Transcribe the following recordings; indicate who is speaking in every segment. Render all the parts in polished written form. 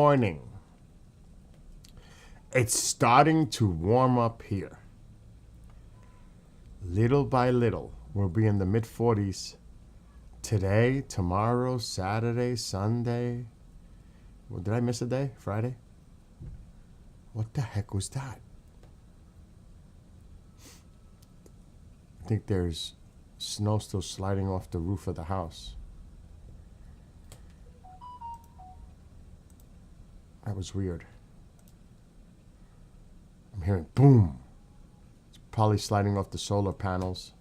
Speaker 1: morning. It's starting to warm up here. Little by little, we'll be in the mid 40s today, tomorrow, Saturday, Sunday. Well, did I miss a day? Friday? What the heck was that? I think there's snow still sliding off the roof of the house. That was weird. I'm hearing boom. It's probably sliding off the solar panels.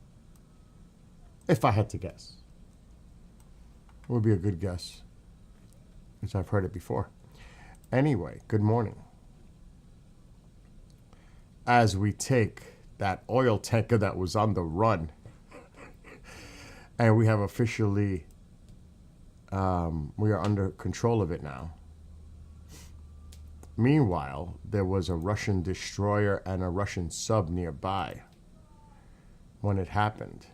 Speaker 1: If I had to guess. It would be a good guess, because I've heard it before. Anyway, good morning. As we take that oil tanker that was on the run, and we have officially, we are under control of it now. Meanwhile, there was a Russian destroyer and a Russian sub nearby when it happened.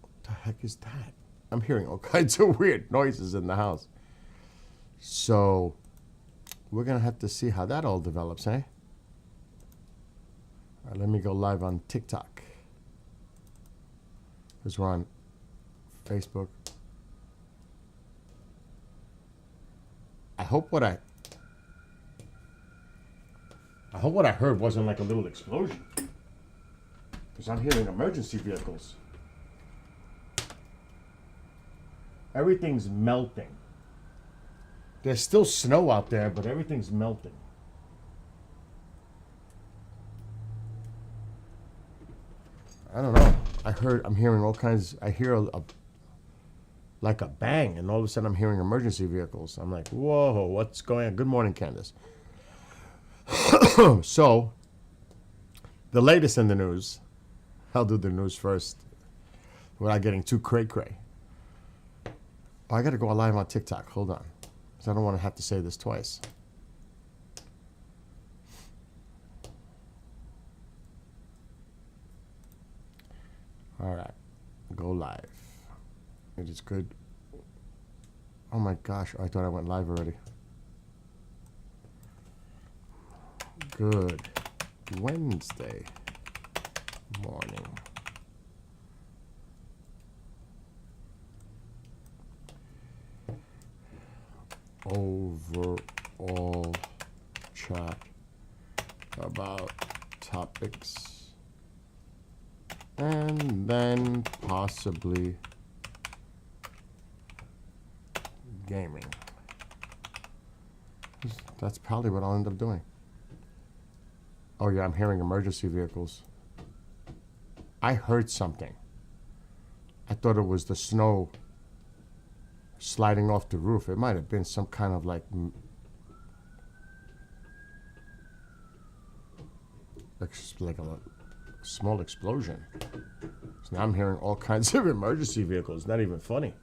Speaker 1: What the heck is that? I'm hearing all kinds of weird noises in the house. So, we're going to have to see how that all develops, eh? All right, let me go live on TikTok, because we're on Facebook. I hope what I heard wasn't like a little explosion, because I'm hearing emergency vehicles. Everything's melting. There's still snow out there, but everything's melting. I don't know. I'm hearing all kinds. I hear like a bang, and all of a sudden I'm hearing emergency vehicles. I'm like, whoa, what's going on? Good morning, Candace. So, the latest in the news. I'll do the news first without getting too cray-cray. Oh, I got to go live on TikTok. Hold on, because I don't want to have to say this twice. All right, go live. It is good. Oh my gosh, I thought I went live already. Good Wednesday morning. Overall chat about topics. And then possibly gaming. That's probably what I'll end up doing. Oh yeah, I'm hearing emergency vehicles. I heard something. I thought it was the snow sliding off the roof. It might have been some kind of like a small explosion. So now I'm hearing all kinds of emergency vehicles. Not even funny.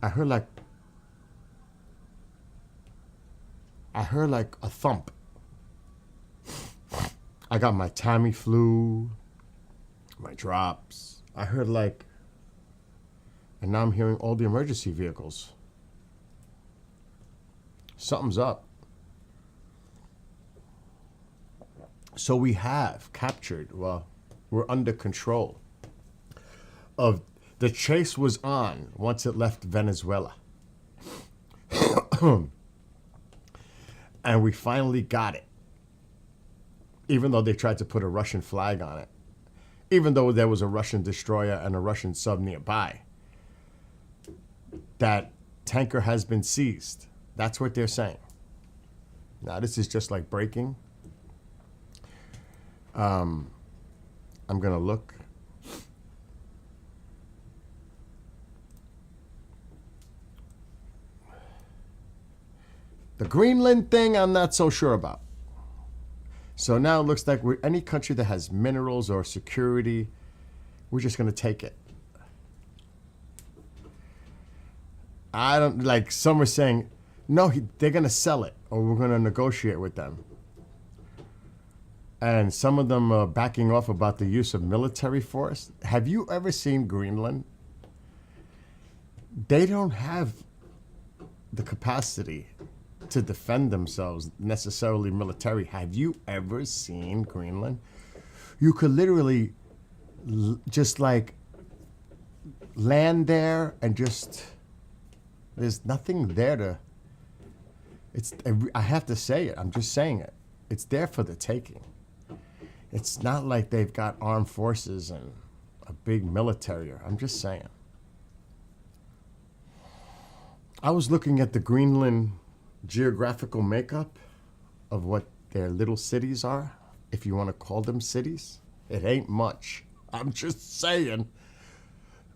Speaker 1: I heard like a thump. I got my Tamiflu, my drops. I heard like, and now I'm hearing all the emergency vehicles. Something's up. So we have captured, well, we're under control of, the chase was on once it left Venezuela. And we finally got it. Even though they tried to put a Russian flag on it. Even though there was a Russian destroyer and a Russian sub nearby. That tanker has been seized. That's what they're saying. Now this is just like breaking. I'm going to look. The Greenland thing, I'm not so sure about. So now it looks like any country that has minerals or security, we're just going to take it. I don't, like some are saying, no, they're going to sell it or we're going to negotiate with them. and some of them are backing off about the use of military force. Have you ever seen Greenland? They don't have the capacity to defend themselves necessarily military. Have you ever seen Greenland? You could literally just like land there and just there's nothing there to I have to say it. I'm just saying it. It's there for the taking. It's not like they've got armed forces and a big military. I'm just saying. I was looking at the Greenland geographical makeup of what their little cities are, if you want to call them cities. It ain't much. I'm just saying.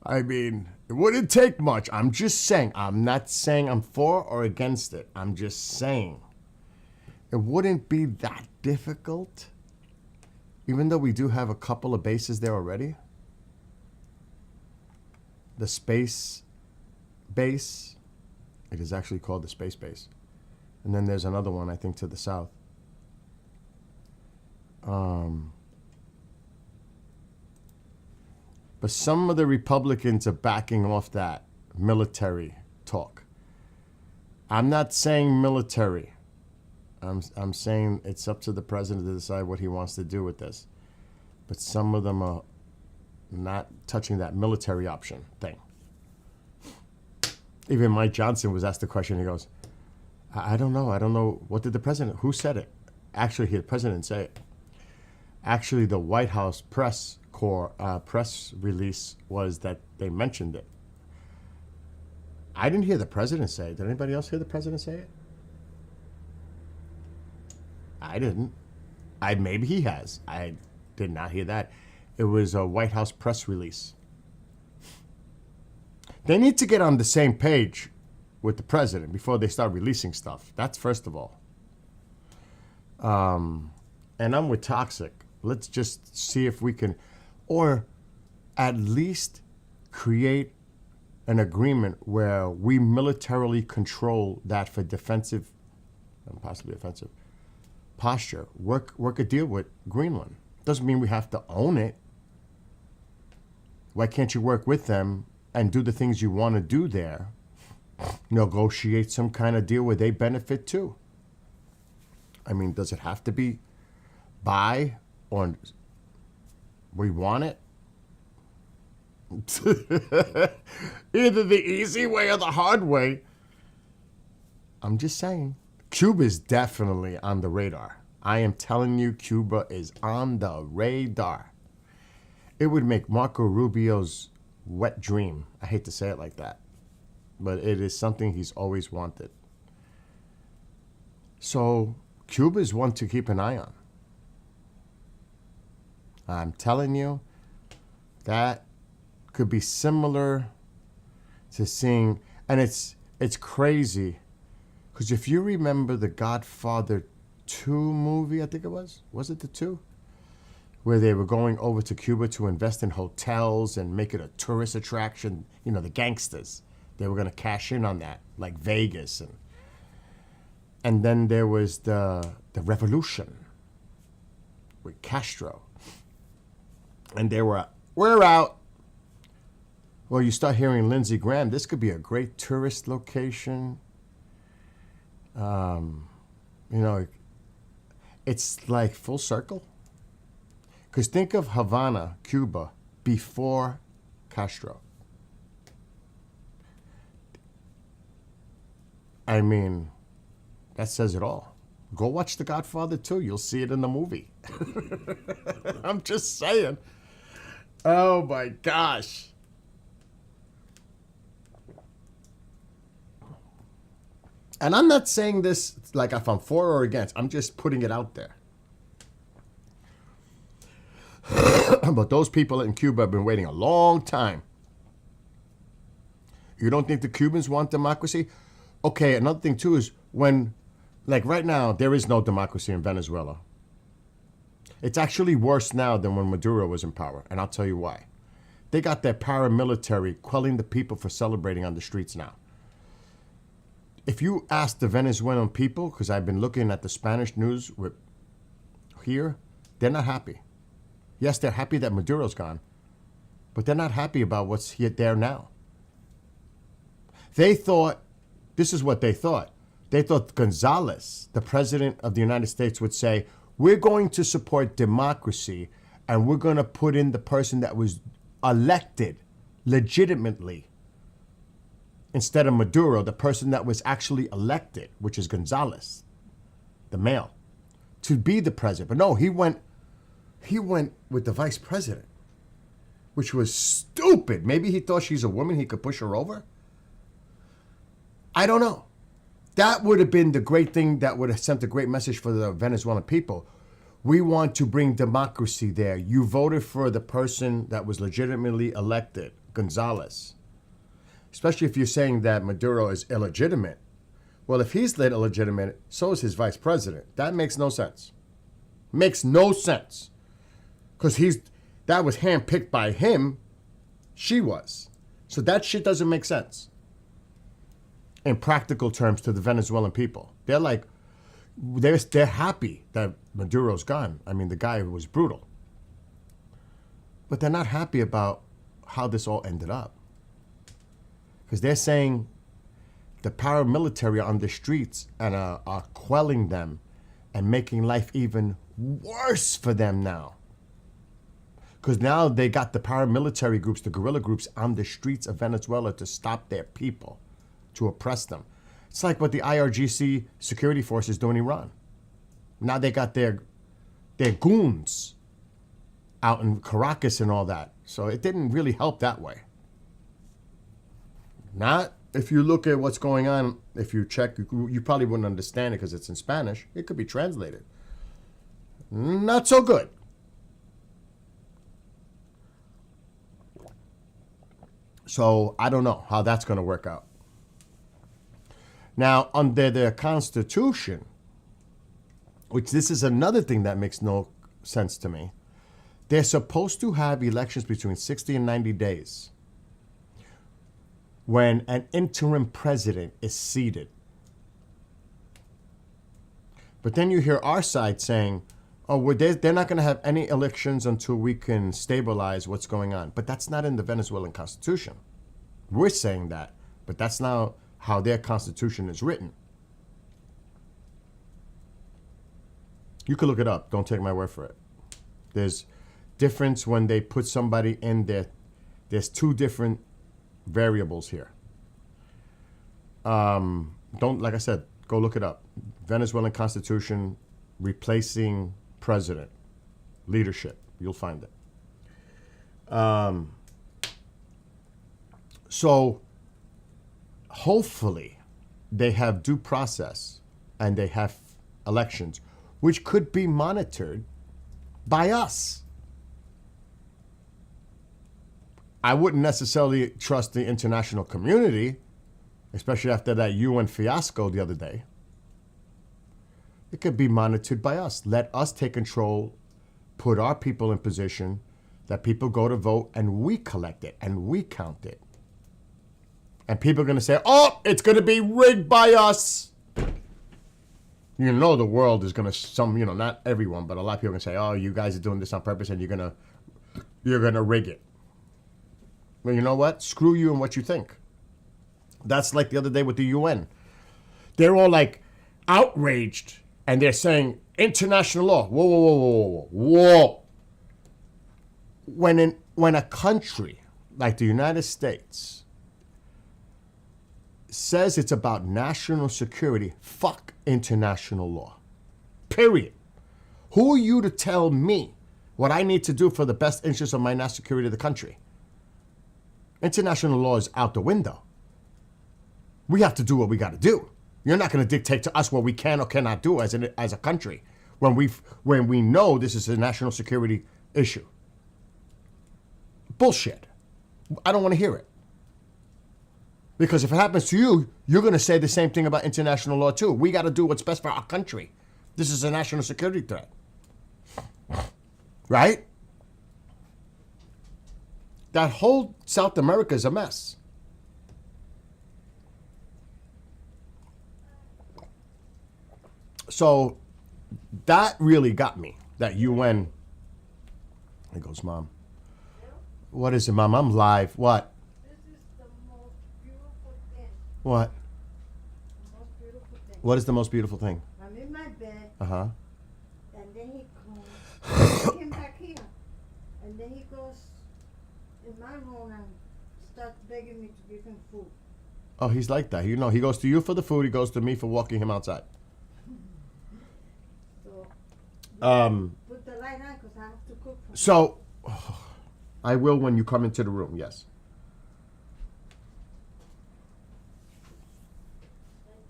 Speaker 1: I mean, it wouldn't take much. I'm just saying. I'm not saying I'm for or against it. I'm just saying. It wouldn't be that difficult, even though we do have a couple of bases there already. The space base, it is actually called the space base. And then there's another one, I think, to the south. But some of the Republicans are backing off that military talk. I'm not saying military. I'm saying it's up to the president to decide what he wants to do with this. But some of them are not touching that military option thing. Even Mike Johnson was asked the question. He goes, I don't know. I don't know. What did the president, who said it? Actually, the president didn't say it. Actually, the White House press release was that they mentioned it. I didn't hear the president say it. Did anybody else hear the president say it? I didn't. Maybe he has. I did not hear that. It was a White House press release. They need to get on the same page with the president before they start releasing stuff. That's first of all. And I'm with Toxic. Let's just see if we can, or at least create an agreement where we militarily control that for defensive and possibly offensive posture. Work a deal with Greenland. Doesn't mean we have to own it. Why can't you work with them and do the things you want to do there? Negotiate some kind of deal where they benefit too. I mean, does it have to be buy or we want it? Either the easy way or the hard way. I'm just saying. Cuba is definitely on the radar. I am telling you, Cuba is on the radar. It would make Marco Rubio's wet dream. I hate to say it like that, but it is something he's always wanted. So Cuba is one to keep an eye on. I'm telling you, that could be similar to seeing, and it's crazy, because if you remember the Godfather 2 movie, I think it was it the 2? Where they were going over to Cuba to invest in hotels and make it a tourist attraction, you know, the gangsters. They were going to cash in on that, like Vegas. And then there was the revolution with Castro. And they were, we're out. Well, you start hearing Lindsey Graham, this could be a great tourist location. You know, it's like full circle. Because think of Havana, Cuba, before Castro. I mean, that says it all. Go watch The Godfather 2. You'll see it in the movie. I'm just saying. Oh, my gosh. And I'm not saying this like if I'm for or against. I'm just putting it out there. But those people in Cuba have been waiting a long time. You don't think the Cubans want democracy? Okay, another thing too is when, like right now, there is no democracy in Venezuela. It's actually worse now than when Maduro was in power, and I'll tell you why. They got their paramilitary quelling the people for celebrating on the streets now. If you ask the Venezuelan people, because I've been looking at the Spanish news here, They're not happy. Yes, they're happy that Maduro's gone, but they're not happy about what's here there now. They thought, this is what they thought. They thought Gonzalez, the president of the United States, would say, we're going to support democracy and we're going to put in the person that was elected legitimately instead of Maduro, the person that was actually elected, which is Gonzalez, the male, to be the president. But no, he went with the vice president, which was stupid. Maybe he thought she's a woman, he could push her over. I don't know. That would have been the great thing that would have sent a great message for the Venezuelan people. We want to bring democracy there. You voted for the person that was legitimately elected, Gonzalez. Especially if you're saying that Maduro is illegitimate. Well, if he's illegitimate, so is his vice president. That makes no sense. Makes no sense. Because that was handpicked by him. She was. So that shit doesn't make sense. In practical terms to the Venezuelan people. They're like, they're happy that Maduro's gone. I mean, the guy was brutal. But they're not happy about how this all ended up. Because they're saying the paramilitary are on the streets and are quelling them and making life even worse for them now. Because now they got the paramilitary groups, the guerrilla groups on the streets of Venezuela to stop their people, to oppress them. It's like what the IRGC security forces do in Iran. Now they got their goons out in Caracas and all that. So it didn't really help that way. Not if you look at what's going on, if you check, you probably wouldn't understand it because it's in Spanish. It could be translated. Not so good. So I don't know how that's going to work out. Now, under the Constitution, which this is another thing that makes no sense to me, they're supposed to have elections between 60 and 90 days when an interim president is seated. But then you hear our side saying, oh, they're not going to have any elections until we can stabilize what's going on. But that's not in the Venezuelan Constitution. We're saying that, but that's not how their constitution is written. You can look it up. Don't take my word for it. There's difference when they put somebody in there. There's two different variables here. Like I said, go look it up. Venezuelan Constitution replacing president, leadership. You'll find it. So hopefully they have due process and they have elections, which could be monitored by us. I wouldn't necessarily trust the international community, especially after that UN fiasco the other day. It could be monitored by us. Let us take control, put our people in position, that people go to vote and we collect it and we count it. And people are going to say, oh, it's going to be rigged by us. You know the world is going to, not everyone, but a lot of people are going to say, oh, you guys are doing this on purpose and you're going to rig it. Well, you know what? Screw you and what you think. That's like the other day with the UN. They're all like outraged and they're saying international law. Whoa, whoa, whoa, whoa, whoa, whoa. When a country like the United States says it's about national security, fuck international law. Period. Who are you to tell me what I need to do for the best interest of my national security of the country? International law is out the window. We have to do what we got to do. You're not going to dictate to us what we can or cannot do as a country when we know this is a national security issue. Bullshit. I don't want to hear it. Because if it happens to you, you're going to say the same thing about international law too. We got to do what's best for our country. This is a national security threat. Right? That whole South America is a mess. So that really got me. that UN. There goes Mom. What is it, Mom? I'm live. What?
Speaker 2: This is the most beautiful thing.
Speaker 1: What?
Speaker 2: The most beautiful thing.
Speaker 1: What is the most beautiful thing?
Speaker 2: I'm in my bed,
Speaker 1: Uh-huh.
Speaker 2: and then he comes. I came back here, and then he goes in my room and starts begging me to give him food.
Speaker 1: Oh, he's like that. You know, he goes to you for the food. He goes to me for walking him outside.
Speaker 2: So put the light on because I have to cook for him.
Speaker 1: So, I will when you come into the room, yes.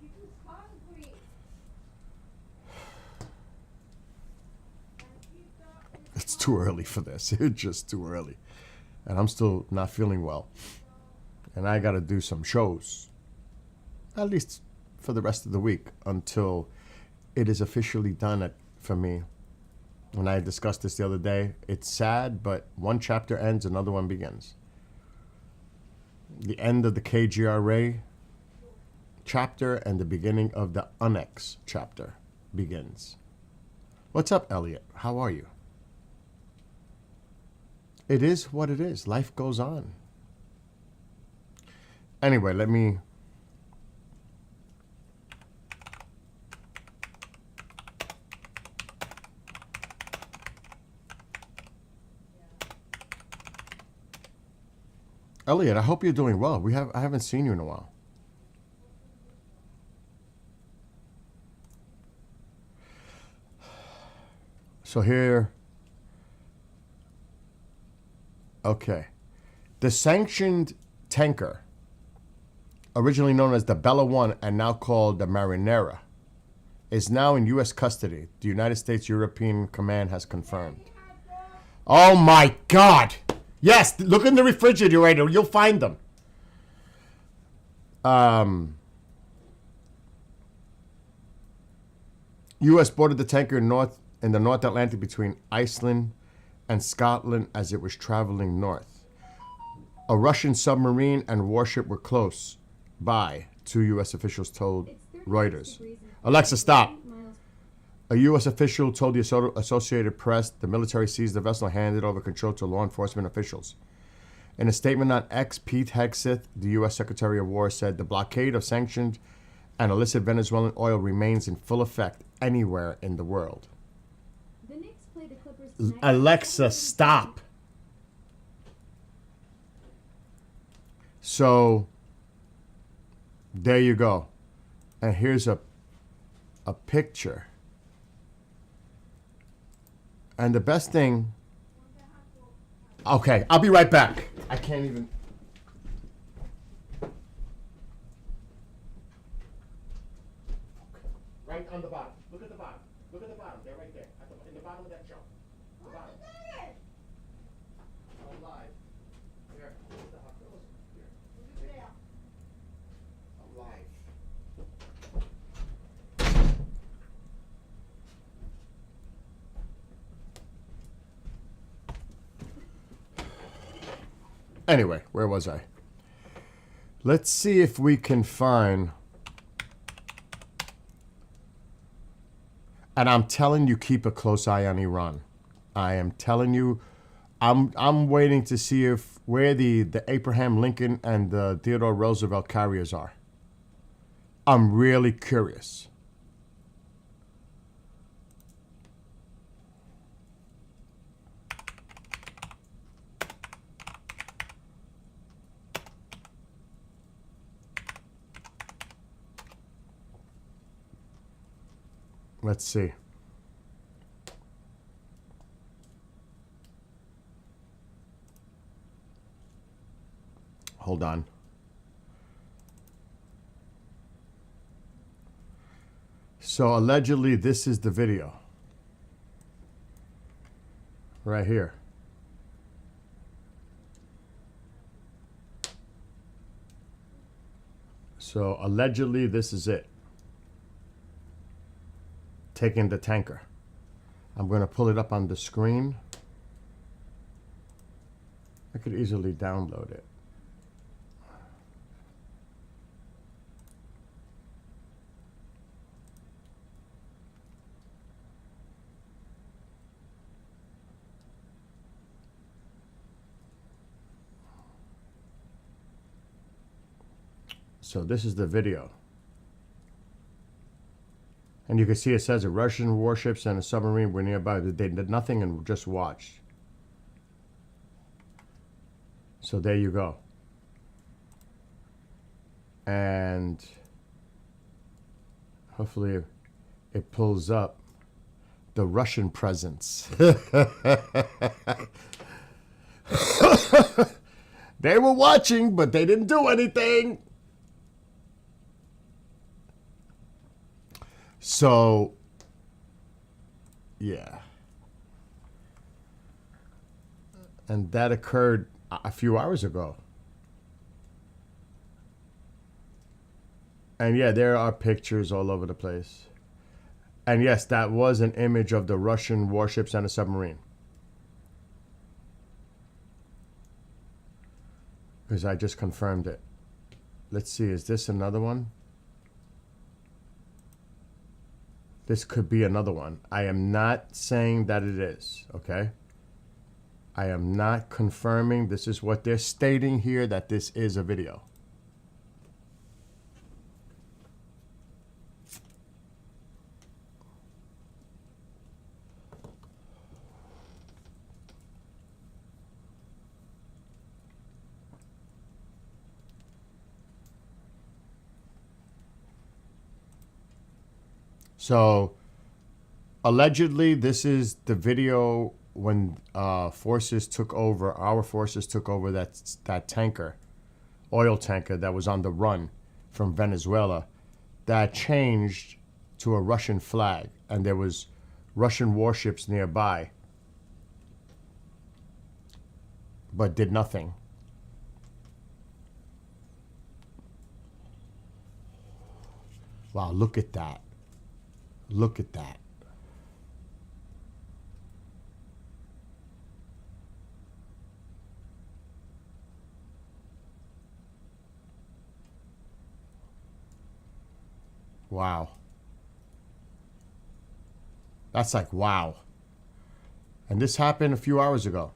Speaker 2: He was hungry.
Speaker 1: It's too early for this. It's just too early. And I'm still not feeling well. And I got to do some shows. At least for the rest of the week until it is officially done for me. When I discussed this the other day, it's sad, but one chapter ends, another one begins. The end of the KGRA chapter and the beginning of the Unix chapter begins. What's up, Elliot? How are you? It is what it is. Life goes on. Anyway, let me... Elliot, I hope you're doing well. I haven't seen you in a while. So here... Okay. The sanctioned tanker, originally known as the Bella One and now called the Marinera, is now in U.S. custody. The United States European Command has confirmed. Oh my God! Yes, look in the refrigerator. You'll find them. U.S. boarded the tanker in the North Atlantic between Iceland and Scotland as it was traveling north. A Russian submarine and warship were close by, two U.S. officials told Reuters. Alexa, stop. A U.S. official told the Associated Press the military seized the vessel and handed over control to law enforcement officials. In a statement on X, Pete Hegseth, the U.S. Secretary of War, said the blockade of sanctioned and illicit Venezuelan oil remains in full effect anywhere in the world.
Speaker 3: The Knicks play the Clippers tonight.
Speaker 1: Alexa, stop. So, there you go. And here's a picture. And the best thing... Okay, I'll be right back. I can't even... Right on the bottom. Look at the bottom. Look at the bottom. They're right there. In the bottom of that shelf. The bottom. I'm live. Here. Here's the hot dogs. Here. I'm live. Anyway, where was I? Let's see if we can find... And I'm telling you, keep a close eye on Iran. I am telling you, I'm waiting to see where the Abraham Lincoln and the Theodore Roosevelt carriers are. I'm really curious. Let's see. Hold on. So allegedly, this is the video. Right here. So allegedly, this is it. Taking the tanker. I'm going to pull it up on the screen. I could easily download it. So this is the video. And you can see it says Russian warships and a submarine were nearby. They did nothing and just watched. So there you go. And hopefully it pulls up the Russian presence. They were watching, but they didn't do anything. So, yeah. And that occurred a few hours ago. And yeah, there are pictures all over the place. And yes, that was an image of the Russian warships and a submarine. Because I just confirmed it. Let's see, is this another one? This could be another one. I am not saying that it is, okay? I am not confirming. This is what they're stating here, that this is a video. So, allegedly, this is the video when forces took over, our forces took over that tanker, oil tanker that was on the run from Venezuela, that changed to a Russian flag, and there was Russian warships nearby, but did nothing. Wow, look at that. Look at that. Wow. That's like, wow. And this happened a few hours ago.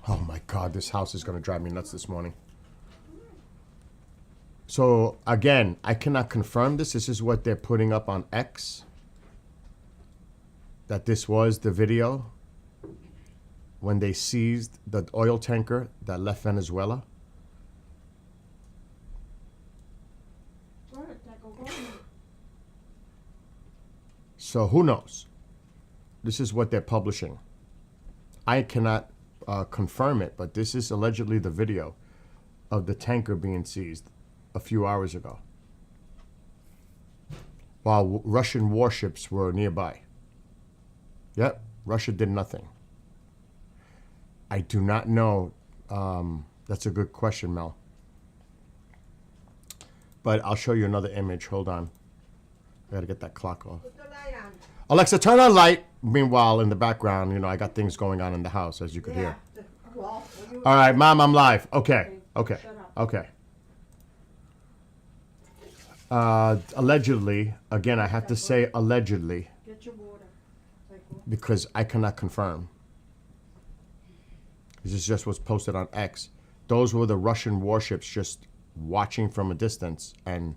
Speaker 1: Oh my God, this house is going to drive me nuts this morning. So again, I cannot confirm this. This is what they're putting up on X. That this was the video when they seized the oil tanker that left Venezuela. So who knows? This is what they're publishing. I cannot confirm it, but this is allegedly the video of the tanker being seized a few hours ago while Russian warships were nearby. Yep, Russia did nothing. I do not know. That's a good question, Mel. But I'll show you another image. Hold on. I gotta get that clock off.
Speaker 2: Put the light on.
Speaker 1: Alexa, turn on light. Meanwhile, in the background, I got things going on in the house, as you could hear.
Speaker 2: Well,
Speaker 1: All right, Mom, I'm live. Okay.
Speaker 2: Shut up.
Speaker 1: Okay. Allegedly, again, I have to say allegedly
Speaker 2: Get your water.
Speaker 1: because I cannot confirm. This is just what's posted on X. Those were the Russian warships just watching from a distance and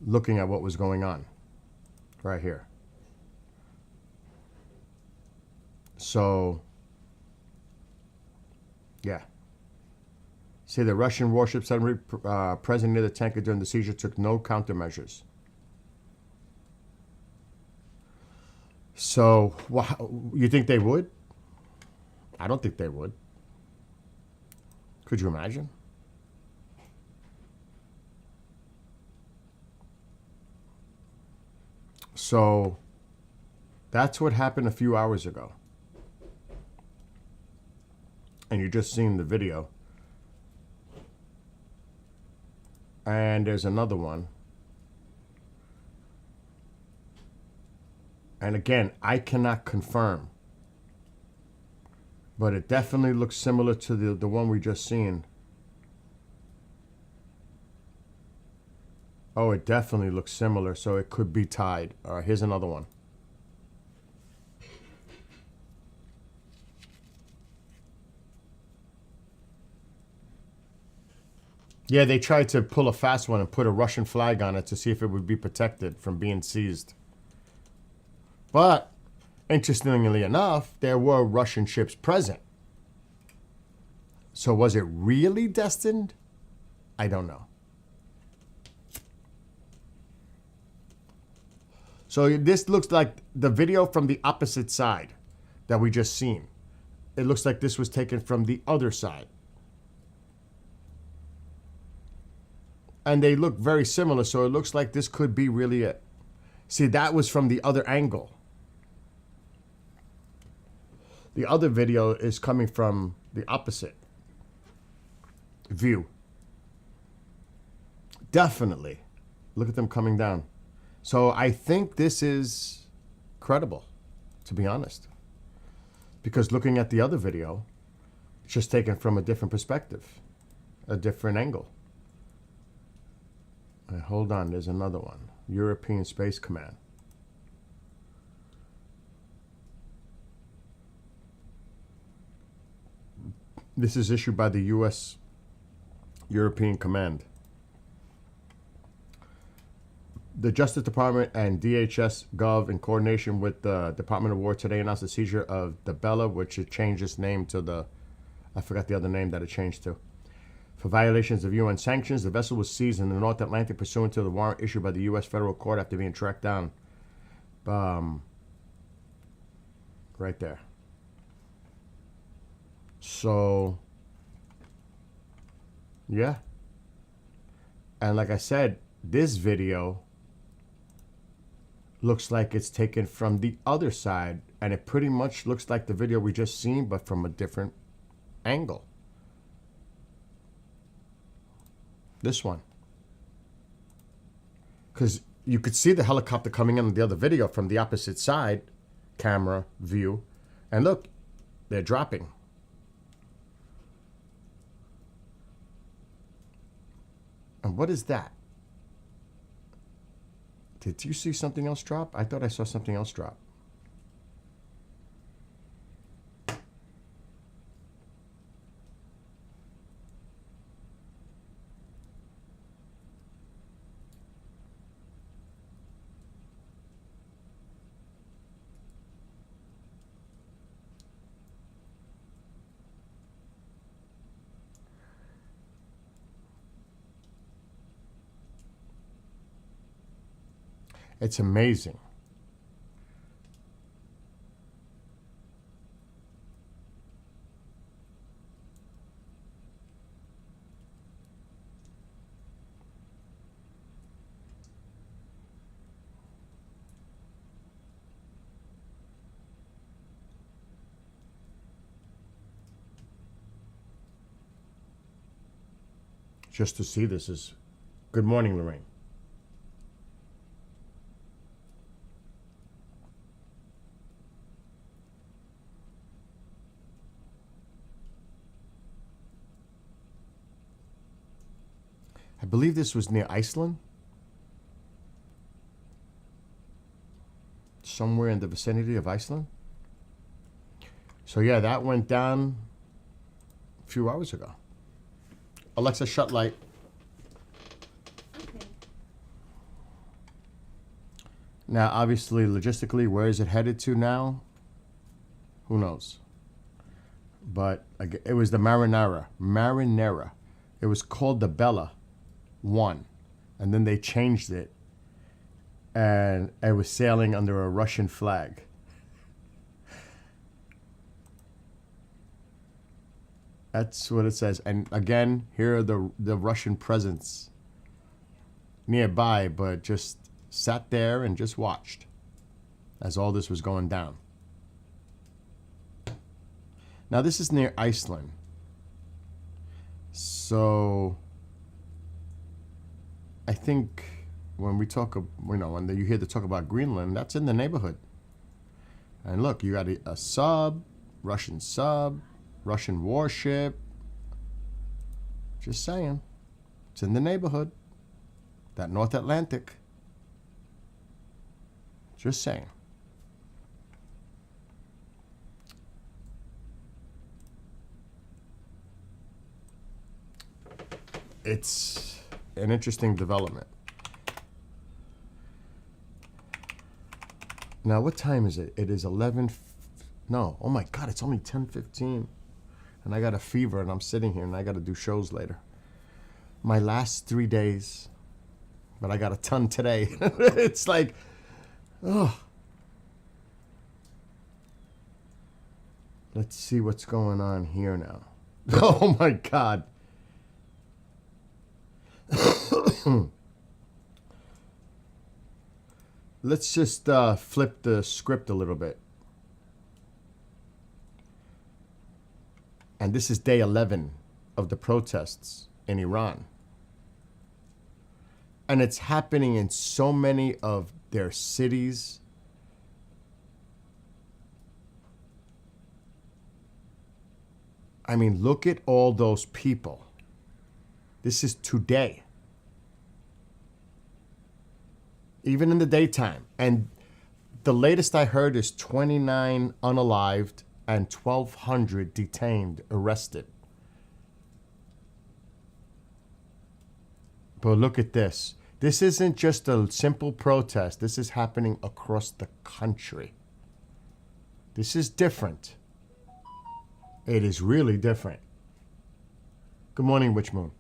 Speaker 1: looking at what was going on right here. So, yeah. Say the Russian warships present near the tanker during the seizure took no countermeasures. So, you think they would? I don't think they would. Could you imagine? So, that's what happened a few hours ago. And you just seen the video. And there's another one. And again, I cannot confirm. But it definitely looks similar to the one we just seen. Oh, it definitely looks similar, so it could be tied. All right, here's another one. Yeah, they tried to pull a fast one and put a Russian flag on it to see if it would be protected from being seized. But, interestingly enough, there were Russian ships present. So was it really destined? I don't know. So this looks like the video from the opposite side that we just seen. It looks like this was taken from the other side. And they look very similar, so it looks like this could be really it. See, that was from the other angle. The other video is coming from the opposite view. Definitely. Look at them coming down. So I think this is credible, to be honest. Because looking at the other video, it's just taken from a different perspective, a different angle. Hold on, there's another one. European Space Command. This is issued by the U.S. European Command. The Justice Department and DHS Gov, in coordination with the Department of War, today announced the seizure of the Bella, which it changed its name to the, I forgot the other name that it changed to. For violations of UN sanctions, the vessel was seized in the North Atlantic pursuant to the warrant issued by the U.S. federal court after being tracked down. Right there. So, yeah. And like I said, this video looks like it's taken from the other side, and it pretty much looks like the video we just seen, but from a different angle. This one. Because you could see the helicopter coming in the other video from the opposite side camera view. And look, they're dropping. And what is that? Did you see something else drop? I thought I saw something else drop. It's amazing. Just to see this is... Good morning, Lorraine. I believe this was near Iceland. Somewhere in the vicinity of Iceland. So yeah, that went down a few hours ago. Alexa, shut light.
Speaker 3: Okay.
Speaker 1: Now, obviously, logistically, where is it headed to now? Who knows? But it was the Marinara. Marinara. It was called the Bella 1. And then they changed it. And it was sailing under a Russian flag. That's what it says. And again, here are the Russian presence nearby, but just sat there and just watched as all this was going down. Now, this is near Iceland. So I think when we talk, when you hear the talk about Greenland, that's in the neighborhood. And look, you got a sub, Russian warship. Just saying. It's in the neighborhood. That North Atlantic. Just saying. it's an interesting development. Now, what time is it? It is 11. No, oh my God, it's only 10:15. And I got a fever and I'm sitting here and I got to do shows later. My last 3 days, but I got a ton today. It's like, oh. Let's see what's going on here now. Oh my God. Let's just flip the script a little bit. And this is day 11 of the protests in Iran. And it's happening in so many of their cities. I mean, look at all those people. This is today. Even in the daytime. And the latest I heard is 29 unalived and 1,200 detained, arrested. But look at this. This isn't just a simple protest. This is happening across the country. This is different. It is really different. Good morning, Witch Moon.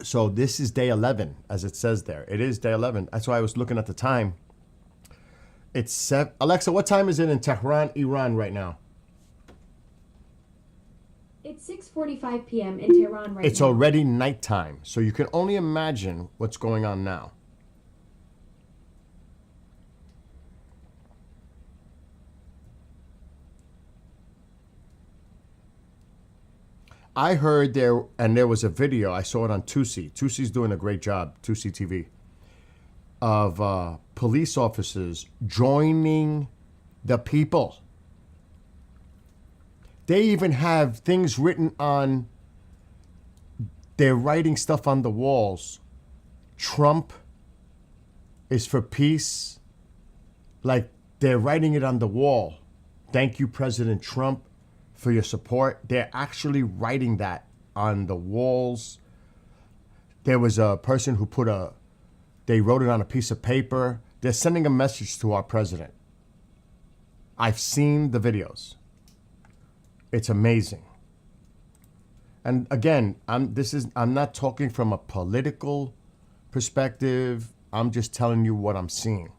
Speaker 1: So this is day 11, as it says there. It is day 11. That's why I was looking at the time. It's Alexa, what time is it in Tehran, Iran right now?
Speaker 3: It's 6:45 p.m. in Tehran right now.
Speaker 1: It's already nighttime, so you can only imagine what's going on now. I heard there, and there was a video, I saw it on Tusi. Tusi's doing a great job, Tusi TV, of police officers joining the people. They even have things written on, they're writing stuff on the walls. Trump is for peace. Like, they're writing it on the wall. Thank you, President Trump, for your support. They're actually writing that on the walls. There was a person who they wrote it on a piece of paper. They're sending a message to our president. I've seen the videos. It's amazing. And again, I'm not talking from a political perspective. I'm just telling you what I'm seeing.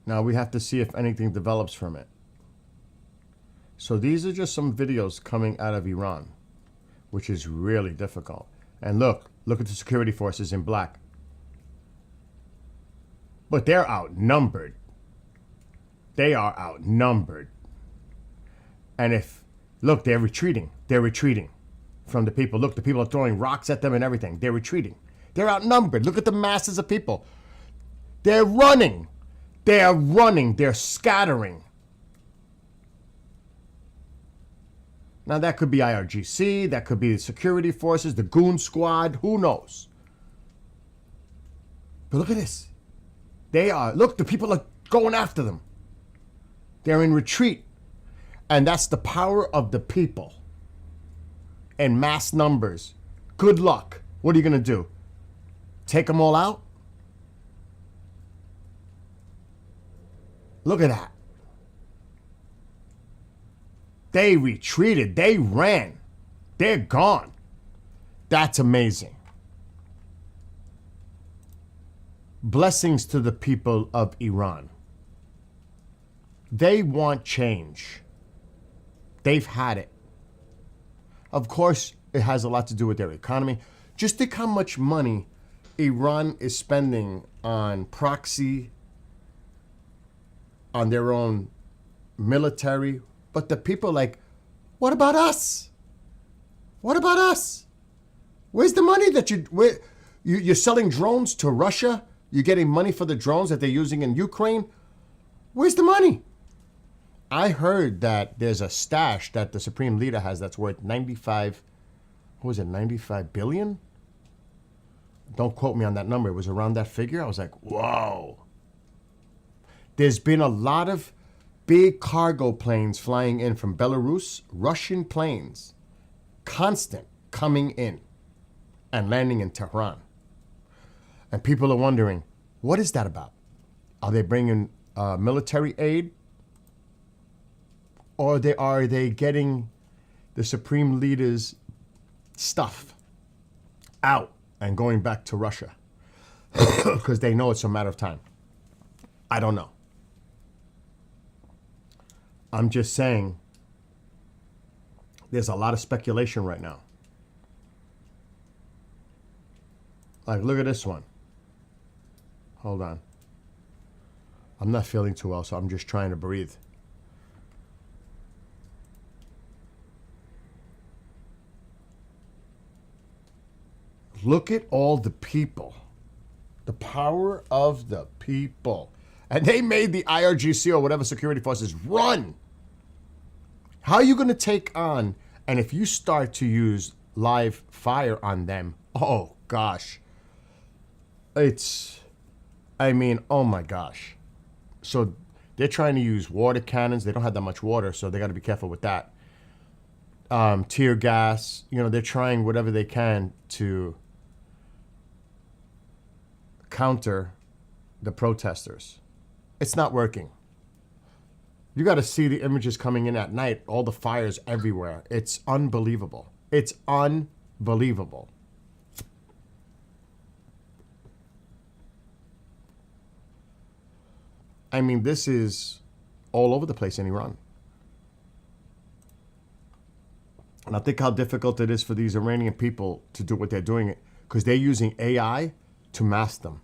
Speaker 1: Now we have to see if anything develops from it. So these are just some videos coming out of Iran, which is really difficult. And look at the security forces in black. But they're outnumbered. They are outnumbered. And look, they're retreating. They're retreating from the people. Look, the people are throwing rocks at them and everything. They're retreating. They're outnumbered. Look at the masses of people. They're running. They're running. They're scattering. Now, that could be IRGC. That could be the security forces, the goon squad. Who knows? But look at this. Look, the people are going after them. They're in retreat. And that's the power of the people. In mass numbers. Good luck. What are you going to do? Take them all out? Look at that. They retreated. They ran. They're gone. That's amazing. Blessings to the people of Iran. They want change. They've had it. Of course, it has a lot to do with their economy. Just think how much money Iran is spending on proxy, on their own military. But the people like, what about us? What about us? Where's the money that you're selling drones to Russia? You're getting money for the drones that they're using in Ukraine? Where's the money? I heard that there's a stash that the Supreme Leader has that's worth 95 billion? Don't quote me on that number. It was around that figure. I was like, whoa. There's been a lot of big cargo planes flying in from Belarus, Russian planes, constant coming in and landing in Tehran. And people are wondering, what is that about? Are they bringing military aid? Or are they getting the supreme leader's stuff out and going back to Russia? Because they know it's a matter of time. I don't know. I'm just saying there's a lot of speculation right now. Like, look at this one. Hold on. I'm not feeling too well, so I'm just trying to breathe. Look at all the people. The power of the people. And they made the IRGC or whatever security forces run. How are you going to take on, and if you start to use live fire on them, oh gosh. Oh my gosh. So they're trying to use water cannons. They don't have that much water, so they got to be careful with that. Tear gas. They're trying whatever they can to counter the protesters. It's not working. You got to see the images coming in at night, all the fires everywhere. It's unbelievable. It's unbelievable. I mean, this is all over the place in Iran. And I think how difficult it is for these Iranian people to do what they're doing, because they're using AI to mask them,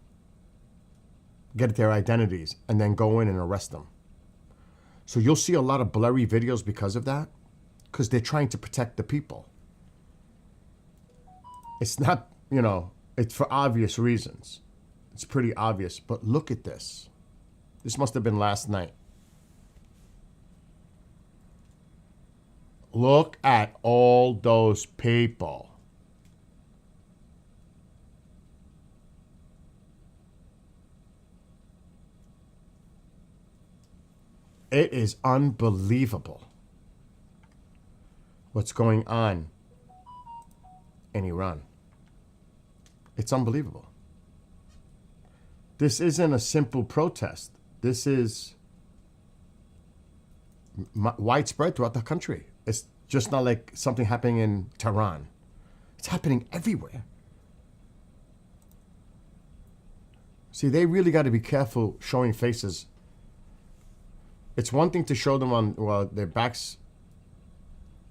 Speaker 1: get their identities, and then go in and arrest them. So you'll see a lot of blurry videos because of that, because they're trying to protect the people. It's not, it's for obvious reasons. It's pretty obvious. But look at this. This must have been last night. Look at all those people. It is unbelievable what's going on in Iran. It's unbelievable. This isn't a simple protest. This is widespread throughout the country. It's just not like something happening in Tehran. It's happening everywhere. See, they really got to be careful showing faces. It's one thing to show them on their backs,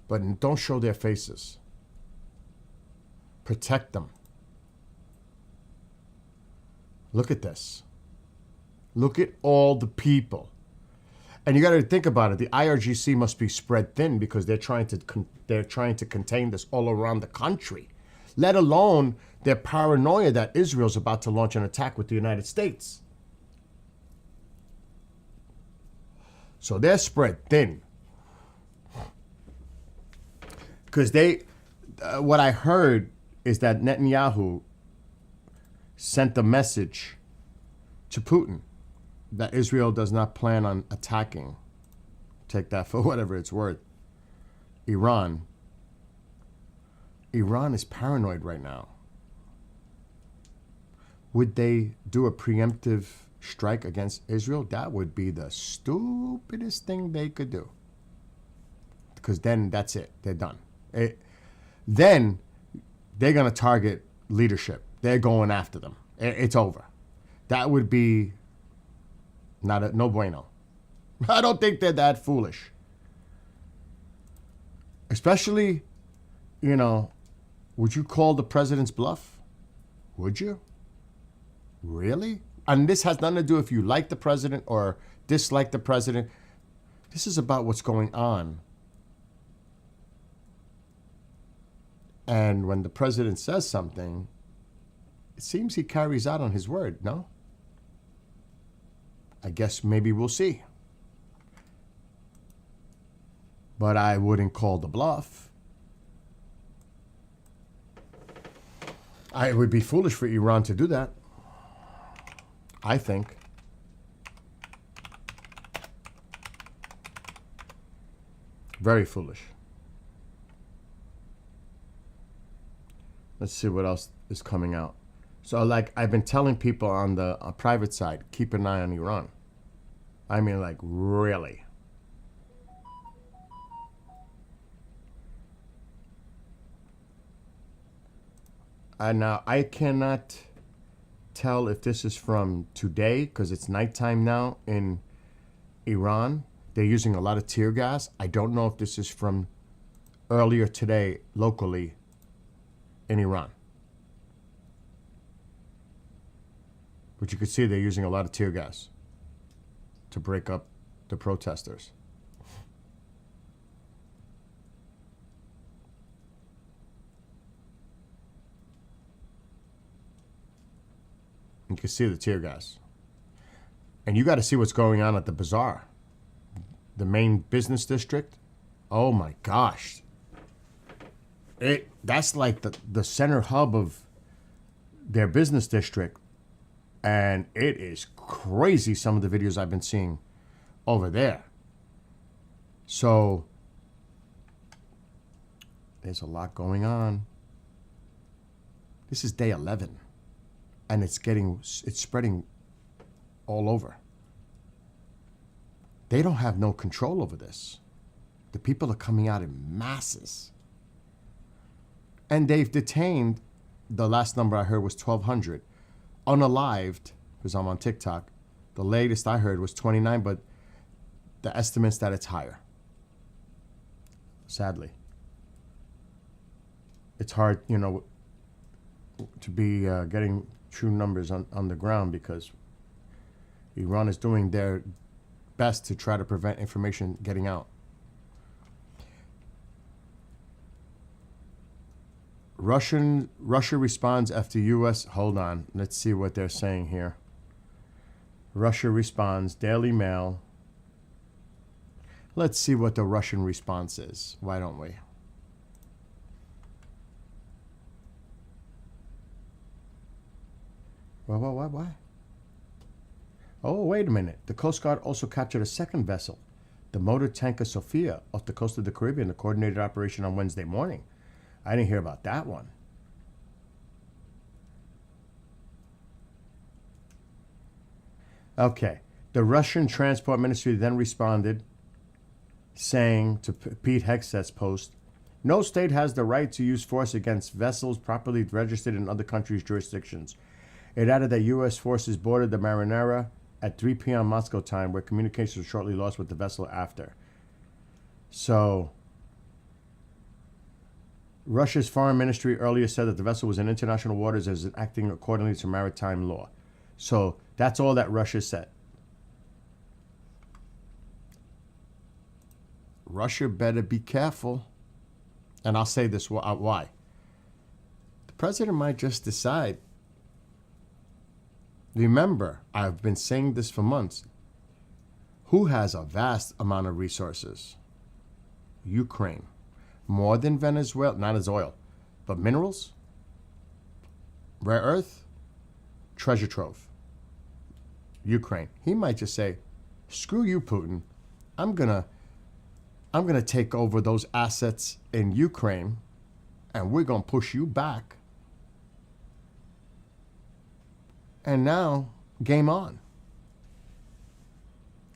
Speaker 1: but don't show their faces. Protect them. Look at this. Look at all the people. And you got to think about it. The IRGC must be spread thin because they're trying to contain this all around the country, let alone their paranoia that Israel's about to launch an attack with the United States. So they're spread thin. Because what I heard is that Netanyahu sent a message to Putin that Israel does not plan on attacking, take that for whatever it's worth, Iran. Iran is paranoid right now. Would they do a preemptive strike against Israel? That would be the stupidest thing they could do. Because then that's it. They're done. Then they're going to target leadership. They're going after them. It's over. That would be no bueno. I don't think they're that foolish. Especially, would you call the president's bluff? Would you? Really? And this has nothing to do if you like the president or dislike the president. This is about what's going on. And when the president says something, it seems he carries out on his word, no? I guess maybe we'll see. But I wouldn't call the bluff. It would be foolish for Iran to do that, I think. Very foolish. Let's see what else is coming out. So, like, I've been telling people on the private side, keep an eye on Iran. I mean, like, really. And now I cannot tell if this is from today because it's nighttime now in Iran. They're using a lot of tear gas. I don't know if this is from earlier today locally in Iran. But you could see they're using a lot of tear gas to break up the protesters. You can see the tear gas. And you got to see what's going on at the bazaar. The main business district. Oh my gosh. That's like the center hub of their business district. And it is crazy, some of the videos I've been seeing over there. So there's a lot going on. This is day 11. And it's spreading all over. They don't have no control over this. The people are coming out in masses. And they've detained, the last number I heard was 1,200. Unalived, because I'm on TikTok. The latest I heard was 29, but the estimate's that it's higher. Sadly. It's hard, to be getting true numbers on the ground because Iran is doing their best to try to prevent information getting out. Russia responds after U.S. Hold on, let's see what they're saying here. Russia responds, Daily Mail. Let's see what the Russian response is. Why don't we? Why? Oh, wait a minute. The Coast Guard also captured a second vessel, the motor tanker Sophia, off the coast of the Caribbean, a coordinated operation on Wednesday morning. I didn't hear about that one. Okay. The Russian Transport Ministry then responded, saying to Pete Hegseth's post, no state has the right to use force against vessels properly registered in other countries' jurisdictions. It added that U.S. forces boarded the Marinera at 3 p.m. Moscow time, where communications were shortly lost with the vessel after. So, Russia's foreign ministry earlier said that the vessel was in international waters as acting accordingly to maritime law. So, that's all that Russia said. Russia better be careful. And I'll say this, why? The president might just decide. Remember, I've been saying this for months. Who has a vast amount of resources? Ukraine. More than Venezuela, not as oil, but minerals, rare earth, treasure trove. Ukraine. He might just say, screw you, Putin. I'm gonna take over those assets in Ukraine and we're gonna push you back. And now, game on.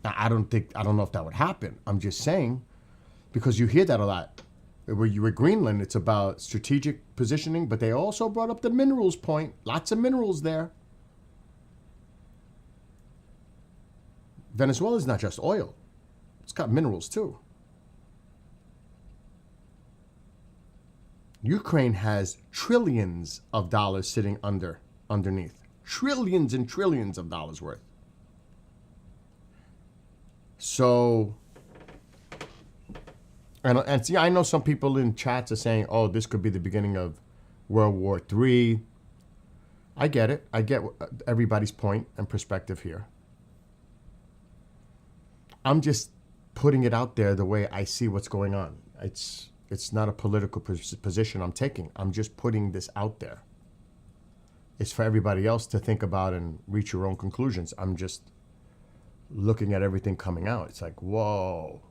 Speaker 1: Now, I don't know if that would happen. I'm just saying, because you hear that a lot. Where you were Greenland, it's about strategic positioning, but they also brought up the minerals point. Lots of minerals there. Venezuela's not just oil. It's got minerals too. Ukraine has trillions of dollars sitting underneath. Trillions and trillions of dollars worth. So, and see, I know some people in chats are saying, oh, this could be the beginning of World War III. I get it. I get everybody's point and perspective here. I'm just putting it out there the way I see what's going on. It's not a political position I'm taking. I'm just putting this out there. It's for everybody else to think about and reach your own conclusions. I'm just looking at everything coming out. It's like, whoa.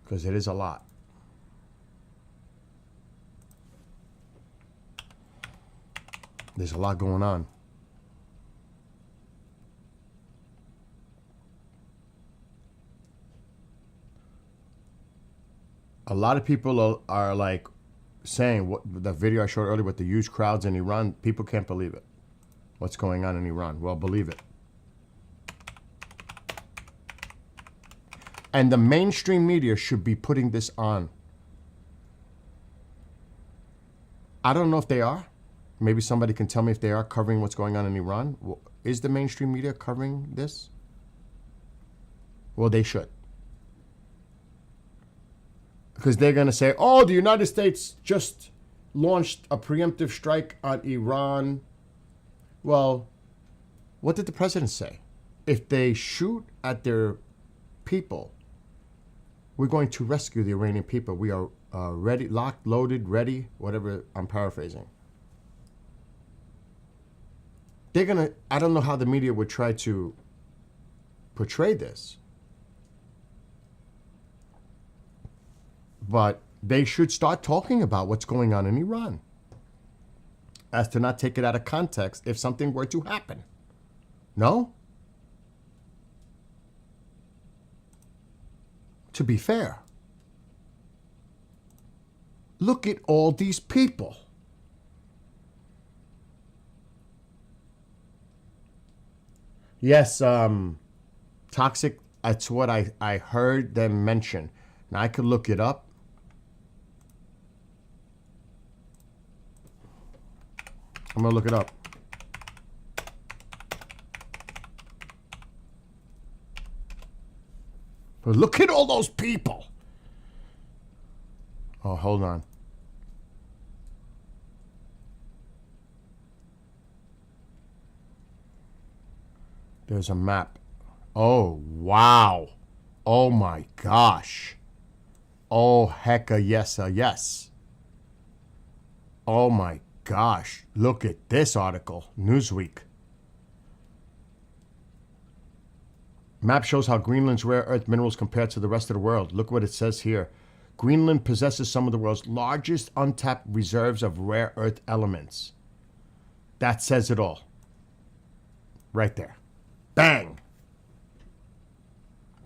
Speaker 1: Because it is a lot. There's a lot going on. A lot of people are like saying what the video I showed earlier with the huge crowds in Iran, people can't believe it. What's going on in Iran? Well, believe it. And the mainstream media should be putting this on. I don't know if they are. Maybe somebody can tell me if they are covering what's going on in Iran. Is the mainstream media covering this? Well, they should. Because they're going to say, oh, the United States just launched a preemptive strike on Iran. Well, what did the president say? If they shoot at their people, we're going to rescue the Iranian people. We are ready, locked, loaded, ready, whatever, I'm paraphrasing. They're going to, I don't know how the media would try to portray this. But they should start talking about what's going on in Iran, as to not take it out of context if something were to happen. No? To be fair, look at all these people. Yes, toxic, that's what I heard them mention. Now I could look it up. I'm going to look it up. But look at all those people. Oh, hold on. There's a map. Oh, wow. Oh, my gosh. Oh, hecka yes, yes. Oh, my gosh. Look at this article. Newsweek. Map shows how Greenland's rare earth minerals compare to the rest of the world. Look what it says here. Greenland possesses some of the world's largest untapped reserves of rare earth elements. That says it all. Right there. Bang.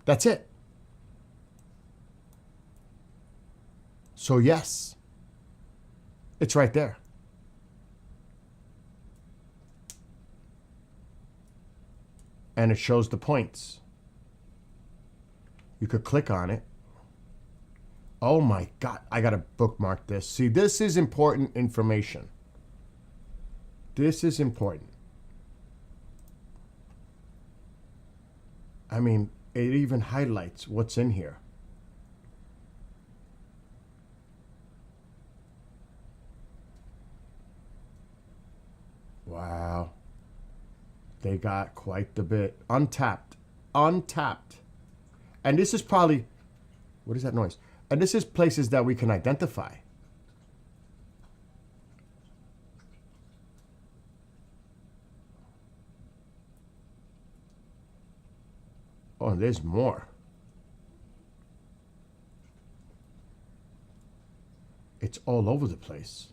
Speaker 1: That's it. So yes, it's right there. And it shows the points. You could click on it. Oh my God, I gotta bookmark this. See, this is important information. This is important. I mean, it even highlights what's in here. Wow. They got quite the bit. Untapped. Untapped. And this is probably, what is that noise? And this is places that we can identify. Oh, there's more. It's all over the place.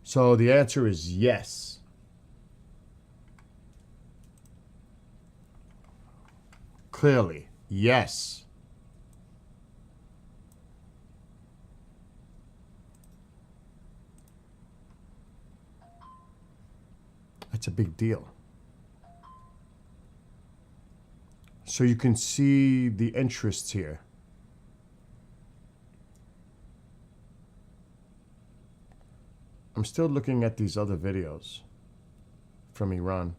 Speaker 1: So the answer is yes. Clearly, yes. That's a big deal. So you can see the interests here. I'm still looking at these other videos from Iran.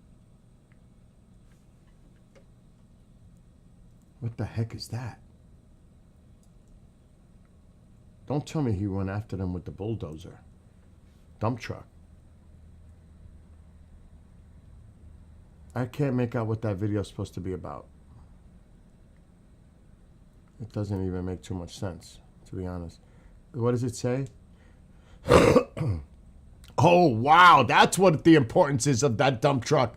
Speaker 1: What the heck is that? Don't tell me he went after them with the bulldozer. Dump truck. I can't make out what that video is supposed to be about. It doesn't even make too much sense, to be honest. What does it say? Oh, wow. That's what the importance is of that dump truck.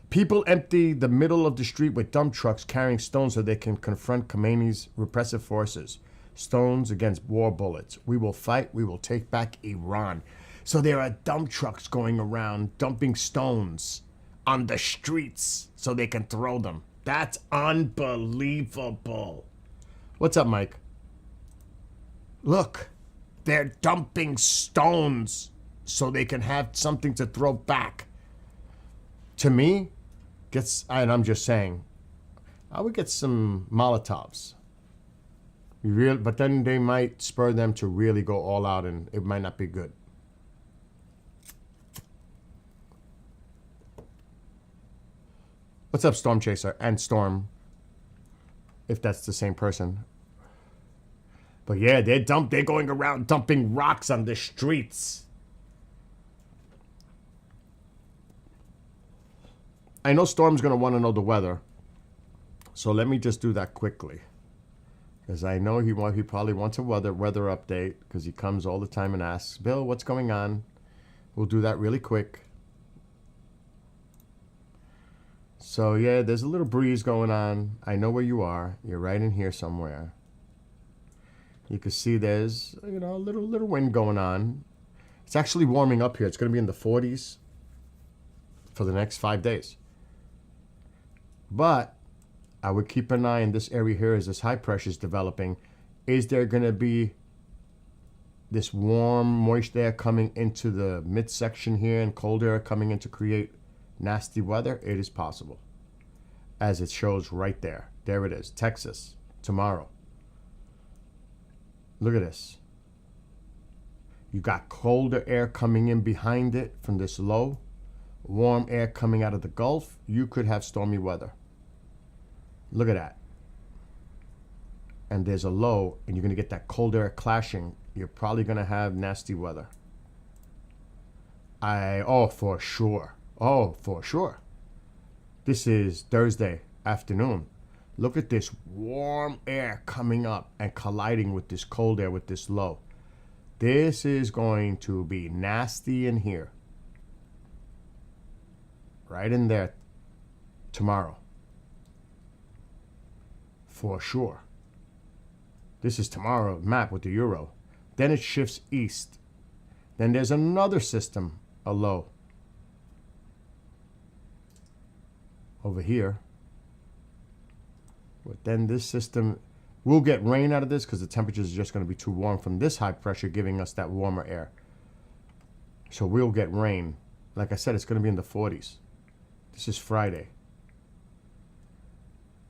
Speaker 1: People empty the middle of the street with dump trucks carrying stones so they can confront Khomeini's repressive forces. Stones against war bullets. We will fight. We will take back Iran. So there are dump trucks going around dumping stones on the streets so they can throw them. That's unbelievable. What's up, Mike? Look, they're dumping stones so they can have something to throw back. To me, and I'm just saying, I would get some Molotovs. But then they might spur them to really go all out, and it might not be good. What's up, Storm Chaser and Storm? If that's the same person. But yeah, they're going around dumping rocks on the streets. I know Storm's going to want to know the weather. So let me just do that quickly. Because I know he probably wants a weather update. Because he comes all the time and asks, Bill, what's going on? We'll do that really quick. So yeah, there's a little breeze going on. I know where you are. You're right in here somewhere. You can see there's, a little wind going on. It's actually warming up here. It's going to be in the 40s for the next 5 days. But I would keep an eye in this area here as this high pressure is developing. Is there going to be this warm, moist air coming into the midsection here and cold air coming in to create nasty weather? It is possible. As it shows right there. There it is. Texas. Tomorrow. Look at this. You got colder air coming in behind it from this low. Warm air coming out of the Gulf. You could have stormy weather. Look at that. And there's a low, and you're going to get that cold air clashing. You're probably going to have nasty weather. For sure. Oh, for sure. This is Thursday afternoon. Look at this warm air coming up and colliding with this cold air with this low. This is going to be nasty in here. Right in there tomorrow. For sure. This is tomorrow map with the Euro. Then it shifts east. Then there's another system, a low. Over here. But then this system, we'll get rain out of this because the temperatures are just going to be too warm from this high pressure giving us that warmer air. So we'll get rain. Like I said, it's going to be in the 40s. This is Friday.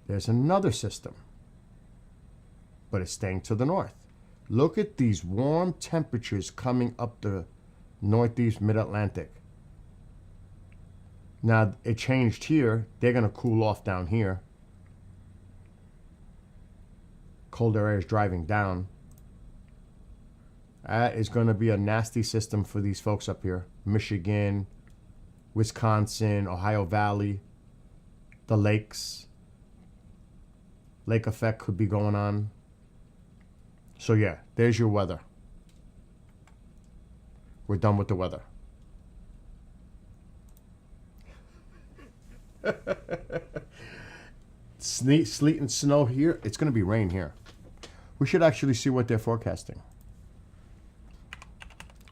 Speaker 1: There's another system. But it's staying to the north. Look at these warm temperatures coming up the northeast mid-Atlantic. Now, it changed here. They're going to cool off down here. Colder air is driving down. That is going to be a nasty system for these folks up here. Michigan, Wisconsin, Ohio Valley, the lakes. Lake effect could be going on. So yeah, there's your weather. We're done with the weather. Sleet and snow here. It's going to be rain here. We should actually see what they're forecasting.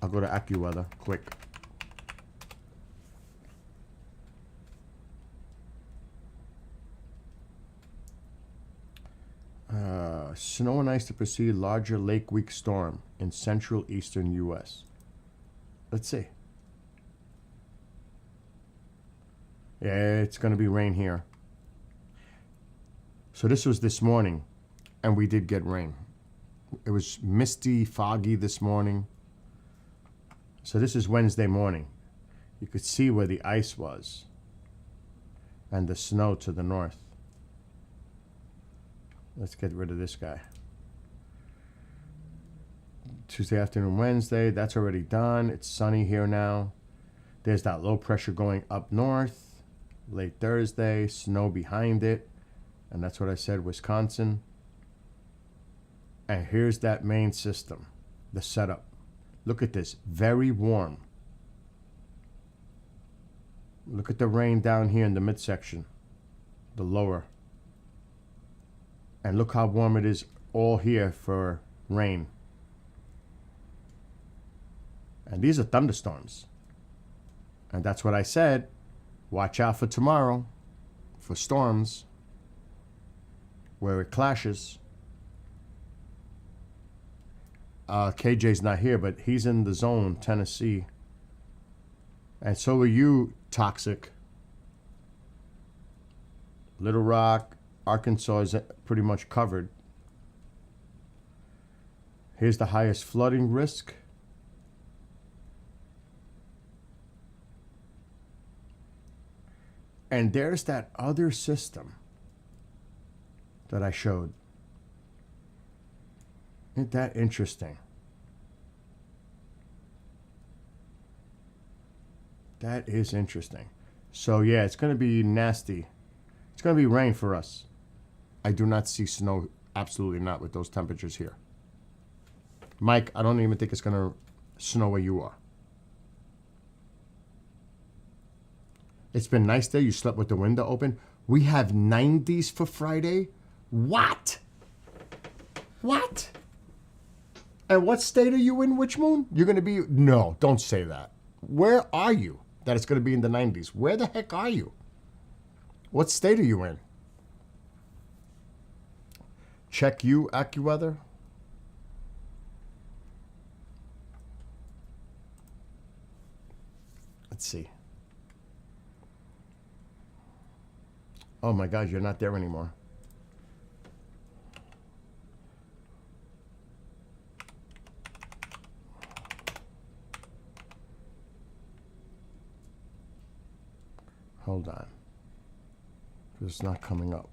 Speaker 1: I'll go to AccuWeather quick. Snow and ice to precede larger lake week storm in central eastern U.S. Let's see. Yeah, it's going to be rain here. So this was this morning, and we did get rain. It was misty, foggy this morning. So this is Wednesday morning. You could see where the ice was and the snow to the north. Let's get rid of this guy. Tuesday afternoon, Wednesday. That's already done. It's sunny here now. There's that low pressure going up north. Late Thursday. Snow behind it. And that's what I said, Wisconsin. And here's that main system. the setup. Look at this, very warm. Look at the rain down here in the midsection, the lower. And look how warm it is all here for rain. And these are thunderstorms. And that's what I said. Watch out for tomorrow, for storms, where it clashes. KJ's not here, but he's in the zone, Tennessee. And so are you, Toxic. Little Rock, Arkansas is pretty much covered. Here's the highest flooding risk. And there's that other system that I showed. Isn't that interesting? That is interesting. So yeah, it's going to be nasty. It's going to be rain for us. I do not see snow. Absolutely not with those temperatures here. Mike, I don't even think it's going to snow where you are. It's been nice there. You slept with the window open. We have 90s for Friday. What? What? And what state are you in, Witch Moon? You're going to be... No, don't say that. Where are you that it's going to be in the 90s? Where the heck are you? What state are you in? Check you, AccuWeather. Let's see. Oh my God, you're not there anymore. Hold on. It's not coming up.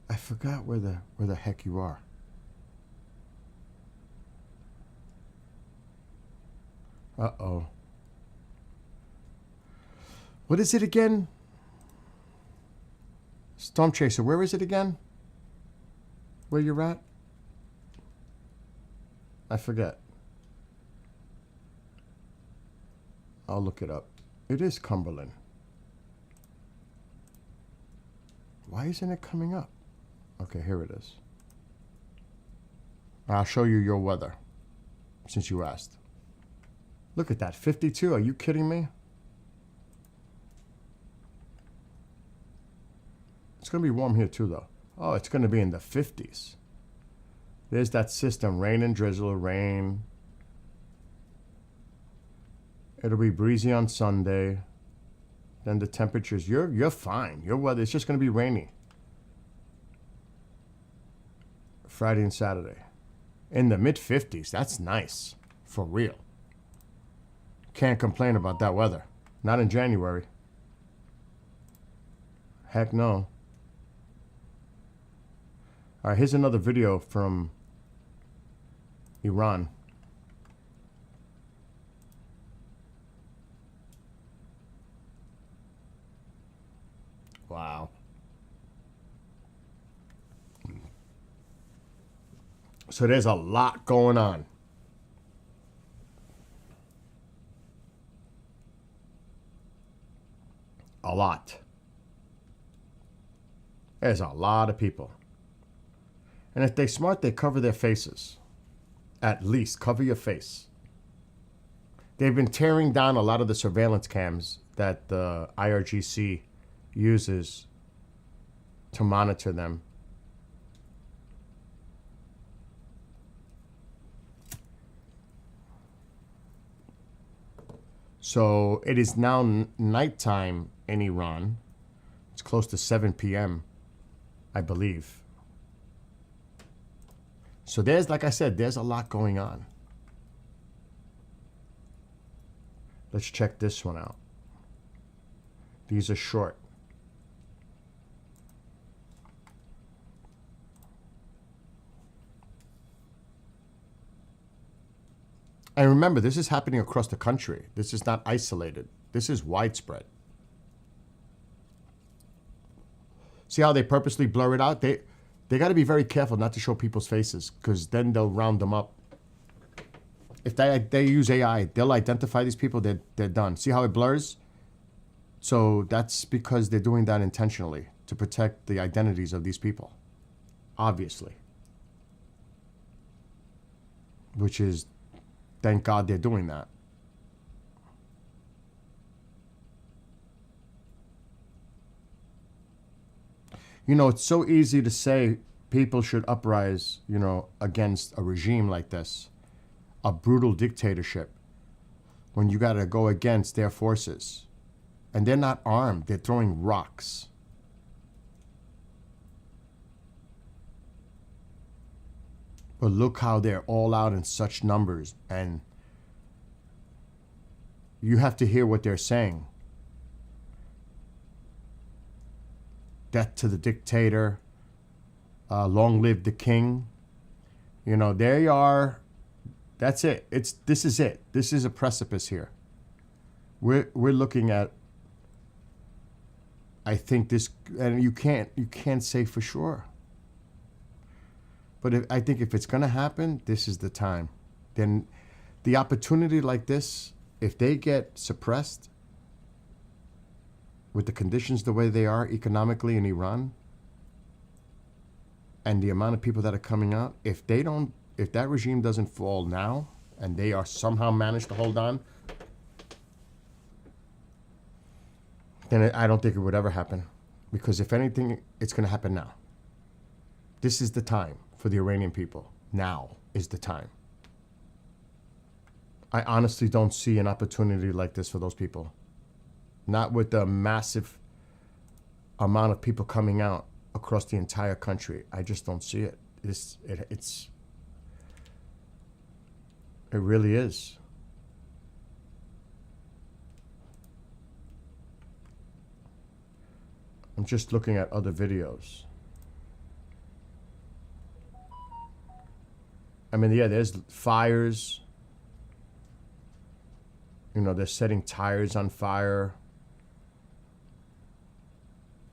Speaker 1: I forgot where the heck you are. Uh-oh. What is it again? Storm Chaser, where is it again? Where you're at? I forget. I'll look it up. It is Cumberland. Why isn't it coming up? Okay, here it is. I'll show you your weather, since you asked. Look at that, 52. Are you kidding me? It's going to be warm here too, though. Oh, it's going to be in the 50s. There's that system, rain and drizzle, rain. It'll be breezy on Sunday. Then the temperatures, you're fine. Your weather, it's just going to be rainy. Friday and Saturday. In the mid-50s, that's nice. For real. Can't complain about that weather. Not in January. Heck no. All right, here's another video from Iran. Wow. So there's a lot going on. A lot. There's a lot of people. And if they're smart, they cover their faces. At least cover your face. They've been tearing down a lot of the surveillance cams that the IRGC uses to monitor them. So it is now nighttime in Iran. It's close to 7 p.m., I believe. So there's, like I said, there's a lot going on. Let's check this one out. These are short. And remember, this is happening across the country. This is not isolated. This is widespread. See how they purposely blur it out? They got to be very careful not to show people's faces, because then they'll round them up. If they use AI, they'll identify these people. They're done. See how it blurs? So that's because they're doing that intentionally to protect the identities of these people, obviously. Which is, thank God they're doing that. You know, it's so easy to say people should uprise, you know, against a regime like this, a brutal dictatorship, when you got to go against their forces. And they're not armed, they're throwing rocks. But look how they're all out in such numbers, and you have to hear what they're saying. Death to the dictator, long live the king. You know, there you are. That's it. This is it. This is a precipice here. We're looking at, I think this, and you can't say for sure. But I think if it's going to happen, this is the time. Then the opportunity like this, if they get suppressed with the conditions the way they are economically in Iran, and the amount of people that are coming out, if that regime doesn't fall now, and they are somehow managed to hold on, then I don't think it would ever happen. Because if anything, it's going to happen now. This is the time for the Iranian people. Now is the time. I honestly don't see an opportunity like this for those people. Not with the massive amount of people coming out across the entire country. I just don't see it. It really is. I'm just looking at other videos. I mean, yeah, there's fires. You know, they're setting tires on fire.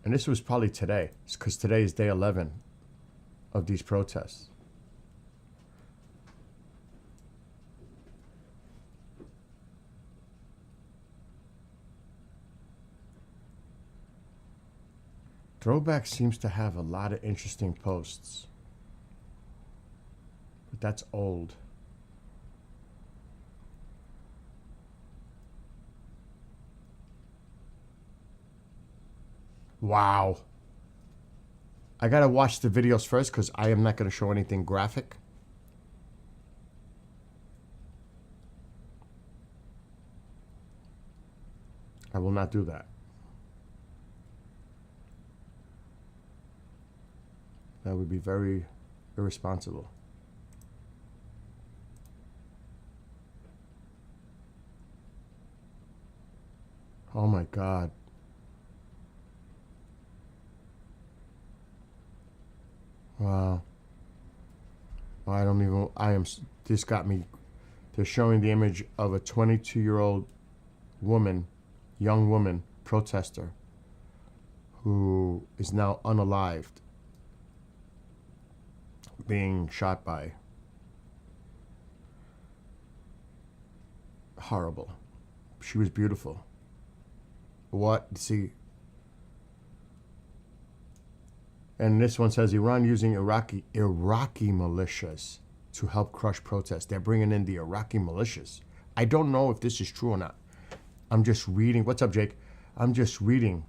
Speaker 1: And this was probably today, because today is day 11 of these protests. Throwback seems to have a lot of interesting posts. But that's old. Wow. I gotta watch the videos first because I am not gonna show anything graphic. I will not do that. That would be very irresponsible. Oh my God. Wow. This got me. They're showing the image of a 22-year-old woman, young woman, protester, who is now unalived, being shot by. Horrible. She was beautiful. What? See. And this one says Iran using Iraqi militias to help crush protests. They're bringing in the Iraqi militias. I don't know if this is true or not. I'm just reading. What's up, Jake? I'm just reading.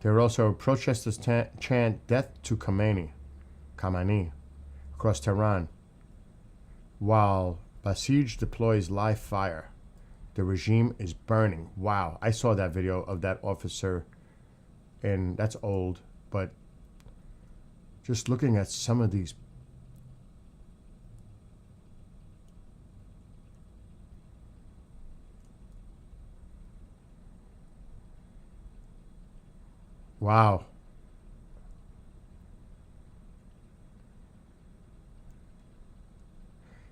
Speaker 1: There are also protesters chant death to Khamenei across Tehran, while Basij deploys live fire. The regime is burning. Wow, I saw that video of that officer, and that's old, but just looking at some of these. Wow.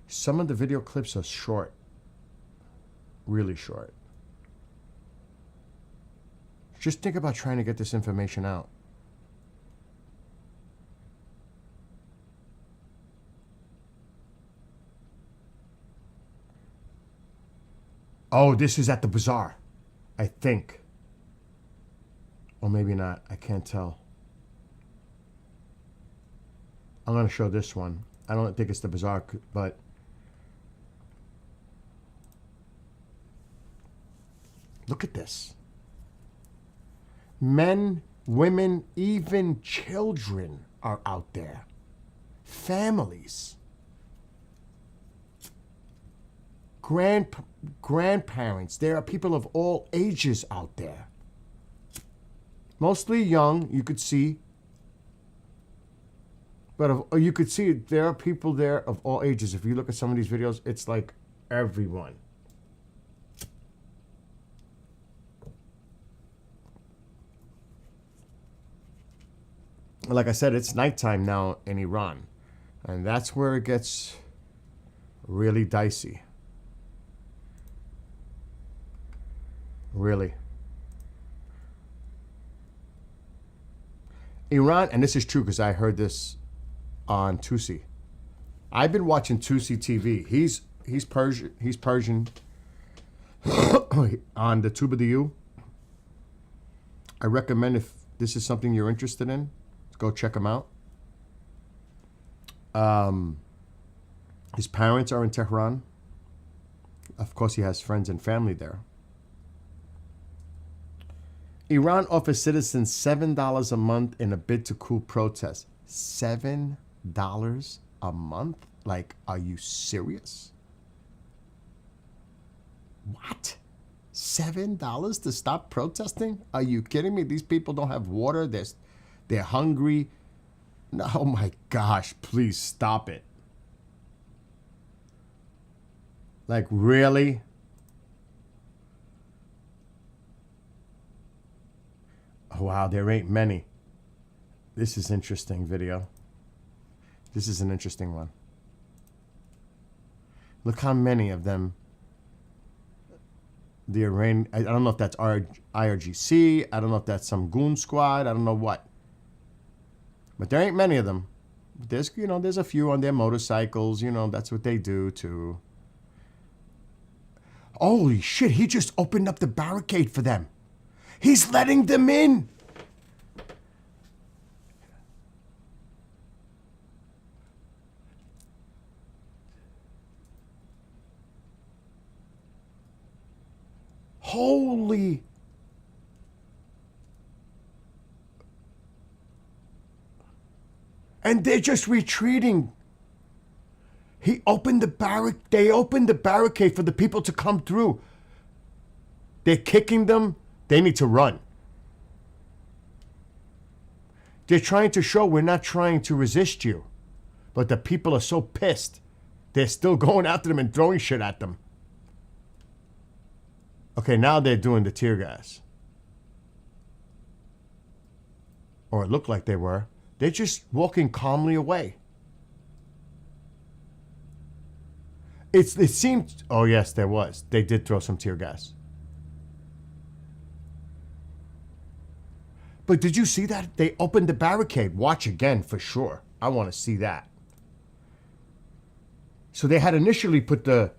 Speaker 1: Some of the video clips are short. Really short. Just think about trying to get this information out. Oh, this is at the bazaar, I think. Or maybe not. I can't tell. I'm going to show this one. I don't think it's the bazaar, but look at this. Men, women, even children are out there. Families. Grandparents. There are people of all ages out there. Mostly young, you could see. But you could see there are people there of all ages. If you look at some of these videos, it's like everyone. Like I said, it's nighttime now in Iran. And that's where it gets really dicey. Really. Iran, and this is true because I heard this on Tusi. I've been watching Tusi TV. He's Persian on the Tube of the U. I recommend if this is something you're interested in, go check him out. His parents are in Tehran. Of course, he has friends and family there. Iran offers citizens $7 a month in a bid to cool protests. $7 a month? Like, are you serious? What? $7 to stop protesting? Are you kidding me? These people don't have water. They're hungry. No, oh my gosh, please stop it. Like, really? Oh, wow, there ain't many. This is interesting video. This is an interesting one. Look how many of them. The Iran, I don't know if that's IRGC. I don't know if that's some goon squad. I don't know what. But there ain't many of them. There's a few on their motorcycles. That's what they do too. Holy shit, he just opened up the barricade for them. He's letting them in. Holy. And they're just retreating. They opened the barricade for the people to come through. They're kicking them. They need to run. They're trying to show we're not trying to resist you. But the people are so pissed. They're still going after them and throwing shit at them. Okay, now they're doing the tear gas. Or it looked like they were. They're just walking calmly away. It seemed... Oh, yes, there was. They did throw some tear gas. But did you see that? They opened the barricade. Watch again for sure. I want to see that. So they had initially put the...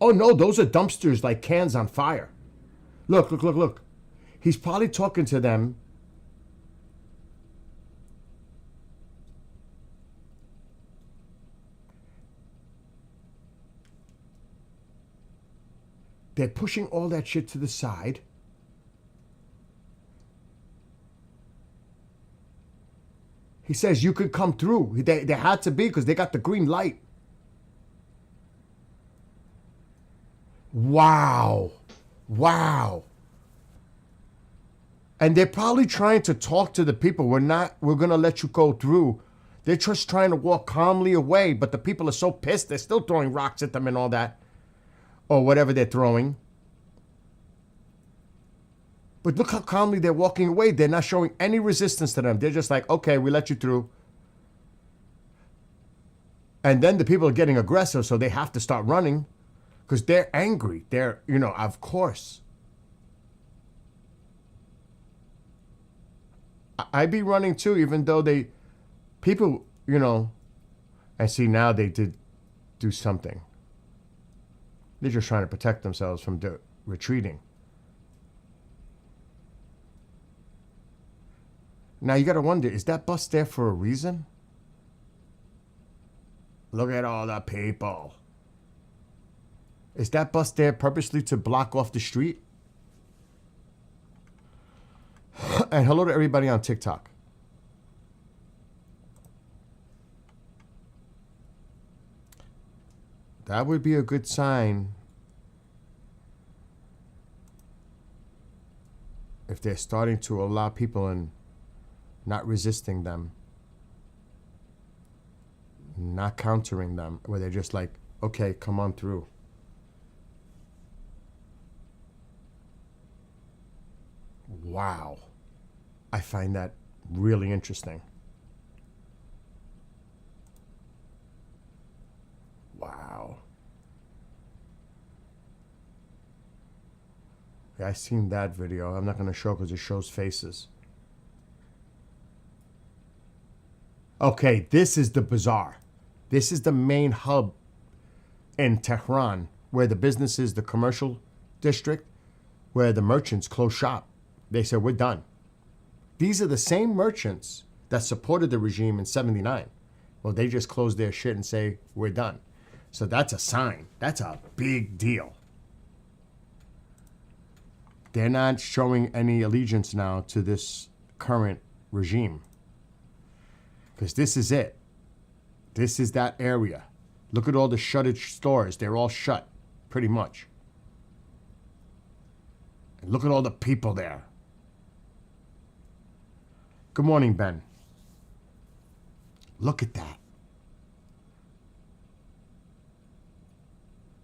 Speaker 1: Oh, no, those are dumpsters like cans on fire. Look, look, look, look. He's probably talking to them. They're pushing all that shit to the side. He says you could come through. They had to be because they got the green light. Wow. Wow. And they're probably trying to talk to the people. We're going to let you go through. They're just trying to walk calmly away, but the people are so pissed. They're still throwing rocks at them and all that. Or whatever they're throwing. But look how calmly they're walking away. They're not showing any resistance to them. They're just like, okay, we let you through. And then the people are getting aggressive, so they have to start running because they're angry. They're, of course. I'd be running too, even though people, and see now they did do something. They're just trying to protect themselves from retreating. Now you got to wonder, is that bus there for a reason? Look at all the people. Is that bus there purposely to block off the street? And hello to everybody on TikTok. That would be a good sign if they're starting to allow people and not resisting them, not countering them, where they're just like, okay, come on through. Wow. I find that really interesting. Wow. Yeah, I seen that video. I'm not going to show because it shows faces. Okay, this is the bazaar. This is the main hub in Tehran where the businesses, the commercial district, where the merchants close shop. They said, we're done. These are the same merchants that supported the regime in 79. Well, they just closed their shit and say, we're done. So that's a sign. That's a big deal. They're not showing any allegiance now to this current regime. Because this is it. This is that area. Look at all the shuttered stores. They're all shut, pretty much. And look at all the people there. Good morning, Ben. Look at that.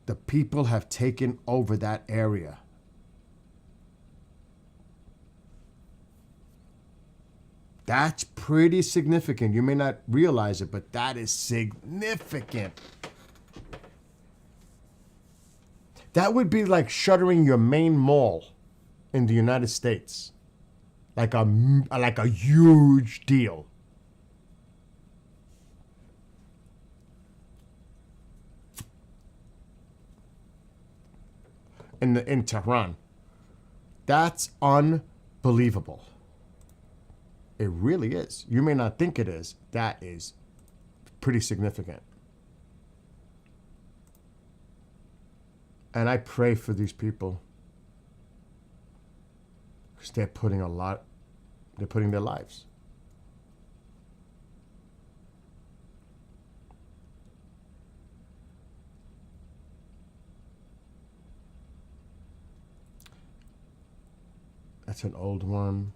Speaker 1: The people have taken over that area. That's pretty significant. You may not realize it, but that is significant. That would be like shuttering your main mall in the United States. Like a huge deal. In Tehran. That's unbelievable. It really is. You may not think it is. That is pretty significant. And I pray for these people. Because they're putting their lives. That's an old one.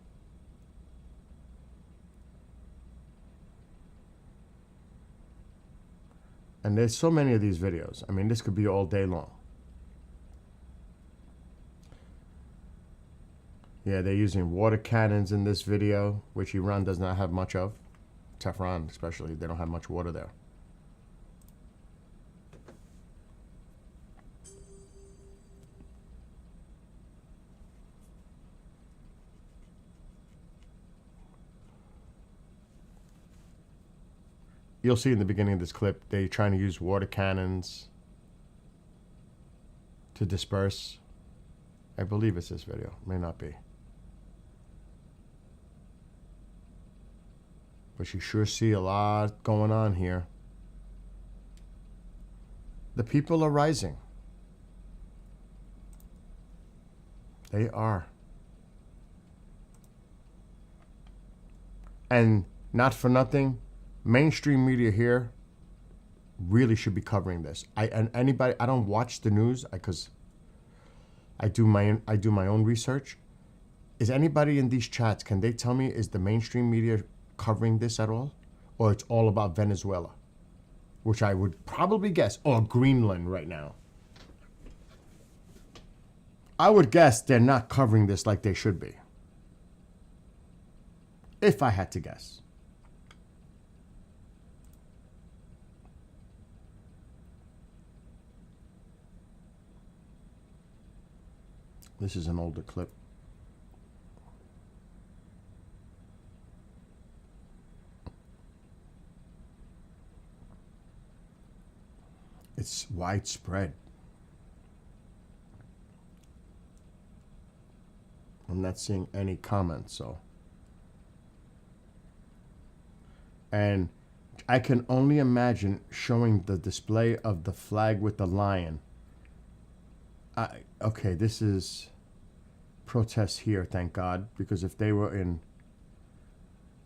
Speaker 1: And there's so many of these videos. I mean, this could be all day long. Yeah, they're using water cannons in this video, which Iran does not have much of. Tehran, especially, they don't have much water there. You'll see in the beginning of this clip, they're trying to use water cannons to disperse. I believe it's this video. May not be. But you sure see a lot going on here. The people are rising. They are. And not for nothing, mainstream media here really should be covering this. I don't watch the news because I do my own research. Is anybody in these chats, can they tell me, is the mainstream media covering this at all? Or it's all about Venezuela, which I would probably guess, or Greenland right now. I would guess they're not covering this like they should be. If I had to guess. This is an older clip. It's widespread. I'm not seeing any comments, so. And I can only imagine showing the display of the flag with the lion. Okay, this is protests here, thank God, because if they were in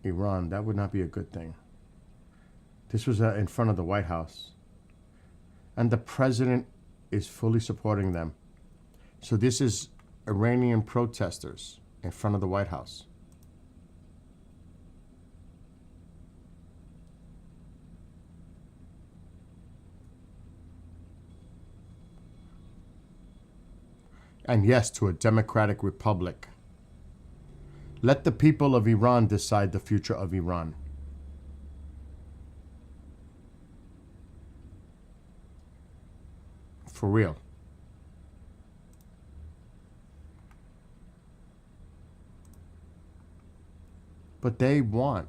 Speaker 1: Iran, that would not be a good thing. This was in front of the White House. And the president is fully supporting them. So this is Iranian protesters in front of the White House. And yes, to a democratic republic. Let the people of Iran decide the future of Iran. For real. But they want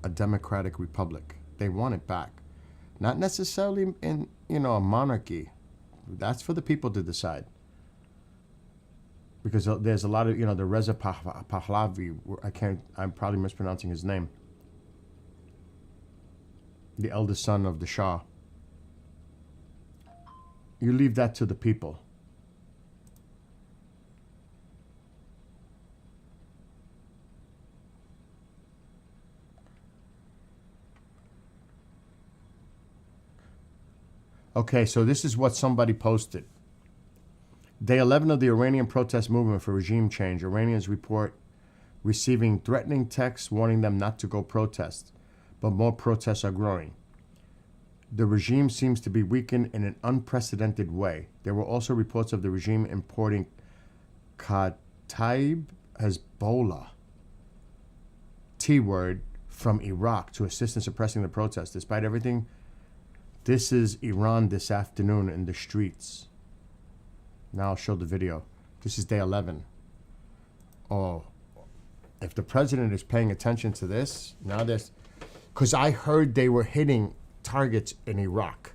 Speaker 1: a democratic republic. They want it back. Not necessarily in, a monarchy. That's for the people to decide. Because there's a lot of, the Reza Pahlavi, I'm probably mispronouncing his name. The eldest son of the Shah. You leave that to the people. Okay, so this is what somebody posted. Day 11 of the Iranian protest movement for regime change. Iranians report receiving threatening texts warning them not to go protest, but more protests are growing. The regime seems to be weakened in an unprecedented way. There were also reports of the regime importing Kataib Hezbollah, T-word, from Iraq to assist in suppressing the protests. Despite everything, this is Iran this afternoon in the streets. Now I'll show the video. This is day 11. Oh, if the president is paying attention to this, now there's... Because I heard they were hitting targets in Iraq.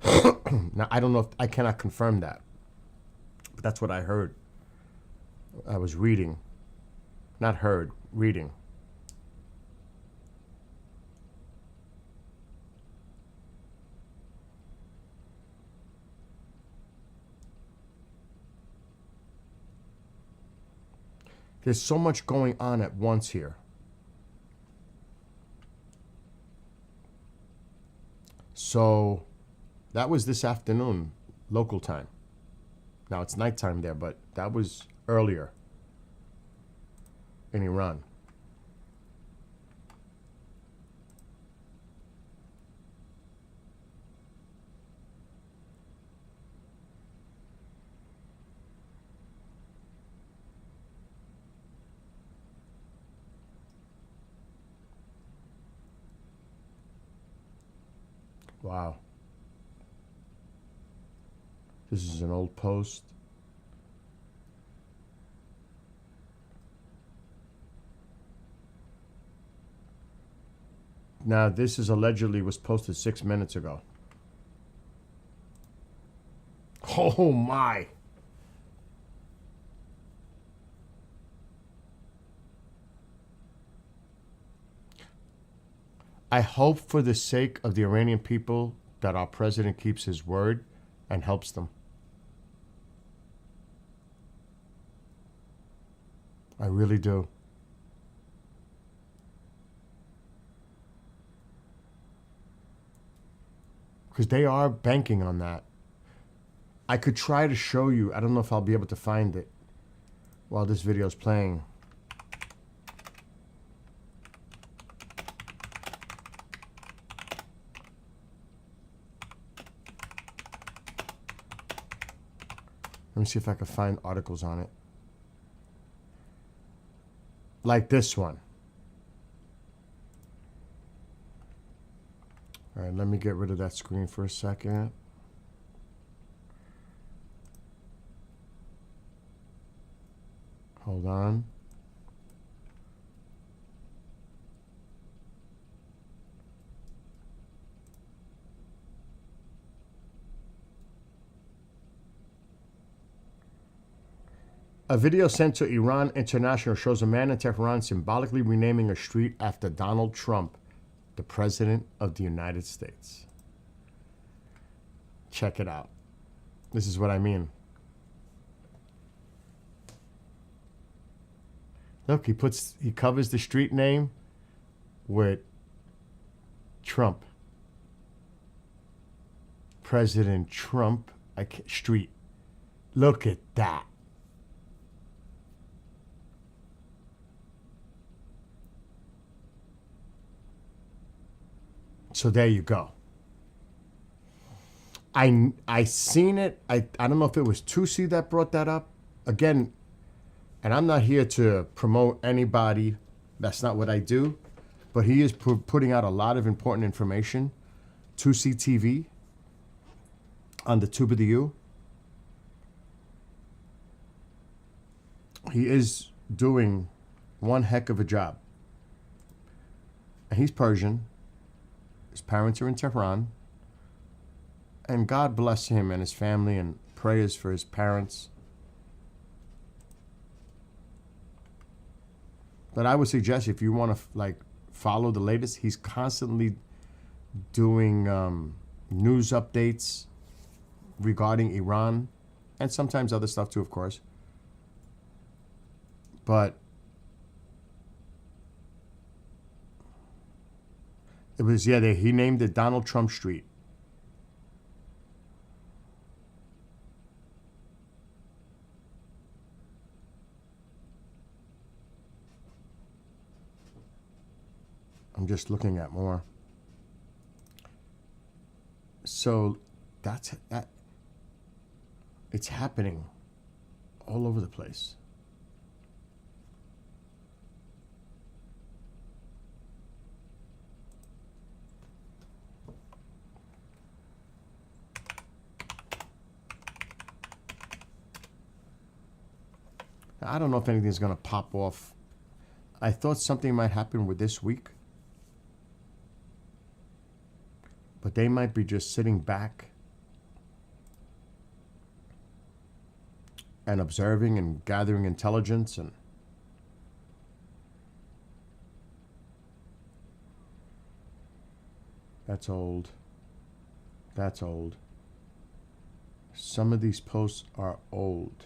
Speaker 1: Now, I don't know if... I cannot confirm that. But that's what I heard. I was reading. Not heard, reading. There's so much going on at once here. So that was this afternoon, local time. Now it's nighttime there, but that was earlier in Iran. Wow. This is an old post. Now, this is allegedly was posted 6 minutes ago. Oh my. I hope for the sake of the Iranian people that our president keeps his word and helps them. I really do. Because they are banking on that. I could try to show you. I don't know if I'll be able to find it while this video is playing. Let me see if I can find articles on it. Like this one. All right, let me get rid of that screen for a second. Hold on. A video sent to Iran International shows a man in Tehran symbolically renaming a street after Donald Trump, the President of the United States. Check it out. This is what I mean. Look, he covers the street name with Trump. President Trump Street. Look at that. So there you go. I seen it. I don't know if it was Tusi that brought that up. Again, and I'm not here to promote anybody. That's not what I do. But he is putting out a lot of important information. Tusi TV on the Tube of the U. He is doing one heck of a job. And he's Persian. His parents are in Tehran. And God bless him and his family, and prayers for his parents. But I would suggest, if you want to follow the latest, he's constantly doing news updates regarding Iran, and sometimes other stuff too, of course. But it was, he named it Donald Trump Street. I'm just looking at more. So that it's happening all over the place. I don't know if anything's going to pop off. I thought something might happen with this week. But they might be just sitting back and observing and gathering intelligence. And that's old. That's old. Some of these posts are old.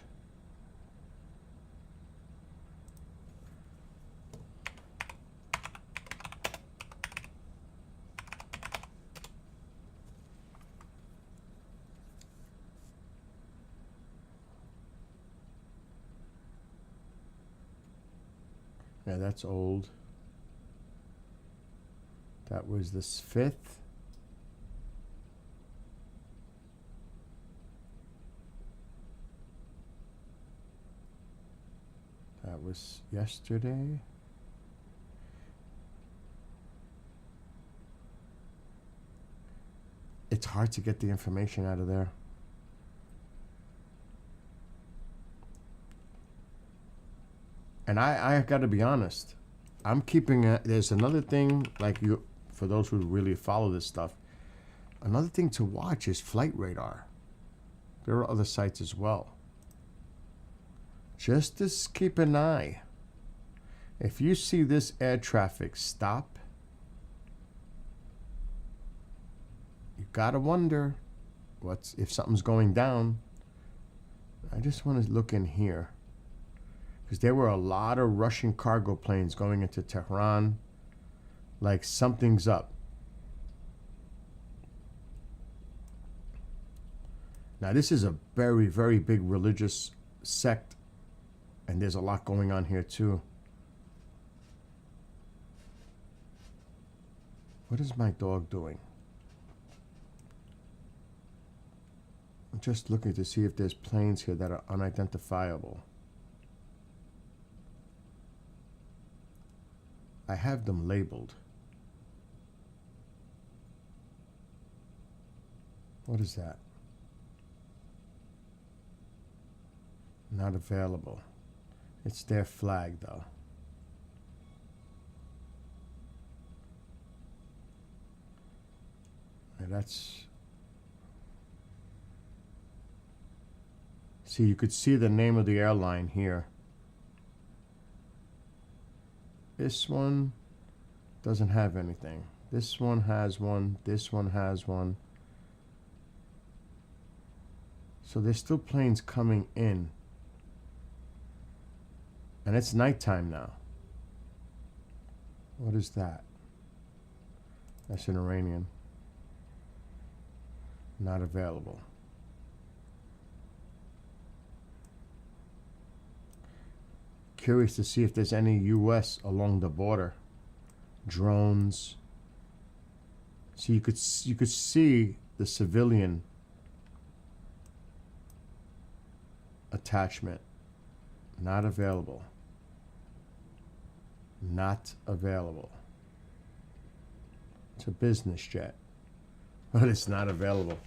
Speaker 1: Yeah, that's old. That was the 5th. That was yesterday. It's hard to get the information out of there. And I got to be honest. I'm keeping there's another thing, for those who really follow this stuff, another thing to watch is Flight Radar. There are other sites as well. Just to keep an eye. If you see this air traffic stop, you got to wonder if something's going down. I just want to look in here. Because there were a lot of Russian cargo planes going into Tehran. Like something's up. Now this is a very, very big religious sect. And there's a lot going on here too. What is my dog doing? I'm just looking to see if there's planes here that are unidentifiable. I have them labeled. What is that? Not available. It's their flag, though. And that's... See, you could see the name of the airline here. This one doesn't have anything. This one has one. This one has one. So there's still planes coming in. And it's nighttime now. What is that? That's an Iranian. Not available. Curious to see if there's any U.S. along the border. Drones. So you could see the civilian attachment. Not available. Not available. It's a business jet, but it's not available.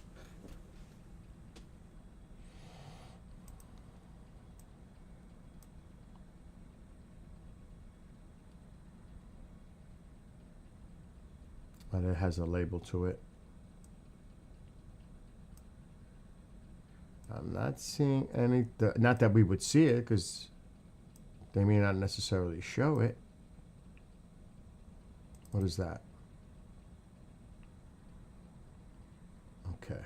Speaker 1: But it has a label to it. I'm not seeing any, not that we would see it, because they may not necessarily show it. What is that? Okay.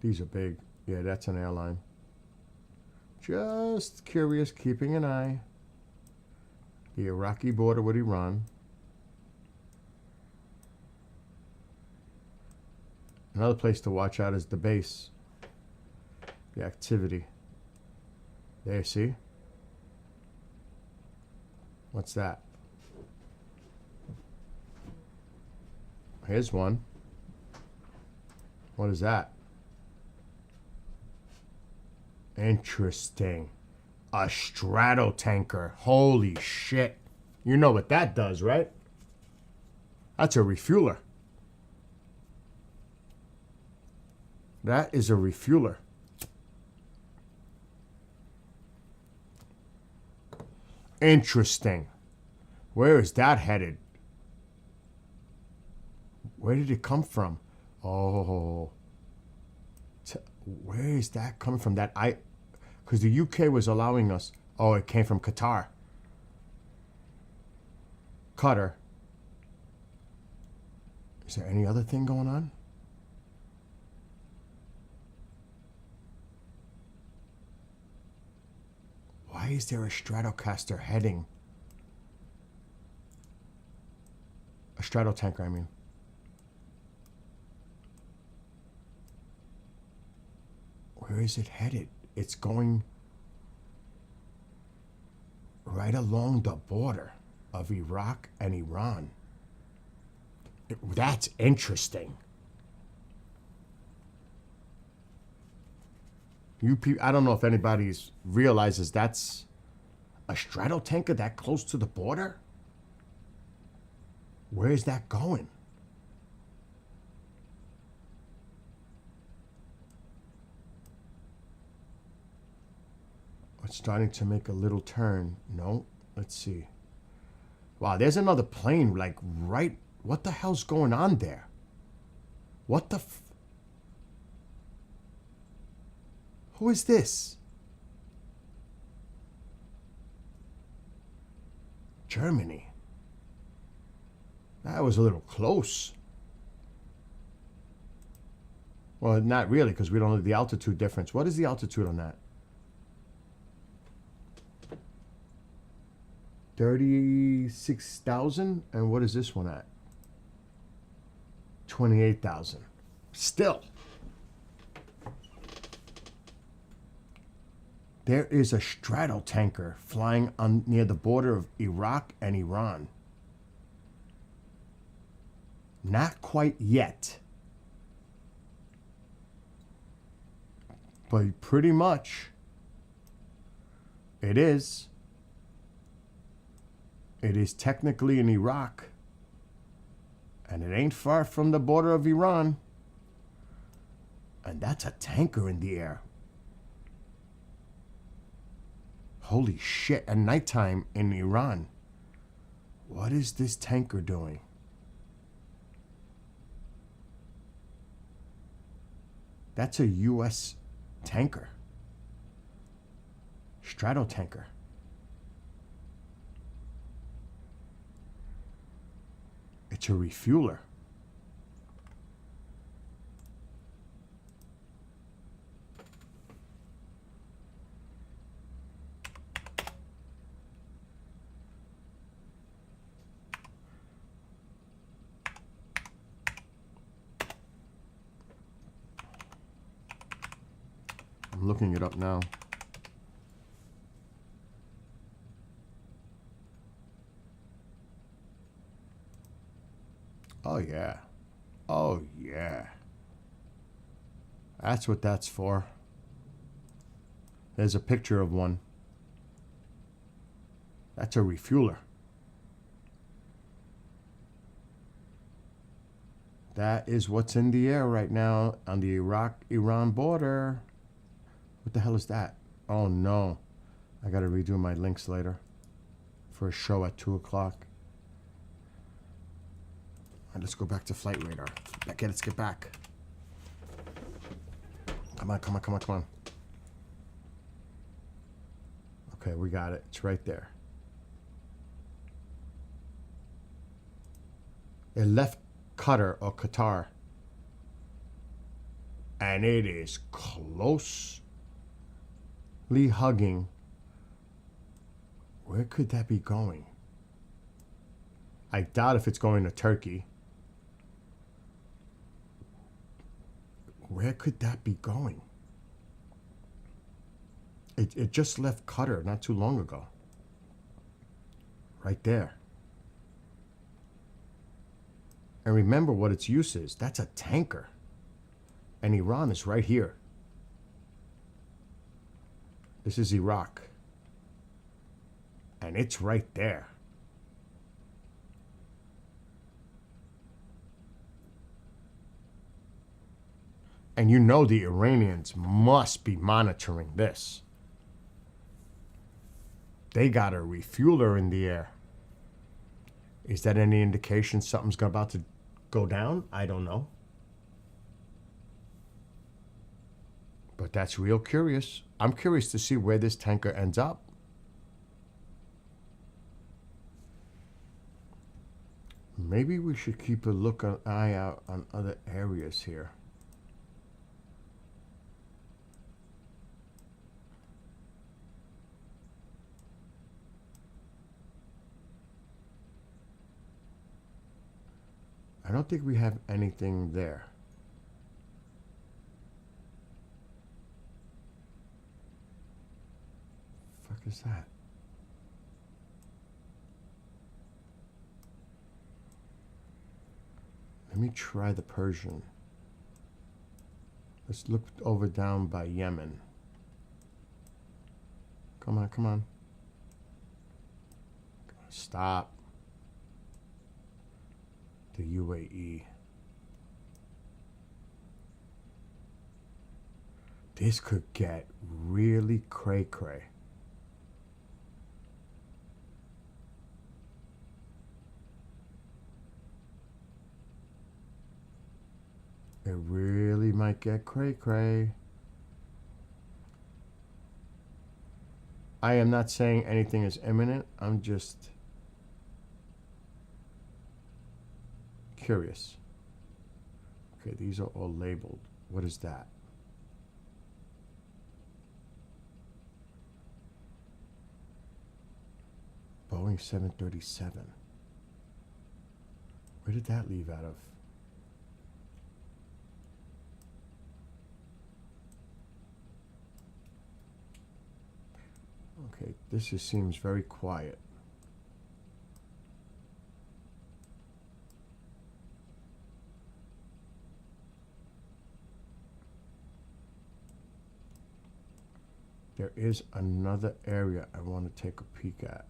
Speaker 1: These are big. Yeah, that's an airline. Just curious, keeping an eye. The Iraqi border with Iran. Another place to watch out is the base. The activity. There, see? What's that? Here's one. What is that? Interesting. A stratotanker. Holy shit. You know what that does, right? That's a refueler. That is a refueler. Interesting. Where is that headed? Where did it come from? Oh. Where is that coming from? Because the UK was allowing us. Oh, it came from Qatar. Qatar. Is there any other thing going on? Why is there a Stratocaster heading? A Stratotanker, I mean. Where is it headed? It's going right along the border of Iraq and Iran. That's interesting. You people, I don't know if anybody realizes that's a Stratotanker that close to the border. Where is that going? It's starting to make a little turn. No, let's see. Wow, there's another plane like right. What the hell's going on there? What the Who is this? Germany. That was a little close. Well, not really, because we don't know the altitude difference. What is the altitude on that? 36,000? And what is this one at? 28,000. Still. There is a straddle tanker flying on near the border of Iraq and Iran. Not quite yet, but pretty much it is. It is technically in Iraq, and it ain't far from the border of Iran. And that's a tanker in the air. Holy shit, at nighttime in Iran. What is this tanker doing? That's a U.S. tanker. Straddle tanker. It's a refueler. I'm looking it up now. Oh, yeah. Oh, yeah. That's what that's for. There's a picture of one. That's a refueler. That is what's in the air right now on the Iraq-Iran border. What the hell is that? Oh, no. I got to redo my links later for a show at 2 o'clock. All right, let's go back to Flight Radar. Okay, let's get back. Come on, come on, come on, come on. Okay, we got it. It's right there. It left Qatar or Qatar. And it is closely hugging. Where could that be going? I doubt if it's going to Turkey. Where could that be going? It just left Qatar not too long ago. Right there. And remember what its use is. That's a tanker. And Iran is right here. This is Iraq. And it's right there. And you know the Iranians must be monitoring this. They got a refueler in the air. Is that any indication something's about to go down? I don't know. But that's real curious. I'm curious to see where this tanker ends up. Maybe we should keep an eye out on other areas here. I don't think we have anything there. Fuck is that? Let me try the Persian. Let's look over down by Yemen. Come on, come on. Stop. The UAE. This could get really cray-cray. It really might get cray-cray. I am not saying anything is imminent. I'm just curious. Okay, these are all labeled. What is that? Boeing 737. Where did that leave out of? Okay, this just seems very quiet. There is another area I want to take a peek at.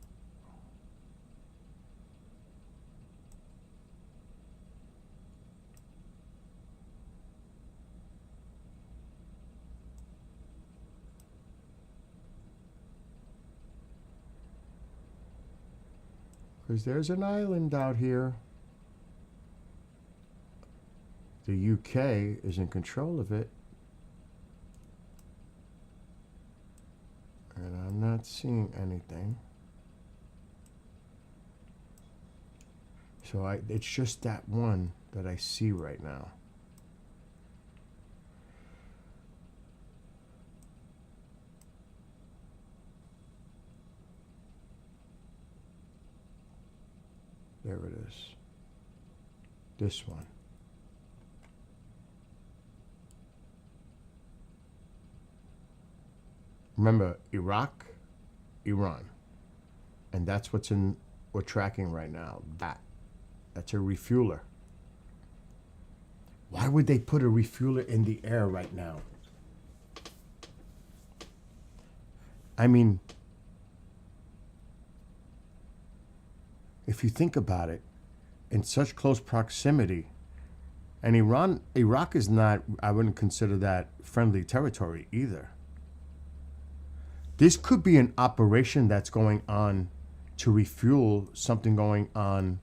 Speaker 1: Because there's an island out here. The UK is in control of it. And I'm not seeing anything. So it's just that one that I see right now. There it is. This one. Remember, Iraq, Iran. And that's what's we're tracking right now. That's a refueler. Why would they put a refueler in the air right now? I mean, if you think about it, in such close proximity, and Iraq is not, I wouldn't consider that friendly territory either. This could be an operation that's going on to refuel something going on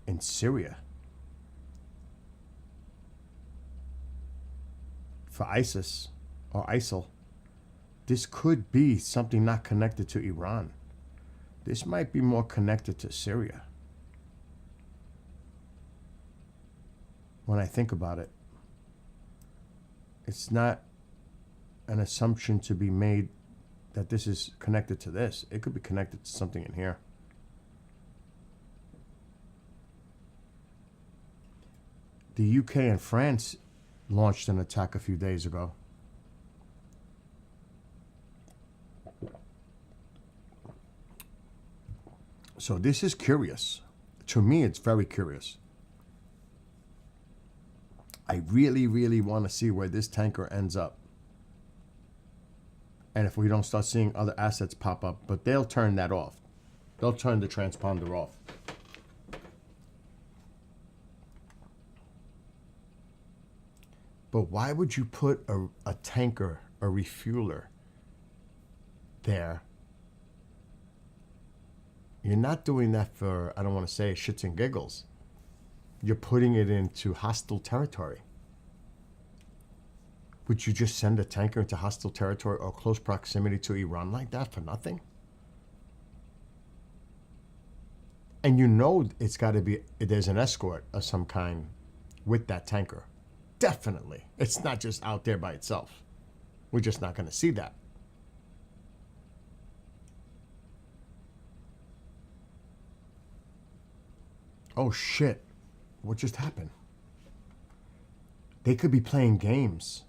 Speaker 1: in Syria. For ISIS or ISIL. This could be something not connected to Iran. This might be more connected to Syria. When I think about it, it's not an assumption to be made that this is connected to this. It could be connected to something in here. The UK and France launched an attack a few days ago. So this is curious. To me, it's very curious. I really, really want to see where this tanker ends up. And if we don't start seeing other assets pop up, but they'll turn that off. They'll turn the transponder off. But why would you put a tanker, a refueler there? You're not doing that for, I don't want to say shits and giggles. You're putting it into hostile territory. Would you just send a tanker into hostile territory or close proximity to Iran like that for nothing? And you know it's got to be, there's an escort of some kind with that tanker. Definitely. It's not just out there by itself. We're just not going to see that. Oh shit. What just happened? They could be playing games.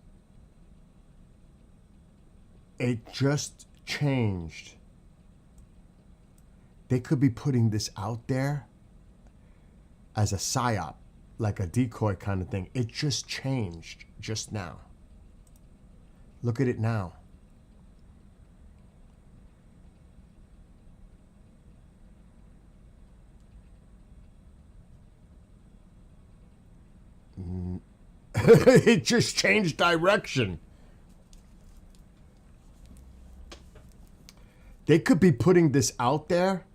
Speaker 1: It just changed. They could be putting this out there as a psyop, like a decoy kind of thing. It just changed just now. Look at it now. It just changed direction. They could be putting this out there.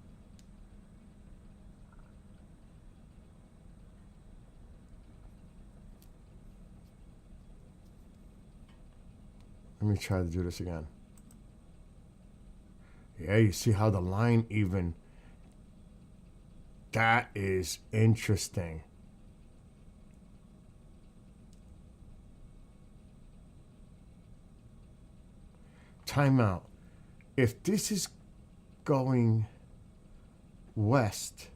Speaker 1: Let me try to do this again. Yeah, you see how the line even... That is interesting. Time out. If this is going west,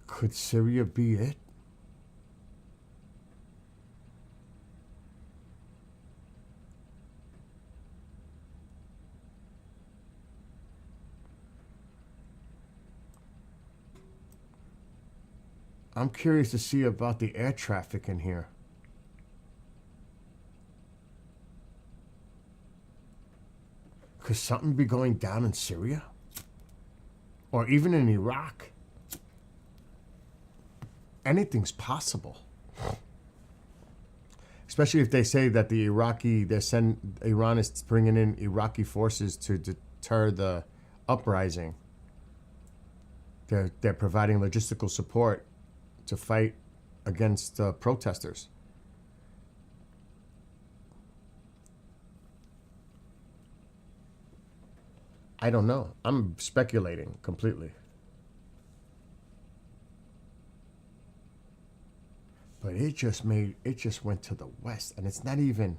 Speaker 1: could Syria be it? I'm curious to see about the air traffic in here. Could something be going down in Syria? Or even in Iraq? Anything's possible. Especially if they say that Iran is bringing in Iraqi forces to deter the uprising. They're providing logistical support to fight against protesters. I don't know. I'm speculating completely. But it just went to the west, and it's not even.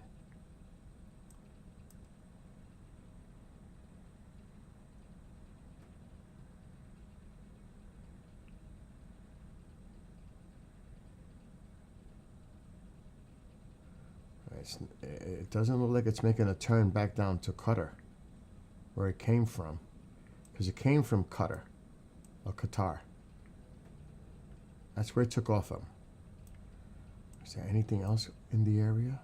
Speaker 1: It doesn't look like it's making a turn back down to Qatar, where it came from, because it came from Qatar, or Qatar. That's where it took off from. Is there anything else in the area?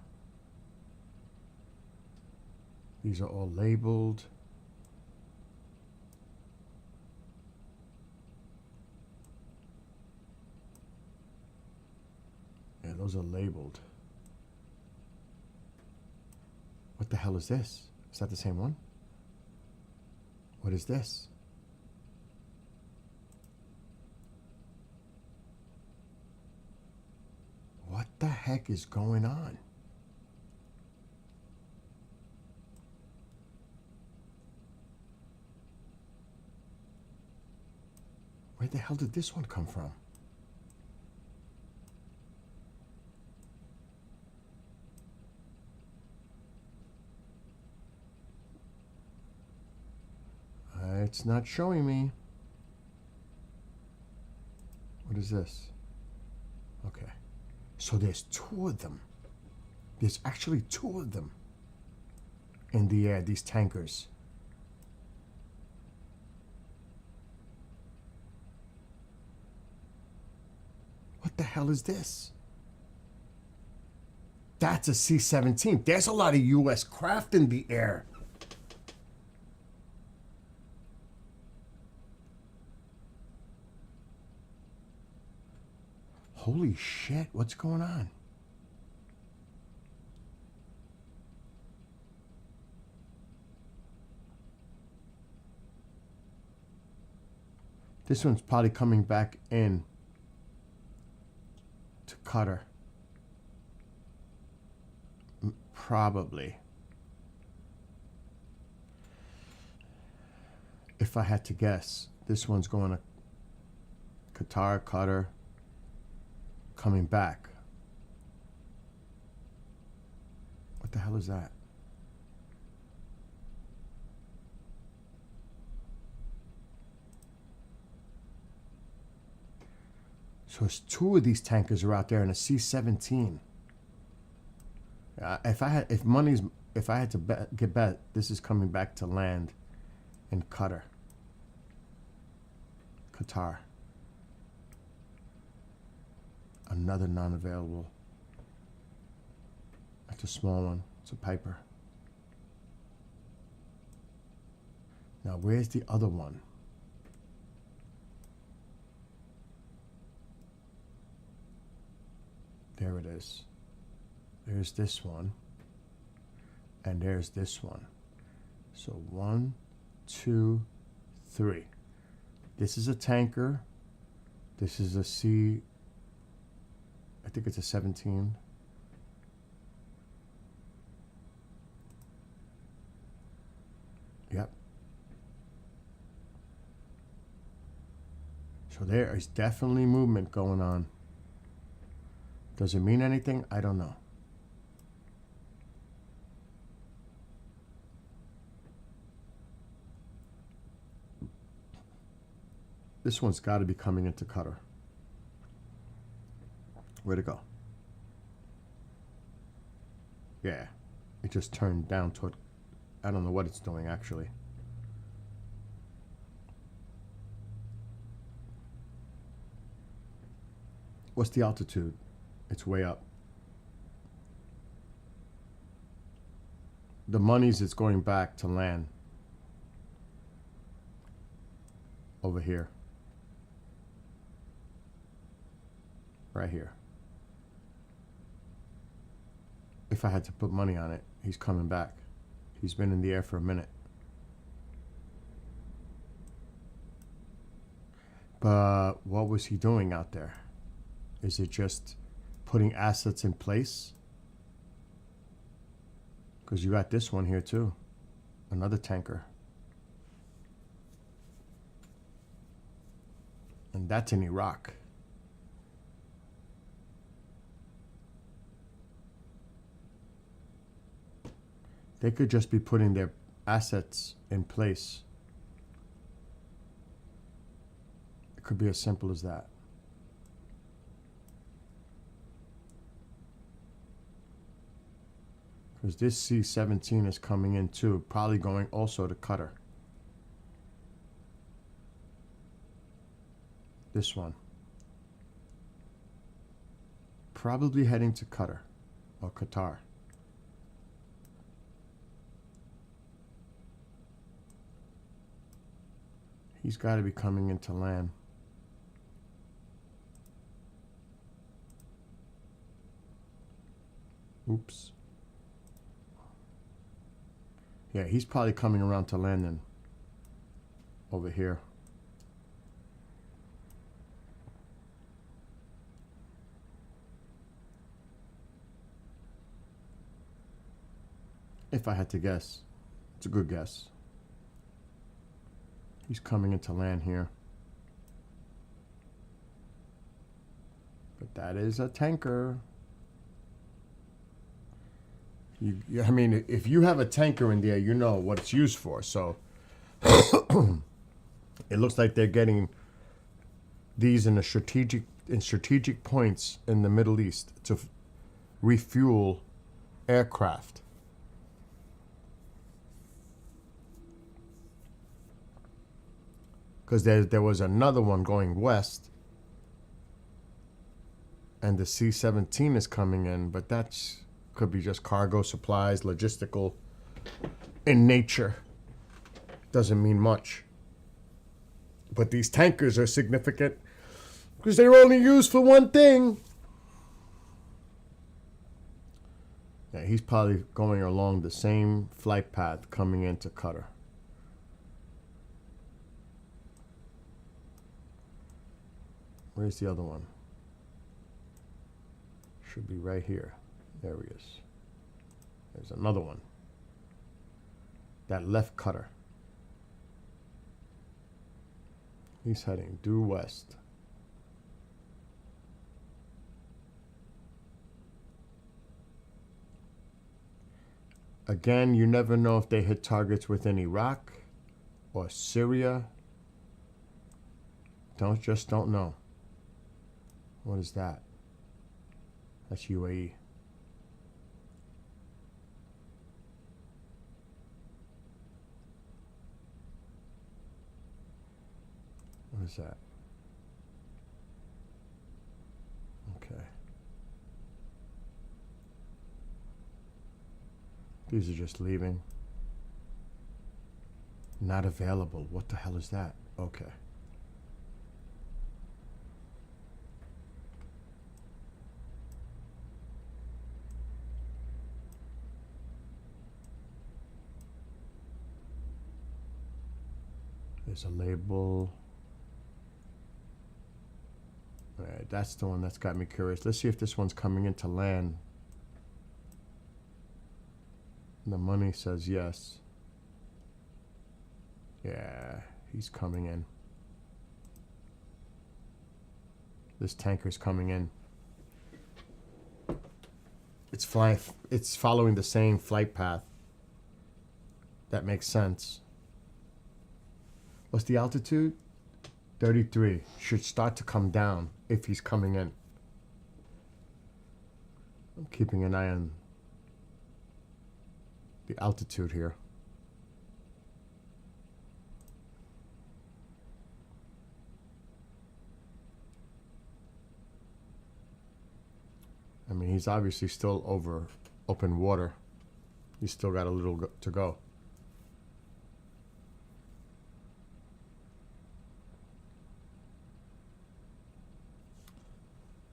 Speaker 1: These are all labeled. Yeah, those are labeled. What the hell is this? Is that the same one? What is this? What the heck is going on? Where the hell did this one come from? It's not showing me. What is this? Okay. So there's two of them. There's actually two of them in the air, these tankers. What the hell is this? That's a C-17. There's a lot of U.S. craft in the air. Holy shit, what's going on? This one's probably coming back in to Qatar. Probably. If I had to guess, this one's going to Qatar, coming back. What the hell is that? So it's two of these tankers are out there in a C-17. If I had to bet, this is coming back to land in Qatar. Another non-available. That's a small one. It's a Piper. Now, where's the other one? There it is. There's this one. And there's this one. So 1, 2, 3. This is a tanker. This is a C. I think it's a 17. Yep. So there is definitely movement going on. Does it mean anything? I don't know. This one's got to be coming into Qatar. Where'd it go? Yeah, it just turned down toward, I don't know what it's doing actually. What's the altitude? It's way up. The monies it's going back to land. Over here. Right here. If I had to put money on it, he's coming back. He's been in the air for a minute. But what was he doing out there? Is it just putting assets in place? Because you got this one here too. Another tanker. And that's in Iraq. They could just be putting their assets in place. It could be as simple as that. Because this C-17 is coming in too, probably going also to Qatar. This one. Probably heading to Qatar or Qatar. He's got to be coming into land. Oops. Yeah, he's probably coming around to landing over here. If I had to guess, it's a good guess. He's coming into land here. But that is a tanker. I mean, if you have a tanker in there, you know what it's used for. So it looks like they're getting these in strategic points in the Middle East to refuel aircraft. Because there was another one going west, and the C-17 is coming in, but that's could be just cargo, supplies, logistical in nature. Doesn't mean much. But these tankers are significant because they're only used for one thing. Yeah, he's probably going along the same flight path coming into Qatar. Where's the other one? Should be right here. There he is. There's another one. That left Qatar. He's heading due west. Again, you never know if they hit targets within Iraq or Syria. Don't know. What is that? That's UAE. What is that? Okay. These are just leaving. Not available. What the hell is that? Okay. There's a label. All right, that's the one that's got me curious. Let's see if this one's coming into land. The money says yes. Yeah, he's coming in. This tanker's coming in. It's flying. It's following the same flight path. That makes sense. What's the altitude? 33. Should start to come down if he's coming in. I'm keeping an eye on the altitude here. he's obviously still over open water. He's still got a little to go.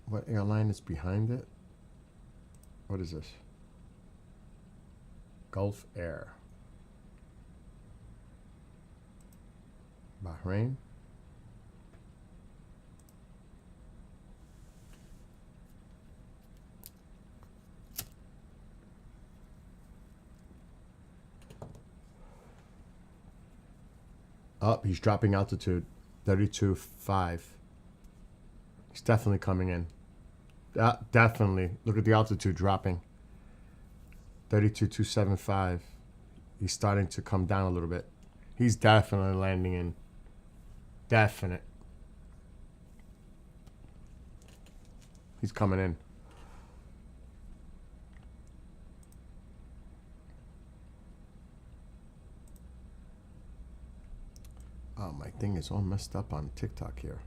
Speaker 1: What airline is behind it? What is this? Gulf Air. Bahrain. Up, he's dropping altitude. 32.5. He's definitely coming in. Definitely. Look at the altitude dropping. 32.275. He's starting to come down a little bit. He's definitely landing in. Definite. He's coming in. Oh, my thing is all messed up on TikTok here.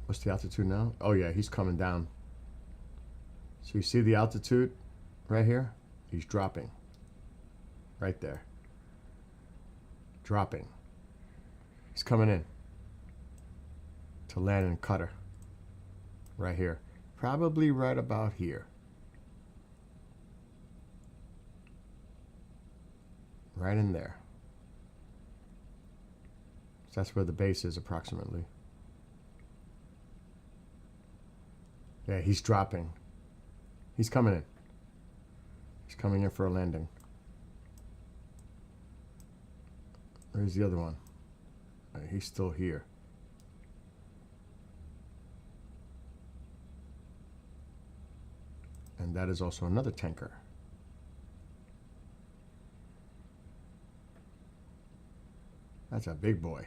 Speaker 1: What's the altitude now? Oh yeah, he's coming down. So you see the altitude right here? He's dropping. Right there. Dropping. He's coming in to land in Qatar. Right here. Probably right about here. Right in there. So that's where the base is approximately. Yeah, he's dropping. He's coming in. He's coming in for a landing. Where's the other one? He's still here. And that is also another tanker. That's a big boy.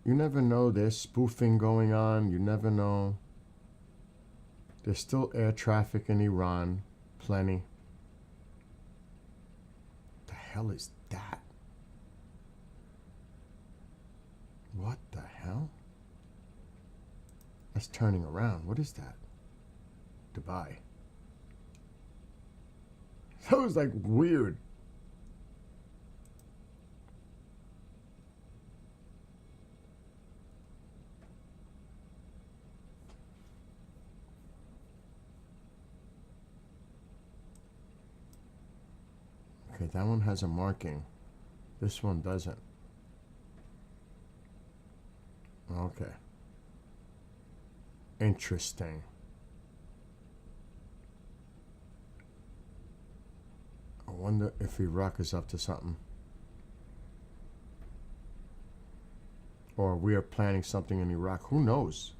Speaker 1: You never know. There's spoofing going on. You never know. There's still air traffic in Iran. Plenty. The hell is that? What the hell? That's turning around. What is that? Dubai. That was like weird. Okay, that one has a marking. This one doesn't. Okay. Interesting. I wonder if Iraq is up to something. Or we are planning something in Iraq. Who knows?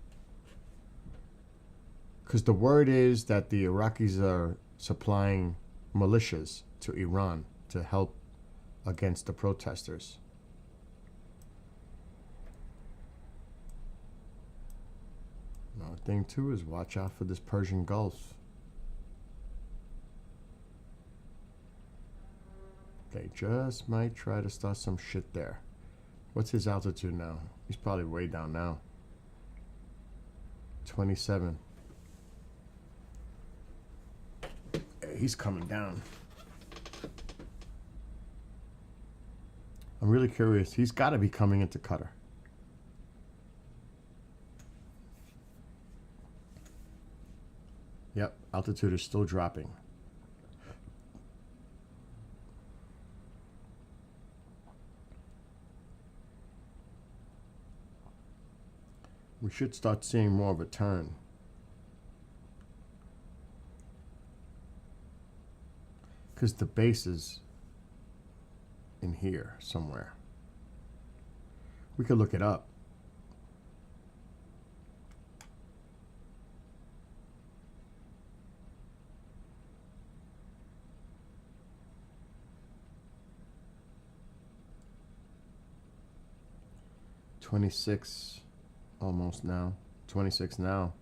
Speaker 1: Because the word is that the Iraqis are supplying militias to Iran to help against the protesters. Another thing too is watch out for this Persian Gulf. They just might try to start some shit there. What's his altitude now? He's probably way down now. 27. He's coming down. I'm really curious. He's got to be coming into Qatar. Yep, altitude is still dropping. We should start seeing more of a turn. Because the base is in here somewhere. We could look it up. $26 almost now. 26 now.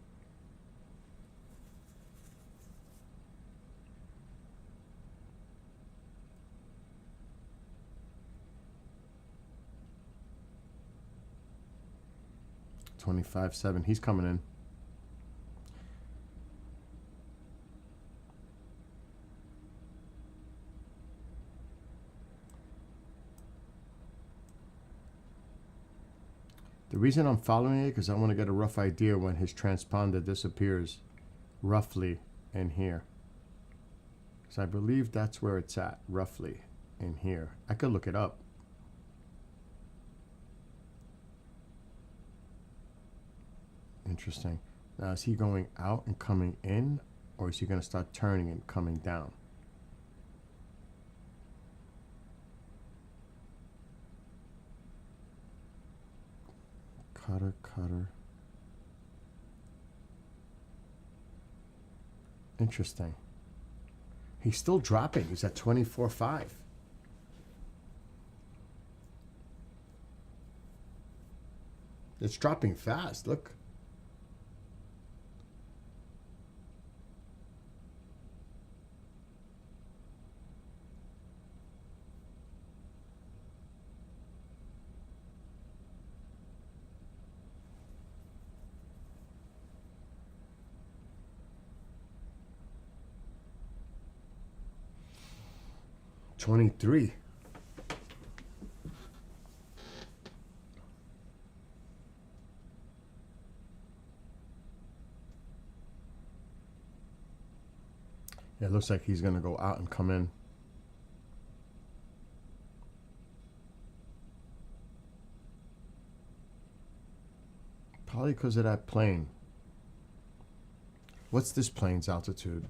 Speaker 1: 25.7. He's coming in. The reason I'm following it because I want to get a rough idea when his transponder disappears roughly in here. Because I believe that's where it's at, roughly in here. I could look it up. Interesting. Now, is he going out and coming in, or is he going to start turning and coming down? Cutter. Interesting. He's still dropping. He's at 24.5. It's dropping fast. Look. $23. Yeah, it looks like he's going to go out and come in. Probably because of that plane. What's this plane's altitude?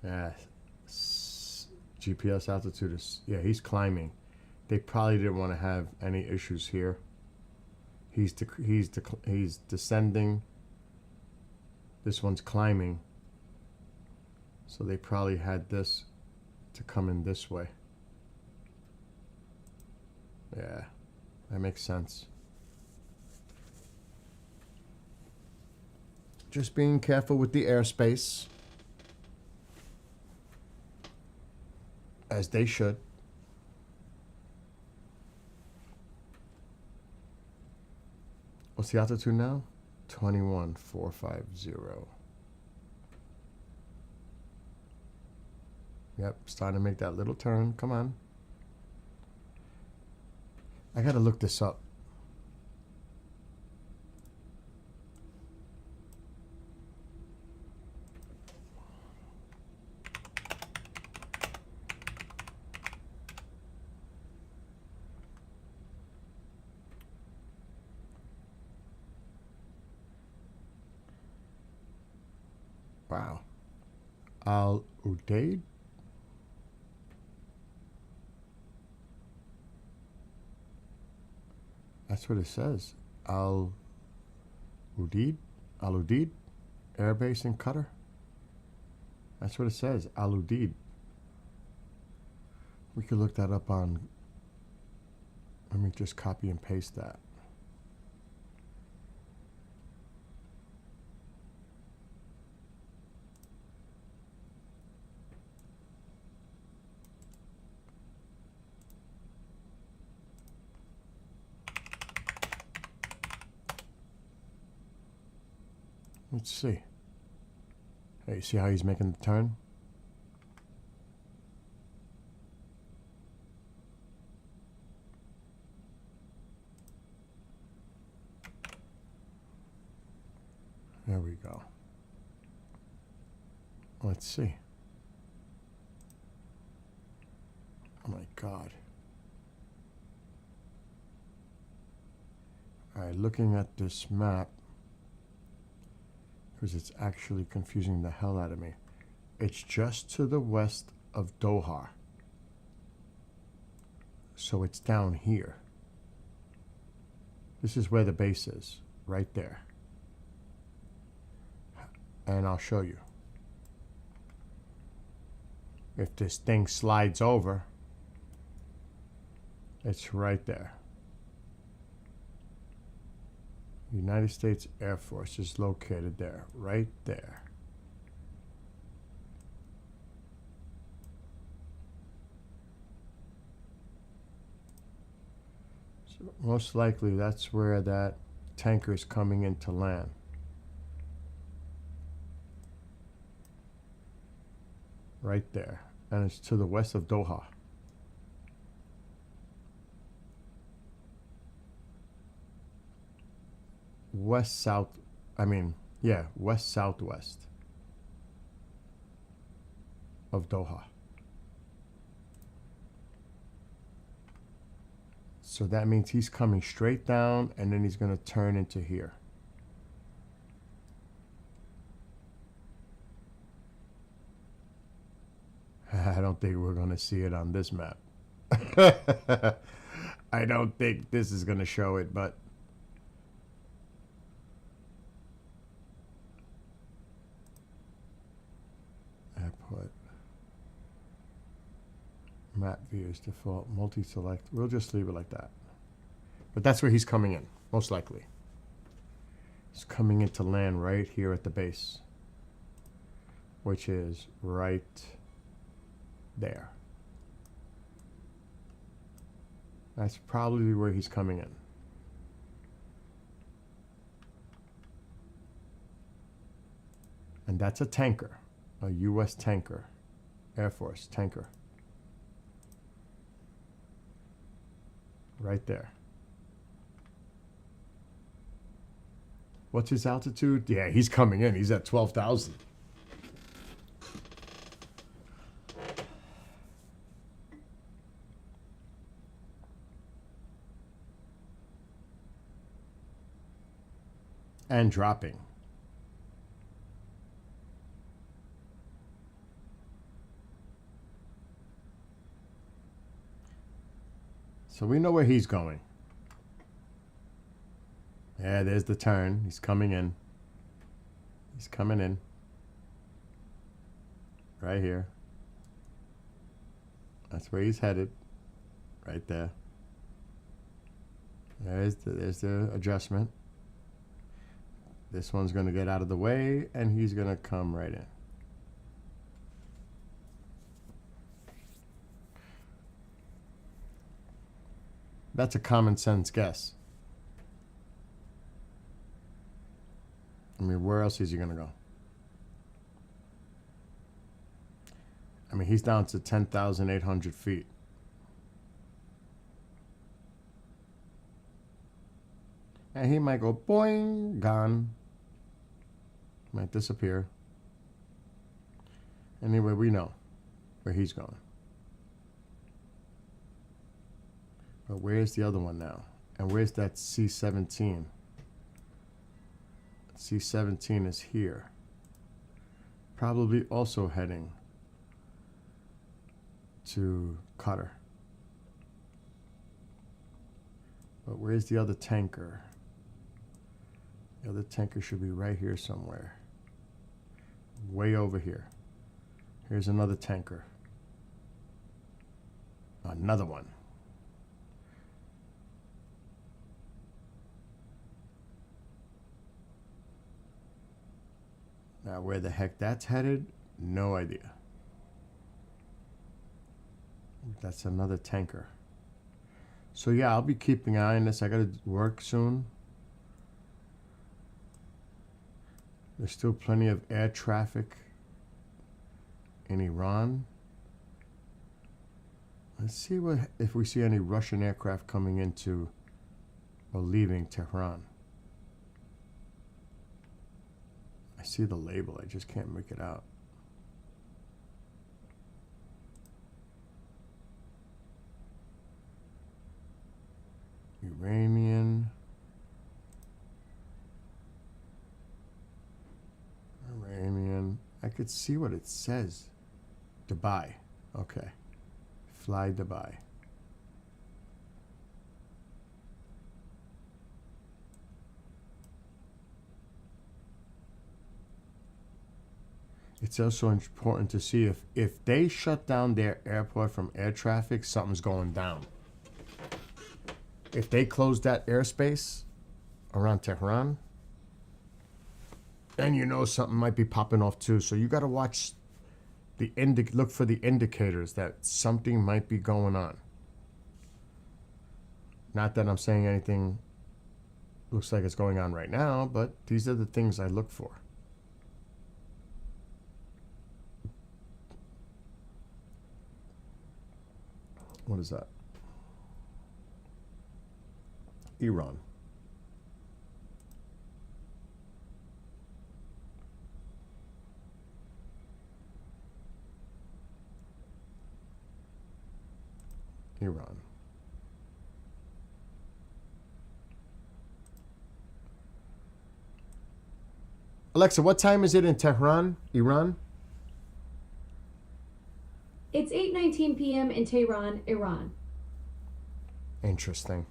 Speaker 1: Yeah, GPS altitude is, yeah, he's climbing. They probably didn't want to have any issues here. He's descending. This one's climbing. So they probably had this to come in this way. Yeah, that makes sense. Just being careful with the airspace. As they should. What's the altitude now? 21,450. Yep, starting to make that little turn. Come on. I gotta look this up. Wow. Al Udeid? That's what it says. Al Udeid? Al Udeid? Air Base in Qatar? That's what it says. Al Udeid. We could look that up on. Let me just copy and paste that. Let's see. Hey, you see how he's making the turn? There we go. Let's see. Oh my God. All right, looking at this map, because it's actually confusing the hell out of me. It's just to the west of Doha. So it's down here. This is where the base is, right there. And I'll show you. If this thing slides over, it's right there. United States Air Force is located there, right there. Most likely that's where that tanker is coming into land. Right there. And it's to the west of Doha. West southwest of Doha. So that means he's coming straight down and then he's going to turn into here. I don't think we're going to see it on this map. I don't think this is going to show it, but airport map views default multi-select. We'll just leave it like that. But that's where he's coming in, most likely. He's coming into land right here at the base, which is right there. That's probably where he's coming in. And that's a tanker, a U.S. tanker, Air Force tanker. Right there. What's his altitude? Yeah, he's coming in. He's at 12,000. And dropping. So we know where he's going. Yeah, there's the turn. He's coming in. He's coming in. Right here. That's where he's headed. Right there. There's the adjustment. This one's going to get out of the way, and he's going to come right in. That's a common sense guess. I mean, where else is he going to go? I mean, he's down to 10,800 feet. And he might go boing, gone. Might disappear. Anyway, we know where he's going. But where's the other one now? And where's that C-17? C-17 is here. Probably also heading to Qatar. But where's the other tanker? The other tanker should be right here somewhere. Way over here. Here's another tanker. Another one. Now, where the heck that's headed, no idea. That's another tanker. So yeah, I'll be keeping an eye on this. I gotta work soon. There's still plenty of air traffic in Iran. Let's see if we see any Russian aircraft coming into or leaving Tehran. I see the label, I just can't make it out. Iranian. I could see what it says. Dubai. Okay. Fly Dubai. It's also important to see if they shut down their airport from air traffic, something's going down. If they close that airspace around Tehran, then you know something might be popping off too. So you got to watch look for the indicators that something might be going on. Not that I'm saying anything looks like it's going on right now, but these are the things I look for. What is that? Iran. Iran. Alexa, what time is it in Tehran, Iran?
Speaker 3: It's 8:19 p.m. in Tehran, Iran.
Speaker 1: Interesting.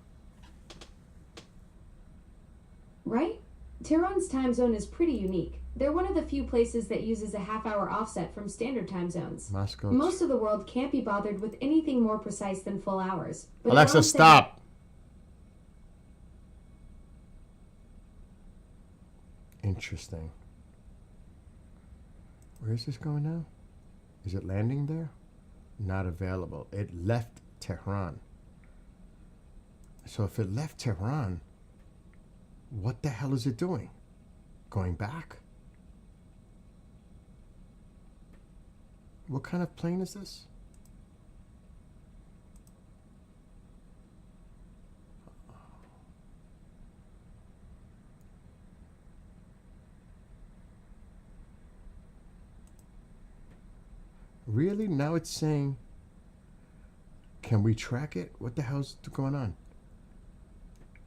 Speaker 3: Right? Tehran's time zone is pretty unique. They're one of the few places that uses a half-hour offset from standard time zones.
Speaker 1: Moscow.
Speaker 3: Most of the world can't be bothered with anything more precise than full hours. But
Speaker 1: Alexa,
Speaker 3: Iran said-
Speaker 1: stop. Interesting. Where is this going now? Is it landing there? Not available. It left Tehran. So if it left Tehran, what the hell is it doing? Going back? What kind of plane is this? Really? Now it's saying, can we track it? What the hell's going on?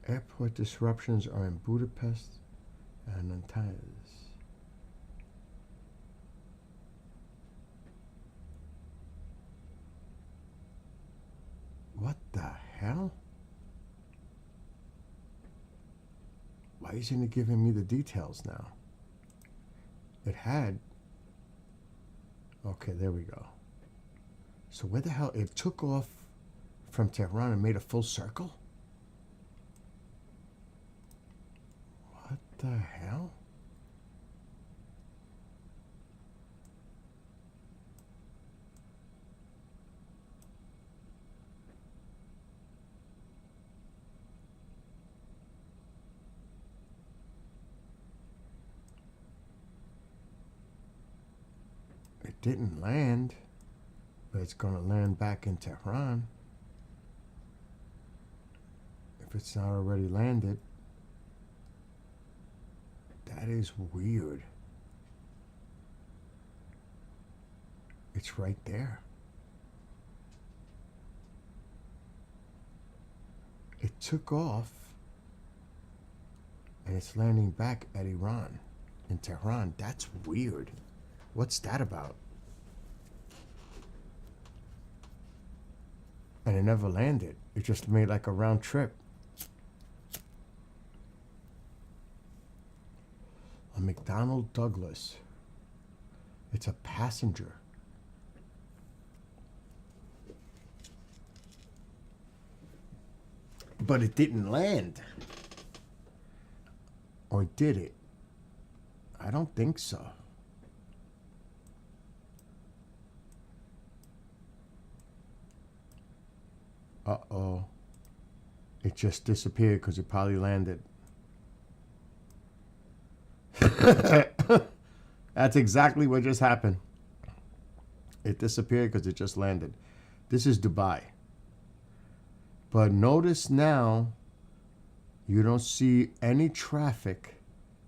Speaker 1: Airport disruptions are in Budapest and Antalya. What the hell? Why isn't it giving me the details now? It had. Okay, there we go. So where the hell? It took off from Tehran and made a full circle? What the hell? It didn't land, but it's going to land back in Tehran. If it's not already landed. That is weird. It's right there. It took off and it's landing back at Iran, in Tehran. That's weird. What's that about? And it never landed. It just made like a round trip. A McDonnell Douglas. It's a passenger. But it didn't land. Or did it? I don't think so. Uh-oh. It just disappeared because it probably landed. That's exactly what just happened. It disappeared because it just landed. This is Dubai. But notice now, you don't see any traffic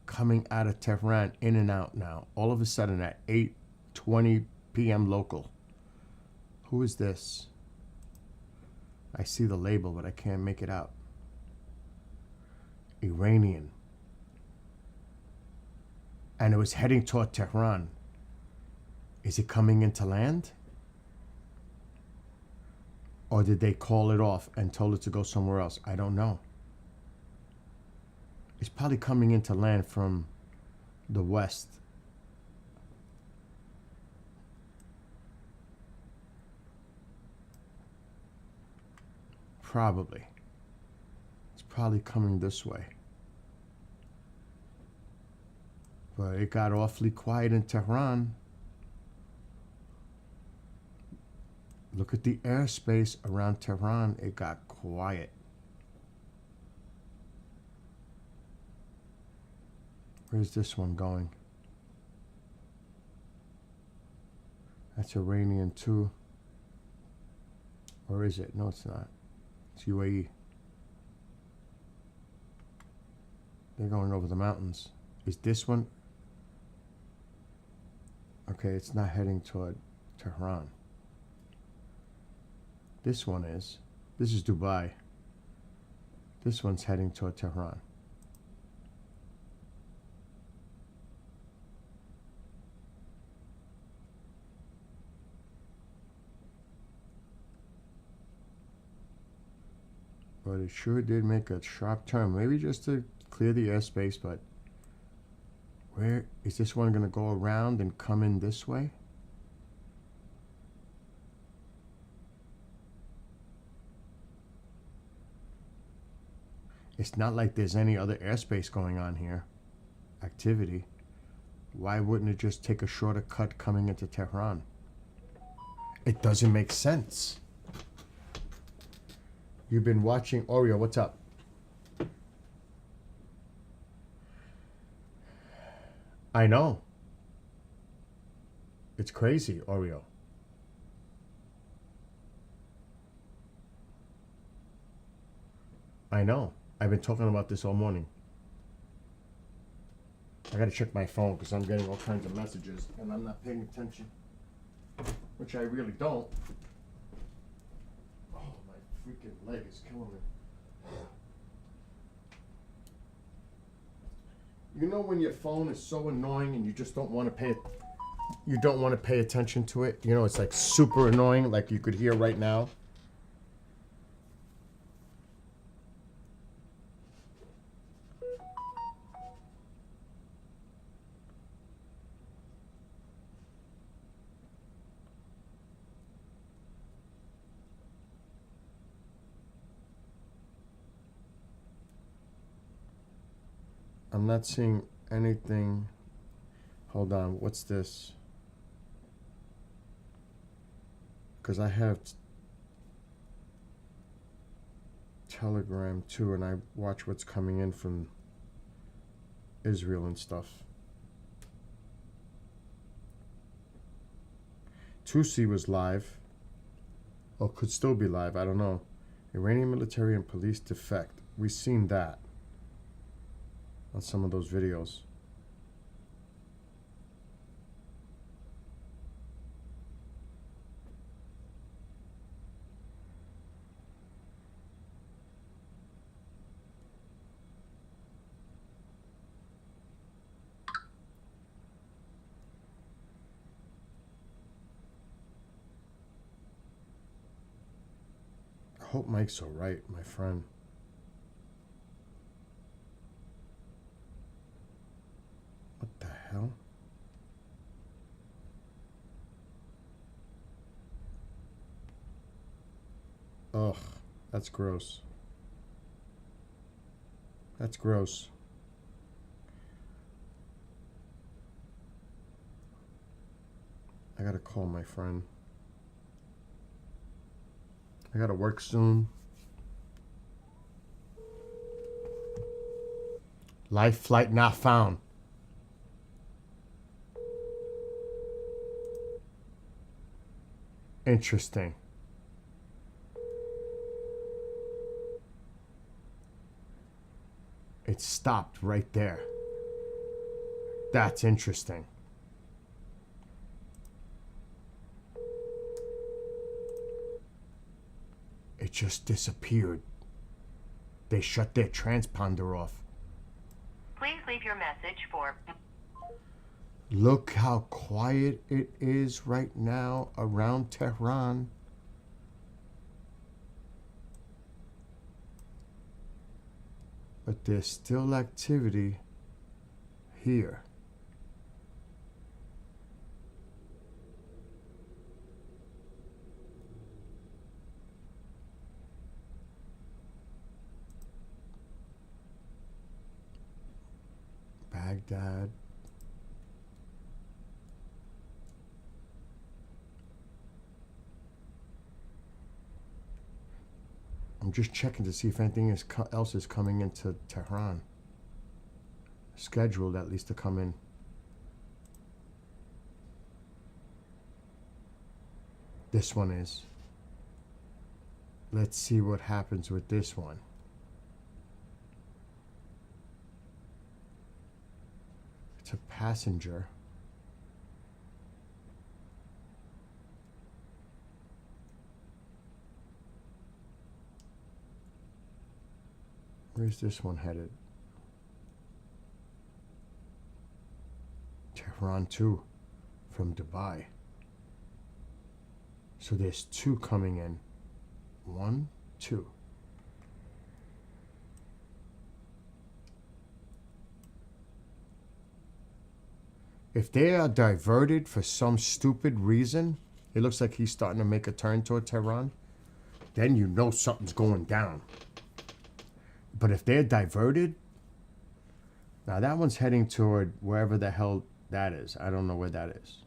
Speaker 1: coming out of Tehran in and out now. All of a sudden at 8:20 p.m. local. Who is this? I see the label, but I can't make it out. Iranian. And it was heading toward Tehran. Is it coming into land? Or did they call it off and told it to go somewhere else? I don't know. It's probably coming into land from the west. Probably. It's probably coming this way. But it got awfully quiet in Tehran. Look at the airspace around Tehran. It got quiet. Where's this one going? That's Iranian too. Or is it? No, it's not. It's UAE. They're going over the mountains. Is this one? Okay, it's not heading toward Tehran. This one is. This is Dubai. This one's heading toward Tehran. But it sure did make a sharp turn. Maybe just to clear the airspace, but where is this one going to go around and come in this way? It's not like there's any other airspace going on here. Activity. Why wouldn't it just take a shorter cut coming into Tehran? It doesn't make sense. You've been watching Oreo. What's up? I know. It's crazy, Oreo. I know. I've been talking about this all morning. I gotta check my phone because I'm getting all kinds of messages and I'm not paying attention. Which I really don't. Oh, my freaking leg is killing me. You know when your phone is so annoying and you just don't want to pay attention to it? You know, it's like super annoying, like you could hear right now. I'm not seeing anything. Hold on, what's this? Because I have Telegram too, and I watch what's coming in from Israel and stuff. Tusi was live, or could still be live, I don't know. Iranian military and police defect. We've seen that on some of those videos. I hope Mike's all right, my friend. What the hell? Ugh, that's gross. That's gross. I gotta call my friend. I gotta work soon. Life flight not found. Interesting. It stopped right there. That's interesting. It just disappeared. They shut their transponder off.
Speaker 4: Please leave your message for...
Speaker 1: Look how quiet it is right now around Tehran. But there's still activity here. Baghdad. I'm just checking to see if anything else is coming into Tehran. scheduled at least to come in. This one is. Let's see what happens with this one. It's a passenger. Where's this one headed? Tehran 2 from Dubai. So there's 2 coming in. 1, 2. If they are diverted for some stupid reason, it looks like he's starting to make a turn toward Tehran, then you know something's going down. But if they're diverted, now that one's heading toward wherever the hell that is. I don't know where that is.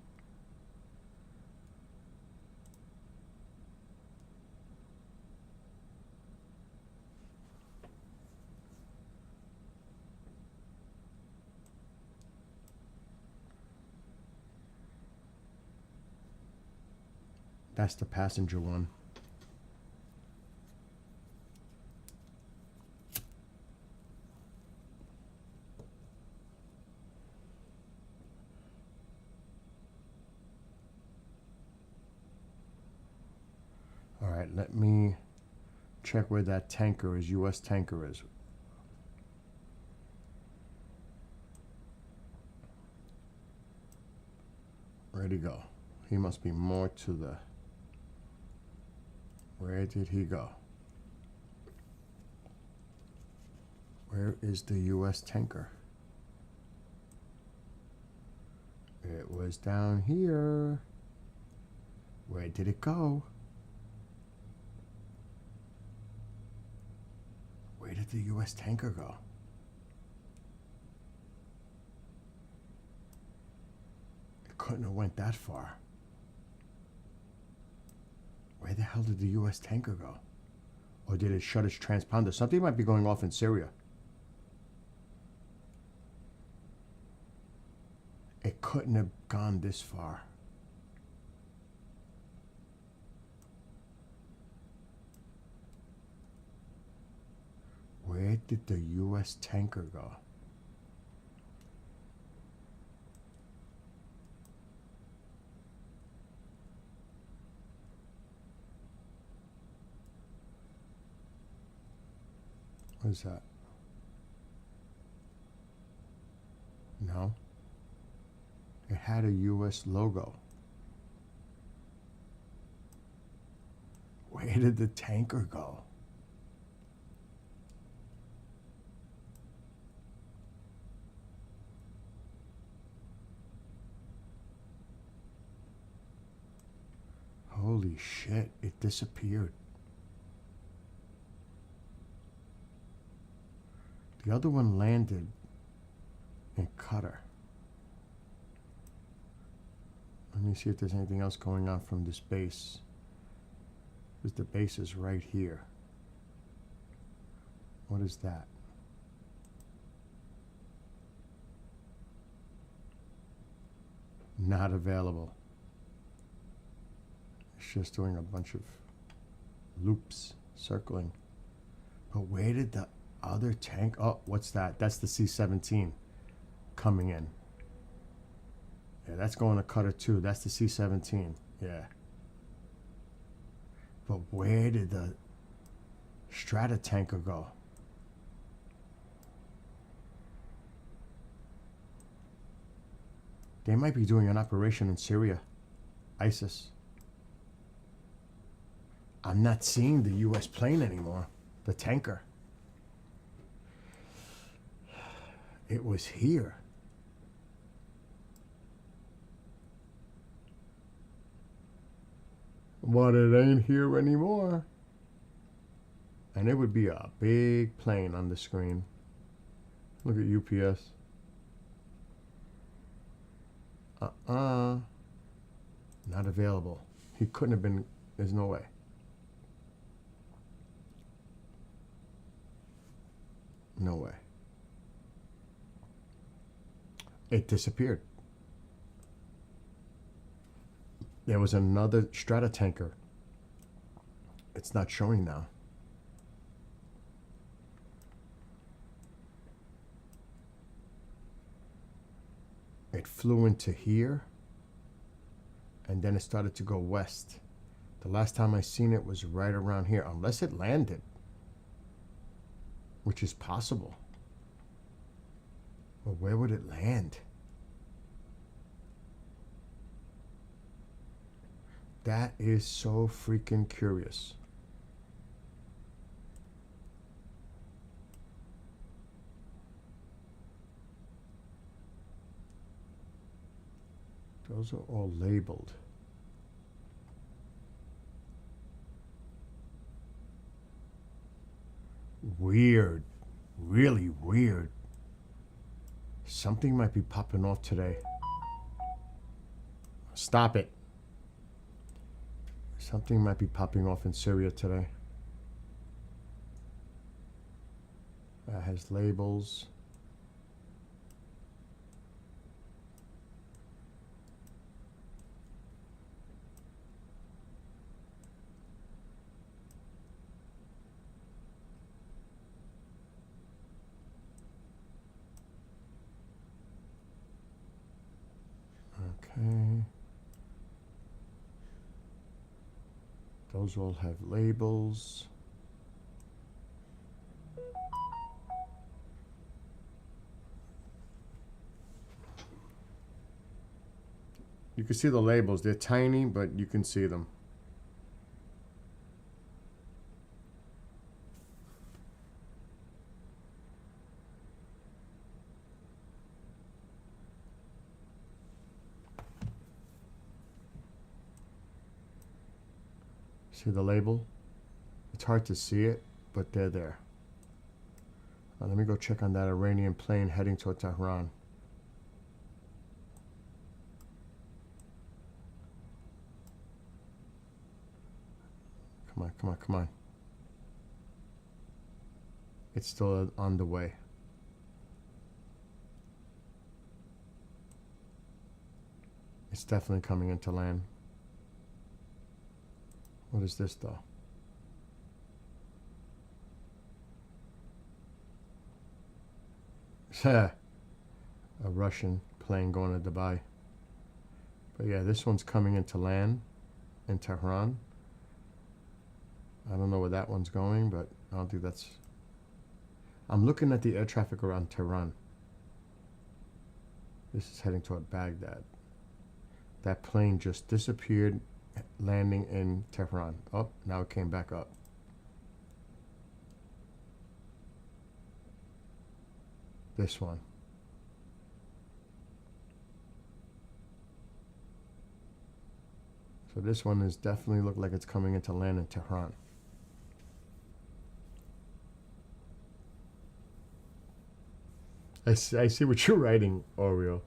Speaker 1: That's the passenger one. All right, let me check where that tanker is, U.S. tanker is. Where'd he go? He must be more to the... Where did he go? Where is the U.S. tanker? It was down here. Where did it go? Where did the U.S. tanker go? It couldn't have went that far. Where the hell did the U.S. tanker go? Or did it shut its transponder? Something might be going off in Syria. It couldn't have gone this far. Where did the U.S. tanker go? What is that? No. It had a U.S. logo. Where did the tanker go? Holy shit, it disappeared. The other one landed in Qatar. Let me see if there's anything else going on from this base. Because the base is right here. What is that? Not available. It's just doing a bunch of loops, circling. But where did the other tank? Oh, what's that? That's the C-17 coming in. Yeah, that's going to Qatar too. That's the C-17. Yeah. But where did the Strata tanker go? They might be doing an operation in Syria. ISIS. I'm not seeing the U.S. plane anymore. The tanker. It was here. But it ain't here anymore. And it would be a big plane on the screen. Look at UPS. Not available. He couldn't have been, there's no way. No way. It disappeared. There was another strata tanker. It's not showing now. It flew into here, and then it started to go west. The last time I seen it was right around here, unless it landed, which is possible. But where would it land? That is so freaking curious. Those are all labeled. Weird. Really weird. Something might be popping off today. Stop it. Something might be popping off in Syria today. That has labels. Okay. Those all have labels. You can see the labels. They're tiny, but you can see them. See the label? It's hard to see it, but they're there. Now let me go check on that Iranian plane heading toward Tehran. Come on, come on, come on. It's still on the way. It's definitely coming into land. What is this though? A Russian plane going to Dubai. But yeah, this one's coming into land in Tehran. I don't know where that one's going, but I don't think that's... I'm looking at the air traffic around Tehran. This is heading toward Baghdad. That plane just disappeared, landing in Tehran. Oh, now it came back up. This one. So this one is definitely look like it's coming into land in Tehran. I see what you're writing, Oreo.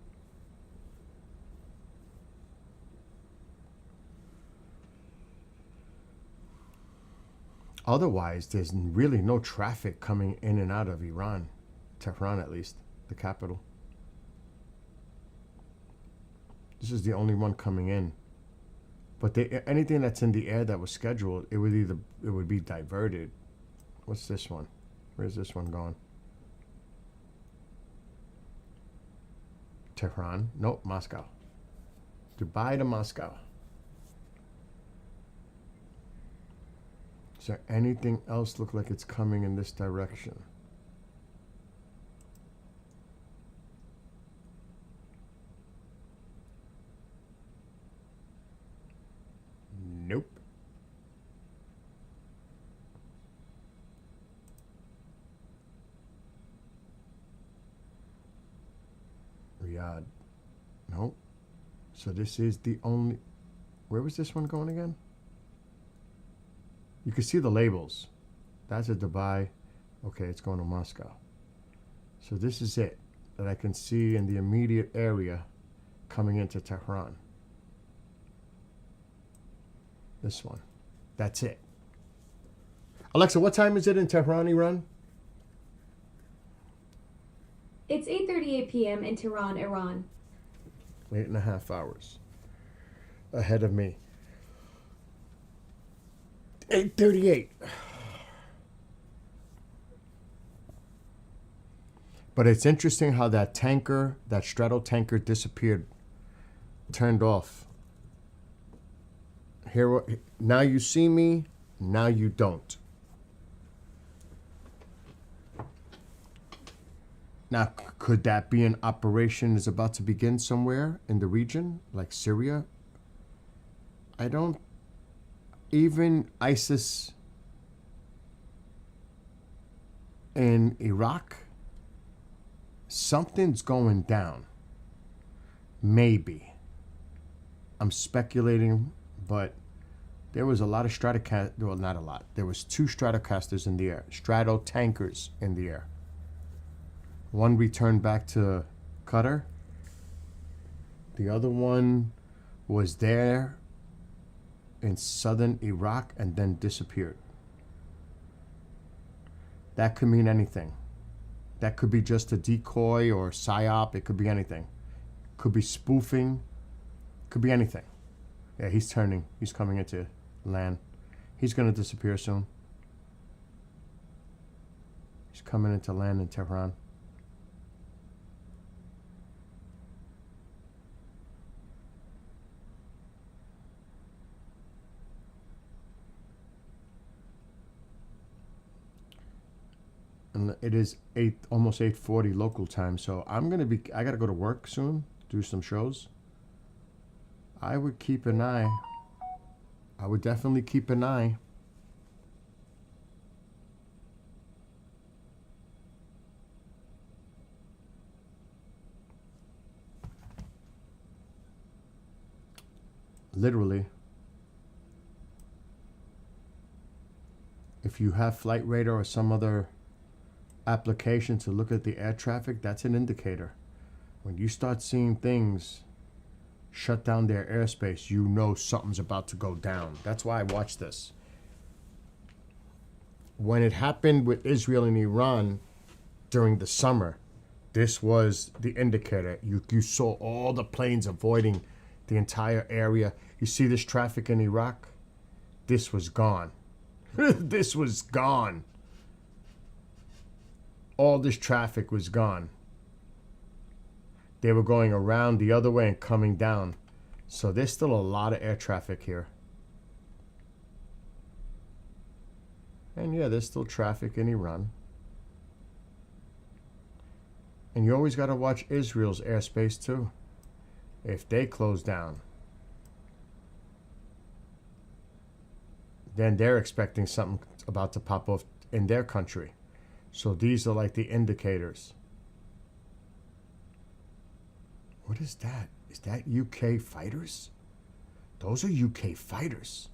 Speaker 1: Otherwise, there's really no traffic coming in and out of Iran. Tehran, at least, the capital. This is the only one coming in. But anything that's in the air that was scheduled, it would be diverted. What's this one? Where's this one going? Tehran? Nope, Moscow. Dubai to Moscow. Is there anything else look like it's coming in this direction? Nope. Riyadh. Nope. So this is the only... Where was this one going again? You can see the labels. That's a Dubai. Okay, it's going to Moscow. So this is it that I can see in the immediate area coming into Tehran. This one. That's it. Alexa, what time is it in Tehran, Iran?
Speaker 3: It's 8:38 p.m. in Tehran, Iran.
Speaker 1: 8.5 hours ahead of me. 8:38. But it's interesting how that tanker, that straddle tanker, disappeared, turned off. Here, now you see me, now you don't. Now, could that be an operation is about to begin somewhere in the region, like Syria? I don't. Even ISIS in Iraq, something's going down. Maybe. I'm speculating, but there was a lot of well, not a lot. There was 2 Stratocasters in the air, straddle tankers in the air. One returned back to Qatar. The other one was there in southern Iraq and then disappeared. That could mean anything. That could be just a decoy or psyop. It could be anything. Could be spoofing. Could be anything. Yeah, he's turning. He's coming into land. He's going to disappear soon. He's coming into land in Tehran. And it is almost 8:40 local time, so I gotta go to work soon, do some shows. I would keep an eye. I would definitely keep an eye. Literally. If you have Flight Radar or some other application to look at the air traffic, that's an indicator. When you start seeing things shut down their airspace, you know something's about to go down. That's why I watch this. When it happened with Israel and Iran during the summer, this was the indicator. You saw all the planes avoiding the entire area. You see this traffic in Iraq? This was gone. This was gone. All this traffic was gone. They were going around the other way and coming down. So there's still a lot of air traffic here. And yeah, there's still traffic in Iran. And you always got to watch Israel's airspace too. If they close down, then they're expecting something about to pop off in their country. So these are like the indicators. What is that? Is that UK fighters? Those are UK fighters.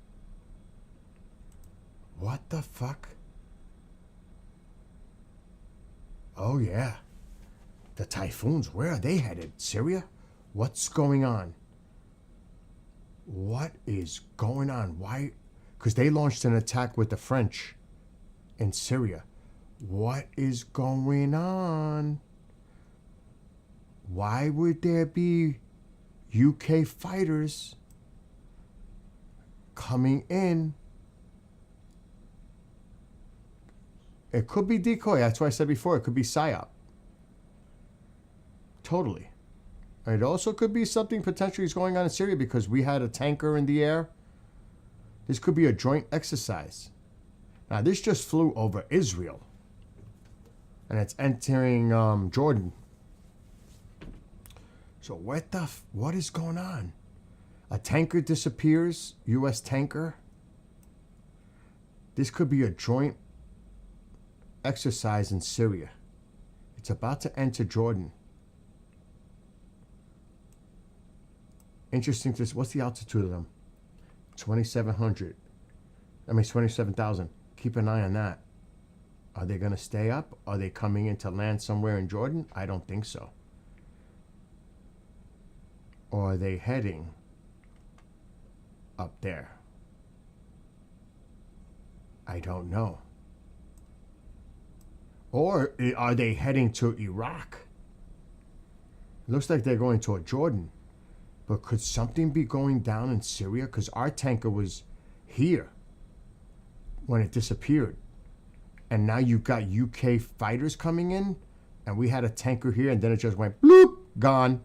Speaker 1: What the fuck? Oh yeah. The Typhoons, where are they headed? Syria? What's going on? What is going on? Why? Because they launched an attack with the French in Syria. What is going on? Why would there be UK fighters coming in? It could be decoy. That's why I said before. It could be PSYOP. Totally. It also could be something potentially is going on in Syria because we had a tanker in the air. This could be a joint exercise. Now, this just flew over Israel. And it's entering Jordan. So what is going on? A tanker disappears, U.S. tanker. This could be a joint exercise in Syria. It's about to enter Jordan. Interesting. What's the altitude of them? 2,700. 27,000. Keep an eye on that. Are they going to stay up? Are they coming in to land somewhere in Jordan? I don't think so. Or are they heading up there? I don't know. Or are they heading to Iraq? Looks like they're going toward Jordan. But could something be going down in Syria? Because our tanker was here when it disappeared. And now you've got UK fighters coming in. And we had a tanker here and then it just went bloop, gone.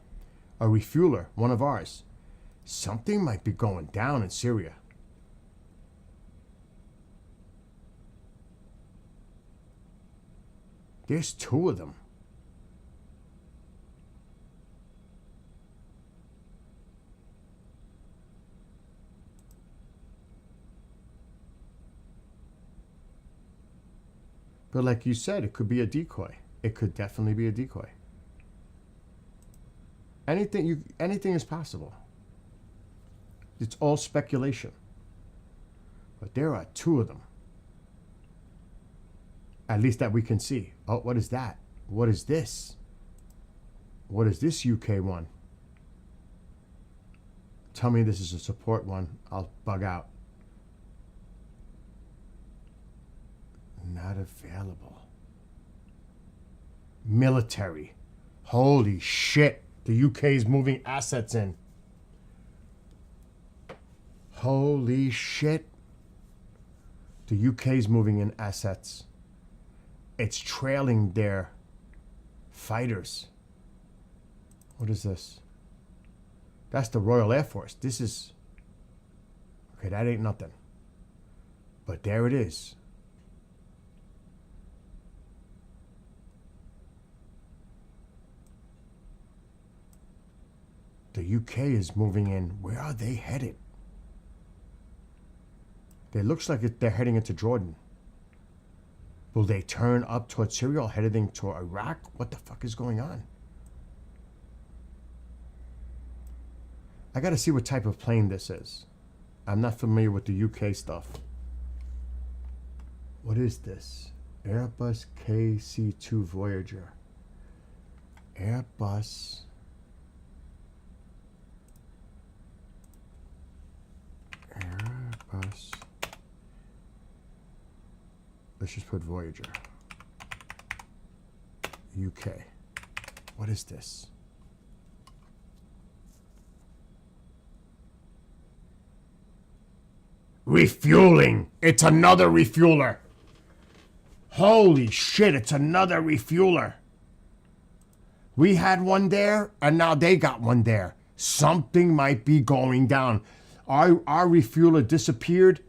Speaker 1: A refueler, one of ours. Something might be going down in Syria. There's two of them. But like you said, it could be a decoy. It could definitely be a decoy. Anything is possible. It's all speculation. But there are two of them. At least that we can see. Oh, what is that? What is this? What is this UK one? Tell me this is a support one. I'll bug out. Not available. Military. Holy shit. The UK is moving assets in. Holy shit. The UK is moving in assets. It's trailing their fighters. What is this? That's the Royal Air Force. This is... Okay, that ain't nothing. But there it is. The UK is moving in. Where are they headed? It looks like they're heading into Jordan. Will they turn up towards Syria or heading to Iraq? What the fuck is going on? I gotta see what type of plane this is. I'm not familiar with the UK stuff. What is this? Airbus KC-2 Voyager. Airbus... Airbus. Let's just put Voyager. UK. What is this? Refueling! It's another refueler! Holy shit, it's another refueler! We had one there, and now they got one there. Something might be going down. Our refueler disappeared,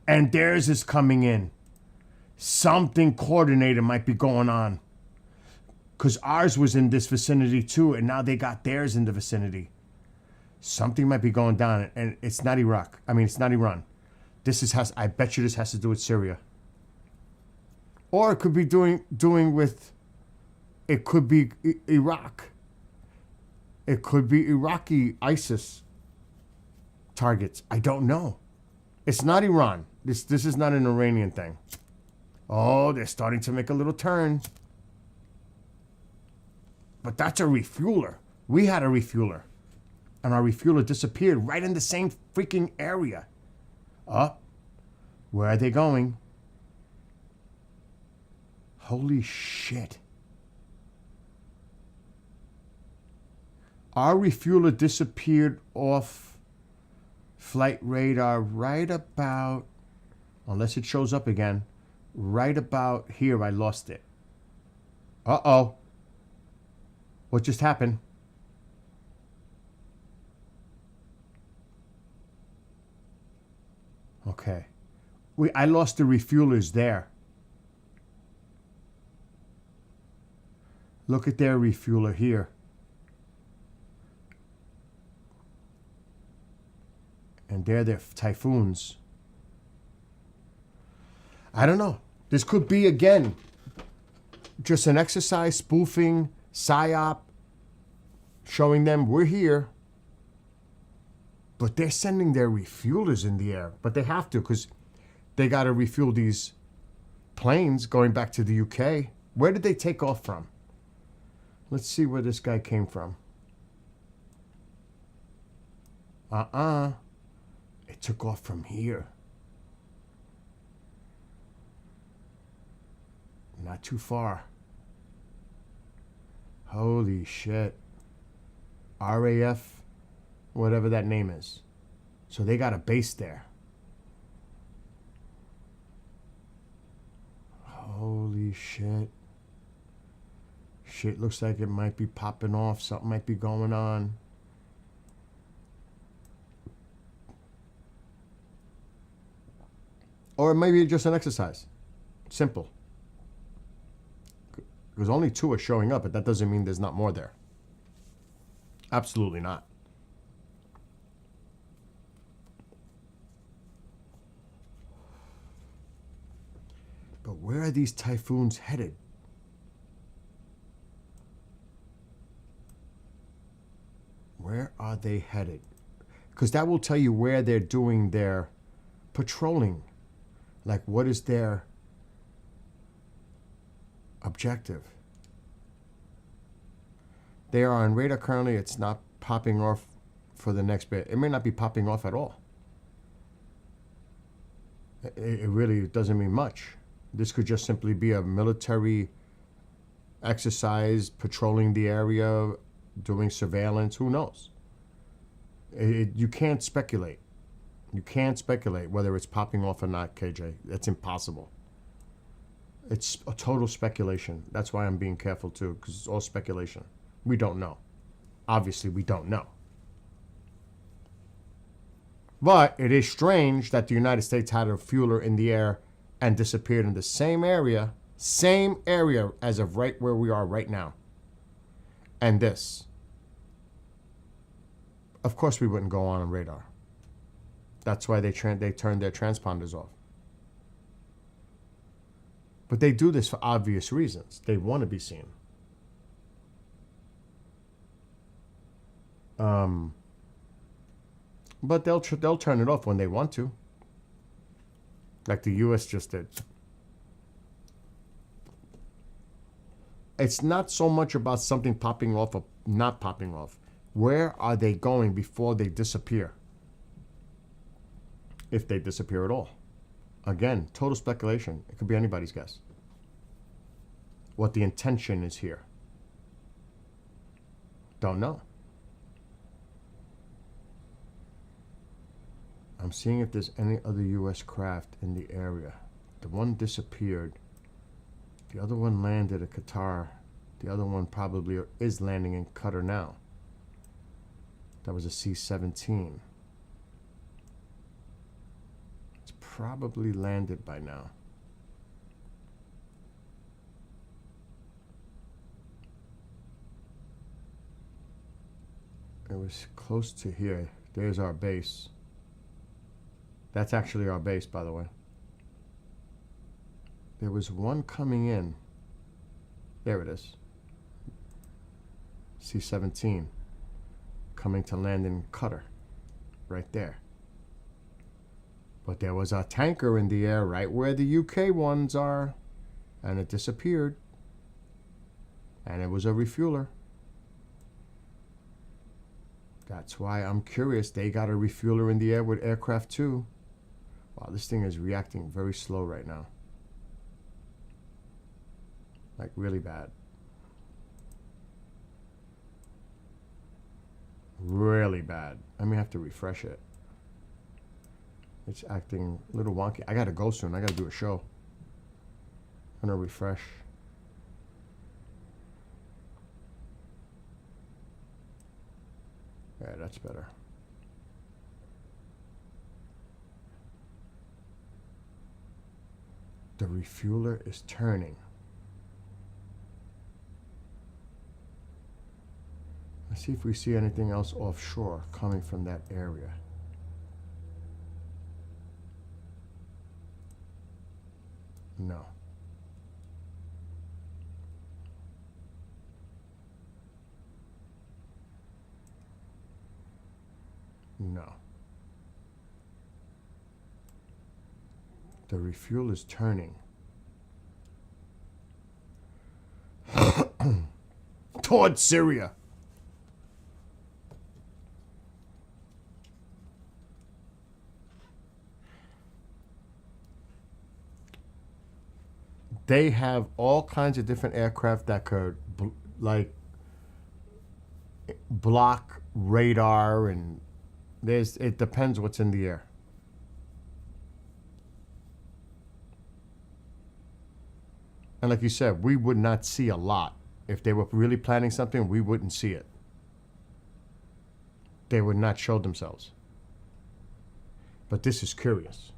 Speaker 1: and theirs is coming in. Something coordinated might be going on. Because ours was in this vicinity too, and now they got theirs in the vicinity. Something might be going down, and it's not Iraq. I mean, it's not Iran. I bet you this has to do with Syria. Or it could be doing with, it could be Iraq. It could be Iraqi ISIS targets. I don't know. It's not Iran. This is not an Iranian thing. Oh, they're starting to make a little turn. But that's a refueler. We had a refueler. And our refueler disappeared right in the same freaking area. Where are they going? Holy shit. Our refueler disappeared off flight radar right about, unless it shows up again, right about here. I lost it. Uh-oh. What just happened? Okay. I lost the refuelers there. Look at their refueler here. And there they're Typhoons. I don't know. This could be, again, just an exercise, spoofing, PSYOP, showing them we're here. But they're sending their refuelers in the air. But they have to, because they got to refuel these planes going back to the UK. Where did they take off from? Let's see where this guy came from. It took off from here. Not too far. Holy shit. RAF, whatever that name is. So they got a base there. Holy shit. Shit looks like it might be popping off. Something might be going on. Or maybe just an exercise. Simple. Because only 2 are showing up, but that doesn't mean there's not more there. Absolutely not. But where are these typhoons headed? Where are they headed? Because that will tell you where they're doing their patrolling. Like, what is their objective? They are on radar currently. It's not popping off for the next bit. It may not be popping off at all. It really doesn't mean much. This could just simply be a military exercise, patrolling the area, doing surveillance. Who knows? You can't speculate. You can't speculate whether it's popping off or not, KJ. That's impossible. It's a total speculation. That's why I'm being careful too, because it's all speculation. We don't know. Obviously, we don't know. But it is strange that the United States had a fueler in the air and disappeared in the same area as of right where we are right now. And this. Of course we wouldn't go on radar. That's why they turned their transponders off. But they do this for obvious reasons. They want to be seen. But they'll turn it off when they want to. Like the U.S. just did. It's not so much about something popping off or not popping off. Where are they going before they disappear? If they disappear at all. Again, total speculation. It could be anybody's guess. What the intention is here. Don't know. I'm seeing if there's any other U.S. craft in the area. The one disappeared. The other one landed at Qatar. The other one probably is landing in Qatar now. That was a C-17. It's probably landed by now. It was close to here. There's our base. That's actually our base, by the way. There was one coming in. There it is. C-17. Coming to land in Qatar. Right there. But there was a tanker in the air right where the UK ones are. And it disappeared. And it was a refueler. That's why I'm curious. They got a refueler in the air with aircraft too. Wow, this thing is reacting very slow right now. Like really bad. Really bad. I may have to refresh it. It's acting a little wonky. I gotta go soon. I gotta do a show. I'm gonna refresh. Yeah, that's better. The refueler is turning. Let's see if we see anything else offshore coming from that area. No. No. The refuel is turning. Towards Syria. They have all kinds of different aircraft that could, like, block radar, and it depends what's in the air. And like you said, we would not see a lot. If they were really planning something, we wouldn't see it. They would not show themselves. But this is curious.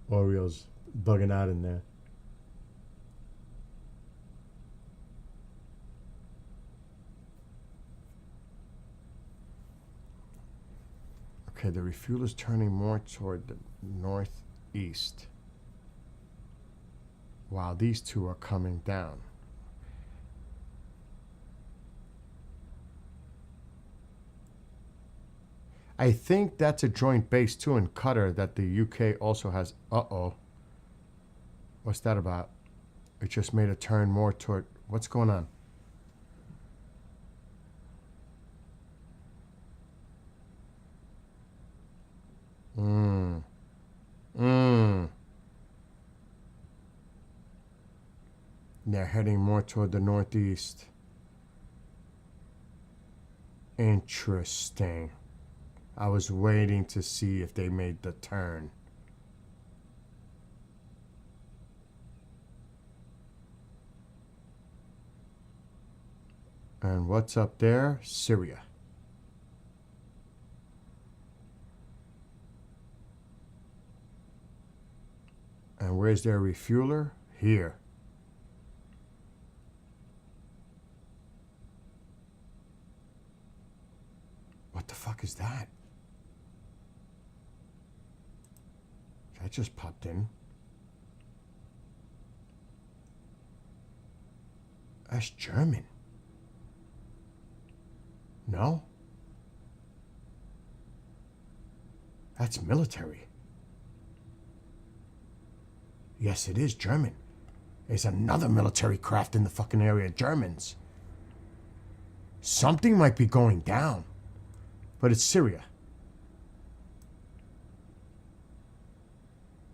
Speaker 1: Oreo's bugging out in there. Okay, the refueler's turning more toward the northeast. While these two are coming down. I think that's a joint base too in Qatar that the UK also has. Uh-oh. What's that about? It just made a turn more toward... What's going on? They're heading more toward the northeast. Interesting. I was waiting to see if they made the turn. And what's up there? Syria. And where's their refueler? Here. What the fuck is that? That just popped in. That's German. No? That's military. Yes, it is German. There's another military craft in the fucking area. Germans. Something might be going down. But it's Syria.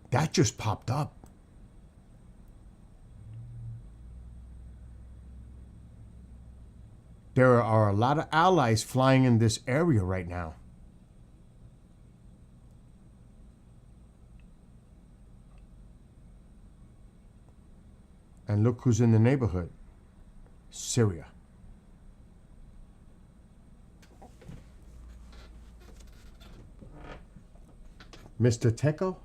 Speaker 1: That just popped up. There are a lot of allies flying in this area right now. And look who's in the neighborhood. Syria. Mr. Teko?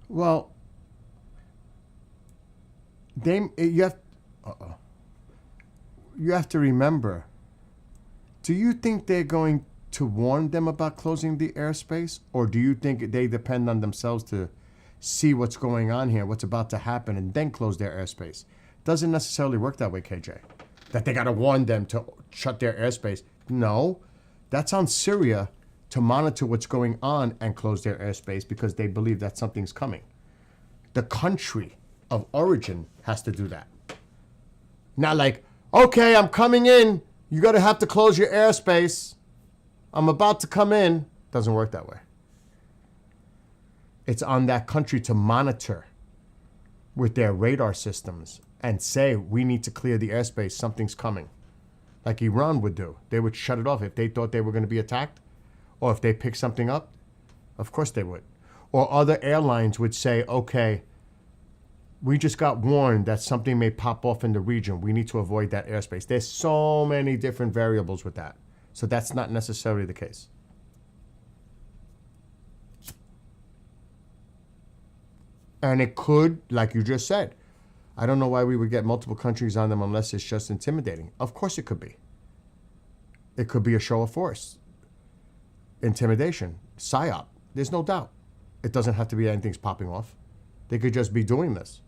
Speaker 1: Well, you have to remember, do you think they're going to warn them about closing the airspace? Or do you think they depend on themselves to see what's going on here, what's about to happen, and then close their airspace? Doesn't necessarily work that way, KJ. That they got to warn them to shut their airspace. No, that's on Syria to monitor what's going on and close their airspace because they believe that something's coming. The country of origin has to do that. Not like, okay, I'm coming in. You got to have to close your airspace. I'm about to come in. Doesn't work that way. It's on that country to monitor with their radar systems and say, we need to clear the airspace. Something's coming. Like Iran would do. They would shut it off if they thought they were going to be attacked. Or if they picked something up, of course they would. Or other airlines would say, okay, we just got warned that something may pop off in the region. We need to avoid that airspace. There's so many different variables with that. So that's not necessarily the case. And it could, like you just said, I don't know why we would get multiple countries on them unless it's just intimidating. Of course it could be. It could be a show of force. Intimidation, psyop. There's no doubt. It doesn't have to be anything's popping off. They could just be doing this.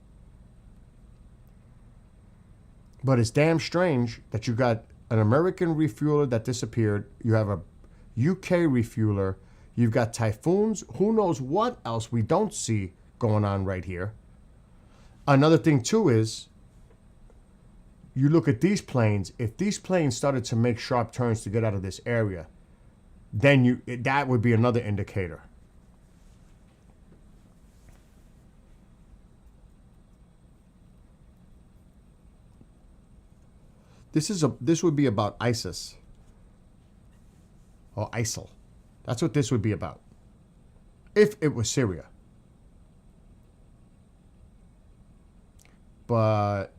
Speaker 1: But it's damn strange that you got an American refueler that disappeared. You have a UK refueler. You've got typhoons. Who knows what else we don't see going on right here. Another thing too is you look at these planes, if these planes started to make sharp turns to get out of this area, then that would be another indicator. This would be about ISIS or ISIL. That's what this would be about. If it was Syria. But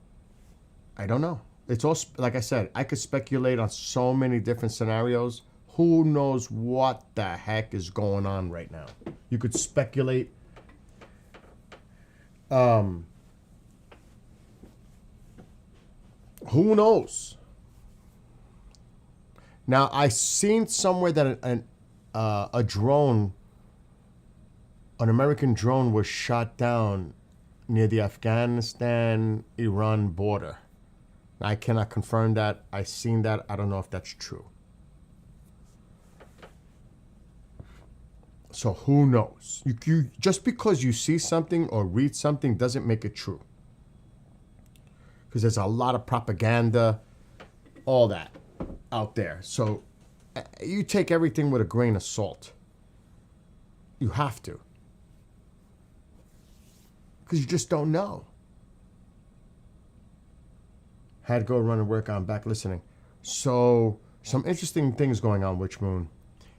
Speaker 1: I don't know. It's all, like I said, I could speculate on so many different scenarios. Who knows what the heck is going on right now? You could speculate. Who knows? Now, I seen somewhere that a drone, an American drone, was shot down near the Afghanistan-Iran border. I cannot confirm that. I seen that. I don't know if that's true. So who knows? You just because you see something or read something doesn't make it true. Because there's a lot of propaganda, all that out there. So you take everything with a grain of salt. You have to. Because you just don't know. Had to go run and work. I'm back listening. So some interesting things going on, Witch Moon.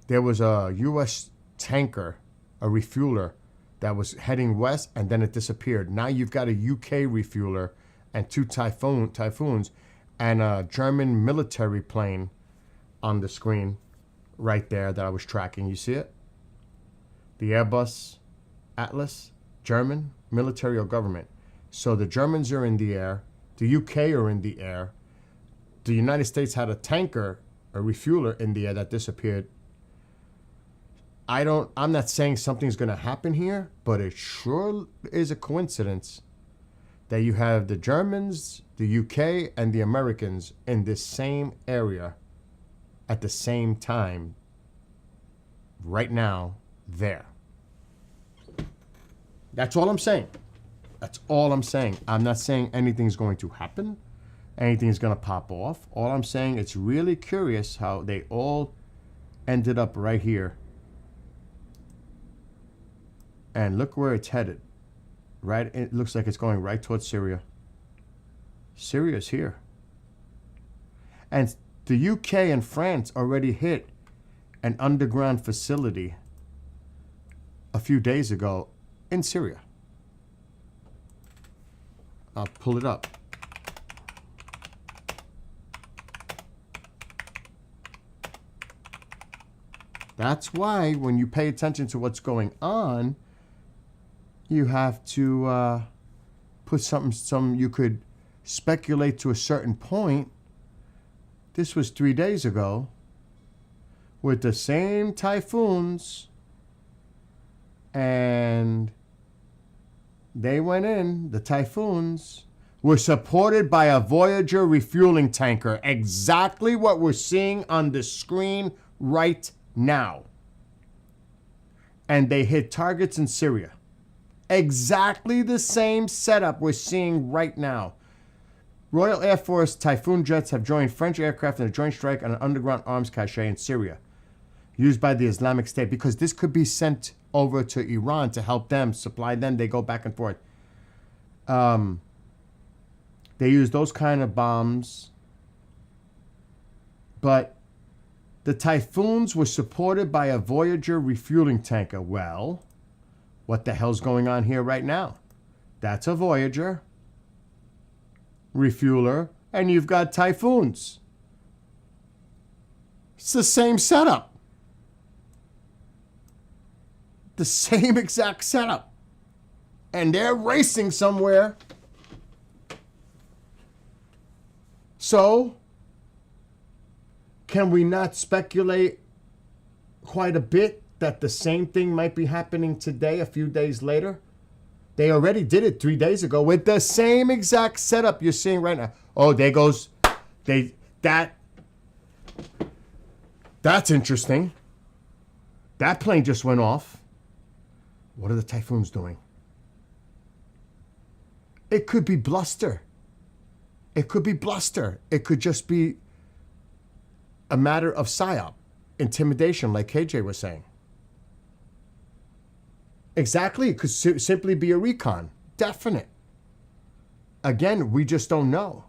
Speaker 1: There was a U.S. tanker, a refueler, that was heading west, and then it disappeared. Now you've got a UK refueler and two typhoons and a German military plane on the screen right there that I was tracking. You see it? The Airbus Atlas, German, military or government. So the Germans are in the air. The UK are in the air. The United States had a tanker, a refueler in the air that disappeared. I'm not saying something's going to happen here, but it sure is a coincidence that you have the Germans, the UK, and the Americans in this same area at the same time right now there. That's all I'm saying. That's all I'm saying. I'm not saying anything's going to happen. Anything's going to pop off. All I'm saying, it's really curious how they all ended up right here. And look where it's headed. Right? It looks like it's going right towards Syria. Syria's here. And the UK and France already hit an underground facility a few days ago in Syria. I'll pull it up. That's why when you pay attention to what's going on, you have to put you could speculate to a certain point. This was 3 days ago with the same typhoons, and they went in, the typhoons were supported by a Voyager refueling tanker. Exactly what we're seeing on the screen right now. And they hit targets in Syria. Exactly the same setup we're seeing right now. Royal Air Force Typhoon jets have joined French aircraft in a joint strike on an underground arms cache in Syria, used by the Islamic State, because this could be sent over to Iran to help them, supply them. They go back and forth. They use those kind of bombs. But the typhoons were supported by a Voyager refueling tanker. Well, what the hell's going on here right now? That's a Voyager refueler, and you've got typhoons. It's the same setup. The same exact setup. And they're racing somewhere. So, can we not speculate quite a bit that the same thing might be happening today, a few days later? They already did it 3 days ago with the same exact setup you're seeing right now. Oh, there goes. That's interesting. That plane just went off. What are the typhoons doing? It could be bluster. It could be bluster. It could just be a matter of psyop, intimidation, like KJ was saying. Exactly. It could simply be a recon. Definite. Again, we just don't know.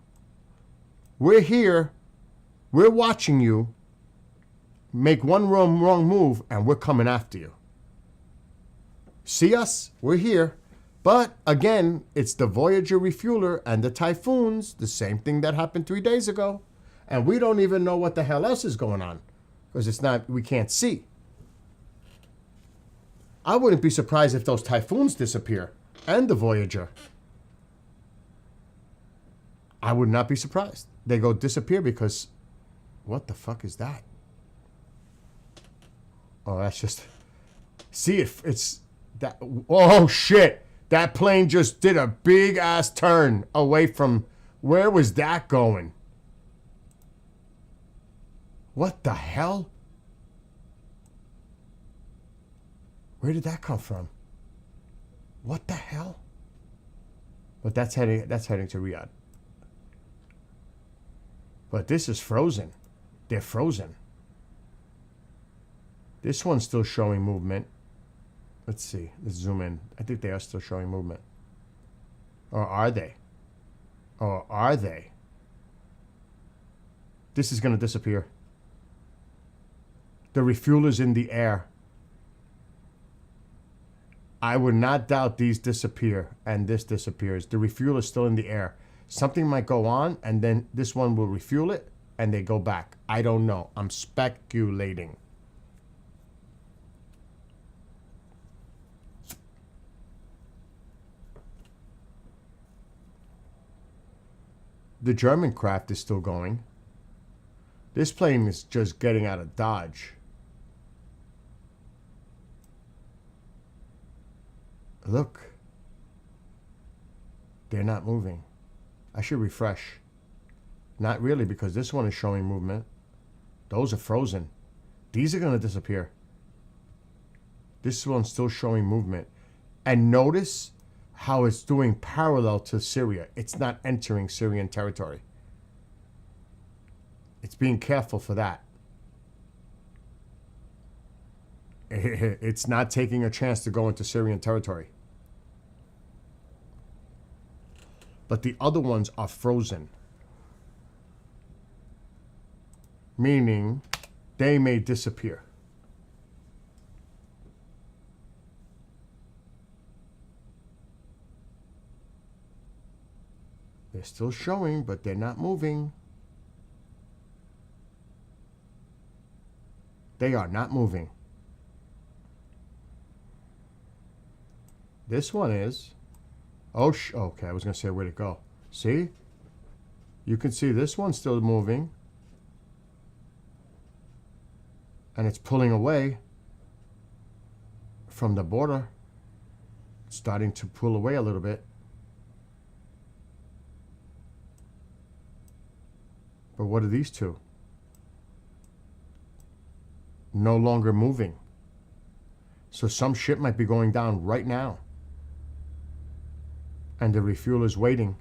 Speaker 1: We're here. We're watching you make one wrong move, and we're coming after you. See us? We're here. But again, it's the Voyager refueler and the Typhoons, the same thing that happened 3 days ago. And we don't even know what the hell else is going on because we can't see. I wouldn't be surprised if those Typhoons disappear and the Voyager. I would not be surprised. They go disappear because what the fuck is that? Oh, that's just... See if it's that... Oh, shit. That plane just did a big-ass turn away from... Where was that going? What the hell? Where did that come from? What the hell? But that's heading to Riyadh. But this is frozen. They're frozen. This one's still showing movement. Let's see. Let's zoom in. I think they are still showing movement. Or are they? Or are they? This is going to disappear. The refueler's in the air. I would not doubt these disappear and this disappears. The refueler's still in the air. Something might go on and then this one will refuel it and they go back. I don't know. I'm speculating. The German craft is still going. This plane is just getting out of Dodge. Look. They're not moving. I should refresh. Not really, because this one is showing movement. Those are frozen. These are going to disappear. This one's still showing movement. And notice how it's doing parallel to Syria. It's not entering Syrian territory. It's being careful for that. It's not taking a chance to go into Syrian territory. But the other ones are frozen. Meaning they may disappear. They're still showing, but they're not moving. They are not moving. This one is. Oh, okay, I was going to say where'd it go. See? You can see this one's still moving. And it's pulling away from the border. It's starting to pull away a little bit. But what are these two? No longer moving. So some ship might be going down right now. And the refueler's waiting.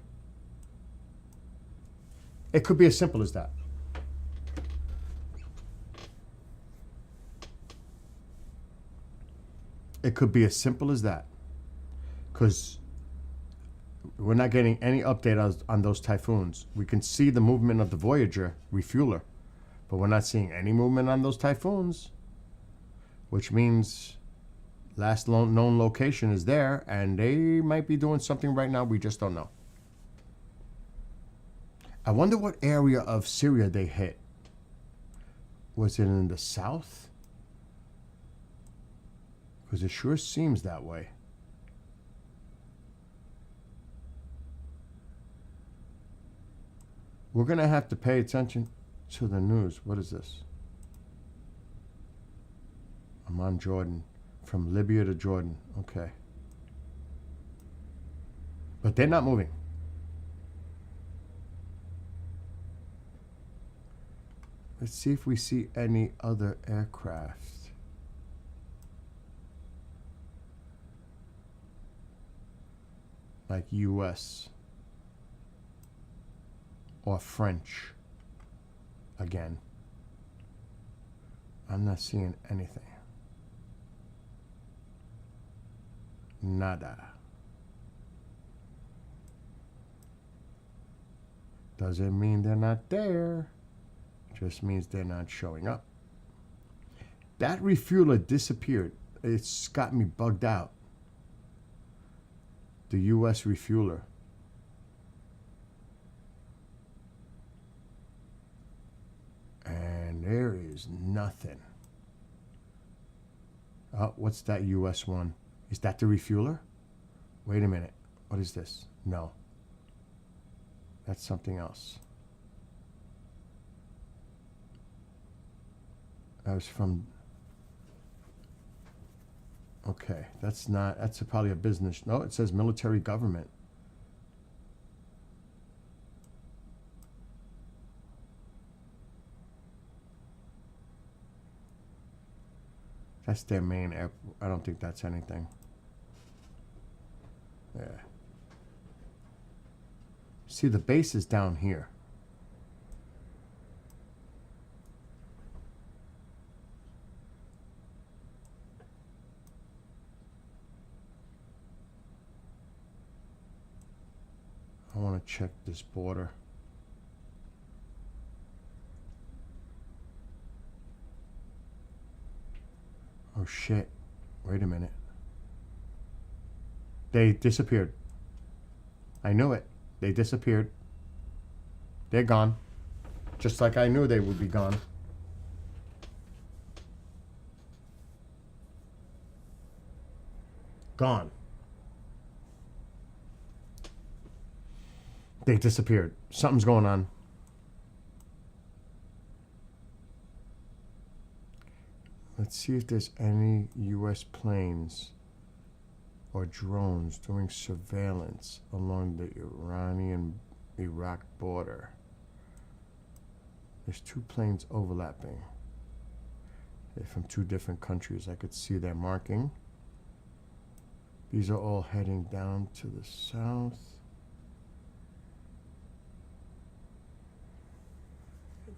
Speaker 1: It could be as simple as that. It could be as simple as that. Because we're not getting any update on those Typhoons. We can see the movement of the Voyager refueler. But we're not seeing any movement on those Typhoons. Which means last known location is there. And they might be doing something right now. We just don't know. I wonder what area of Syria they hit. Was it in the south? Because it sure seems that way. We're going to have to pay attention to the news. What is this? Amman, Jordan. From Libya to Jordan. Okay. But they're not moving. Let's see if we see any other aircraft. Like US. or French again. I'm not seeing anything. Nada. Doesn't mean they're not there. Just means they're not showing up. That refueler disappeared. It's got me bugged out. The US refueler. And there is nothing. Oh, what's that US one? Is that the refueler? Wait a minute. What is this? No. That's something else. That was from... Okay, that's not... That's probably a business... No, it says military government. That's their main airport. I don't think that's anything. Yeah. See, the base is down here. I want to check this border. Oh shit. Wait a minute. They disappeared. I knew it. They disappeared. They're gone. Just like I knew they would be gone. Gone. They disappeared. Something's going on. Let's see if there's any U.S. planes or drones doing surveillance along the Iranian-Iraq border. There's two planes overlapping. They're from two different countries. I could see their marking. These are all heading down to the south.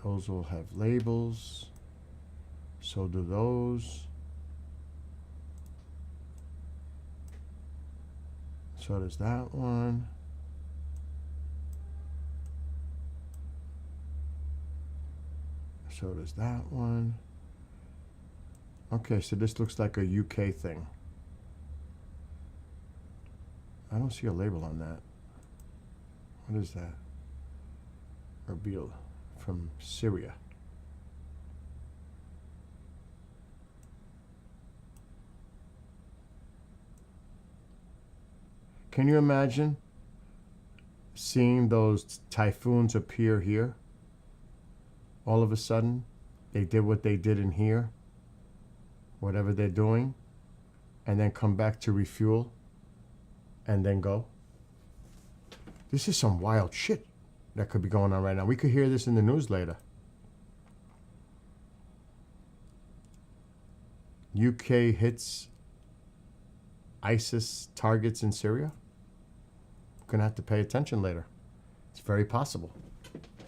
Speaker 1: Those all have labels. So do those. So does that one. So does that one. Okay, so this looks like a UK thing. I don't see a label on that. What is that? Erbil from Syria. Can you imagine seeing those typhoons appear here? All of a sudden, they did what they did in here, whatever they're doing, and then come back to refuel, and then go. This is some wild shit that could be going on right now. We could hear this in the news later. UK hits ISIS targets in Syria. Gonna have to pay attention later. It's very possible.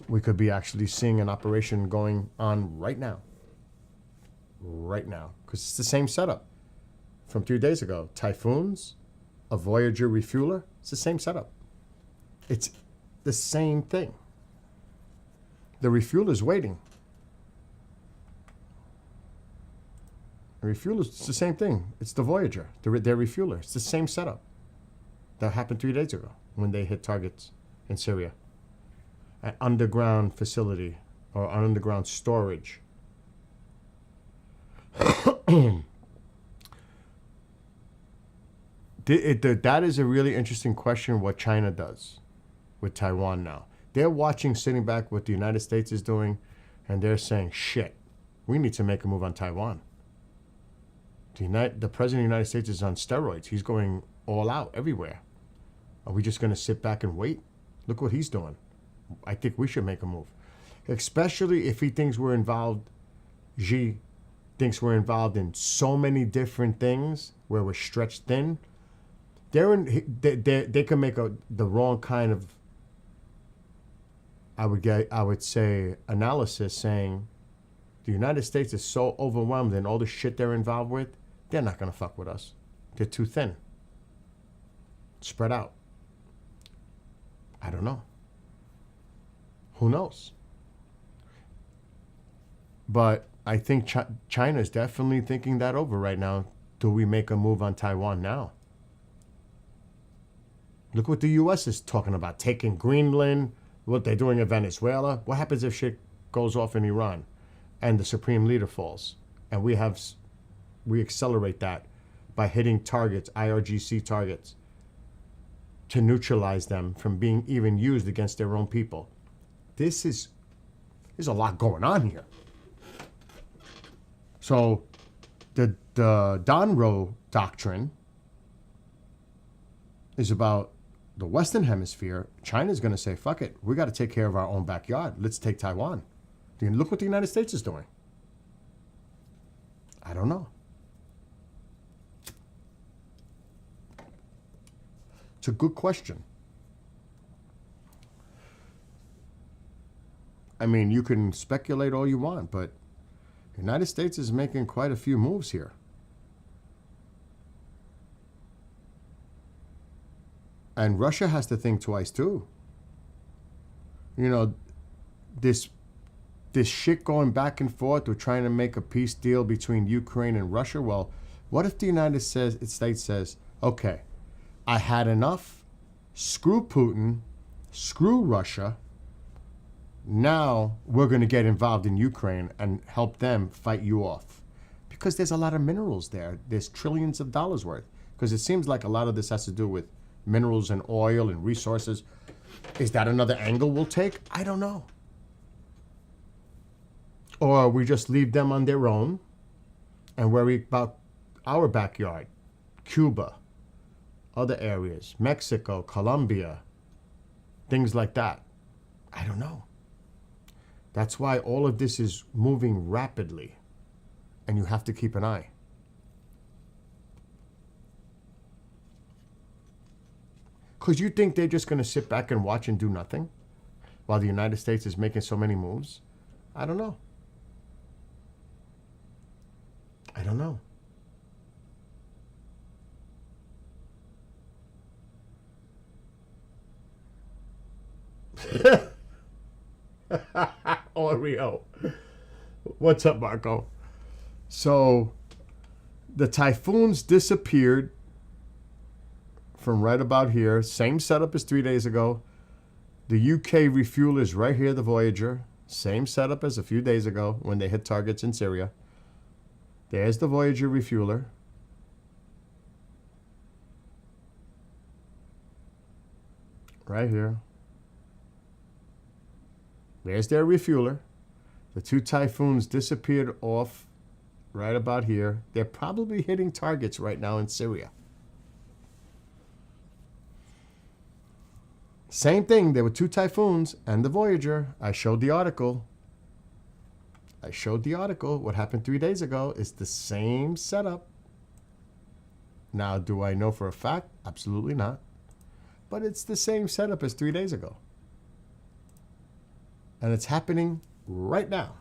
Speaker 1: We could be actually seeing an operation going on right now. Right now. Because it's the same setup from 3 days ago. Typhoons, a Voyager refueler. It's the same setup. It's the same thing. The refueler's waiting. The refueler's it's the same thing. It's the Voyager, their refueler. It's the same setup that happened 3 days ago when they hit targets in Syria. An underground facility or underground storage. That is a really interesting question what China does with Taiwan now. They're watching, sitting back what the United States is doing, and they're saying, shit, we need to make a move on Taiwan. The President of the United States is on steroids. He's going all out everywhere. Are we just going to sit back and wait? Look what he's doing. I think we should make a move. Especially if he thinks we're involved, Xi thinks we're involved in so many different things where we're stretched thin. They can make the wrong kind of I would say analysis saying the United States is so overwhelmed in all the shit they're involved with, they're not gonna fuck with us. They're too thin. Spread out. I don't know. Who knows? But I think China is definitely thinking that over right now. Do we make a move on Taiwan now? Look what the U.S. is talking about, taking Greenland, what they're doing in Venezuela. What happens if shit goes off in Iran and the supreme leader falls? And we accelerate that by hitting targets, IRGC targets, to neutralize them from being even used against their own people. There's a lot going on here. So the Donroe Doctrine is about the Western Hemisphere. China's going to say, fuck it, we got to take care of our own backyard. Let's take Taiwan. Look what the United States is doing. I don't know. It's a good question. I mean, you can speculate all you want, but the United States is making quite a few moves here. And Russia has to think twice too. You know, this shit going back and forth, we're trying to make a peace deal between Ukraine and Russia. Well, what if the United States says, okay, I had enough, screw Putin, screw Russia, now we're going to get involved in Ukraine and help them fight you off. Because there's a lot of minerals there. There's trillions of dollars worth. Because it seems like a lot of this has to do with minerals and oil and resources. Is that another angle we'll take? I don't know. Or we just leave them on their own and worry about our backyard, Cuba, other areas, Mexico, Colombia, things like that. I don't know. That's why all of this is moving rapidly, and you have to keep an eye. Because you think they're just going to sit back and watch and do nothing while the United States is making so many moves? I don't know. I don't know. Oreo. What's up, Marco? So, the Typhoons disappeared from right about here. Same setup as 3 days ago. The UK refuel is right here, the Voyager. Same setup as a few days ago when they hit targets in Syria. There's the Voyager refueler. Right here. There's their refueler. The two Typhoons disappeared off right about here. They're probably hitting targets right now in Syria. Same thing. There were two Typhoons and the Voyager. I showed the article. What happened 3 days ago is the same setup. Now, do I know for a fact? Absolutely not. But it's the same setup as 3 days ago. And it's happening right now.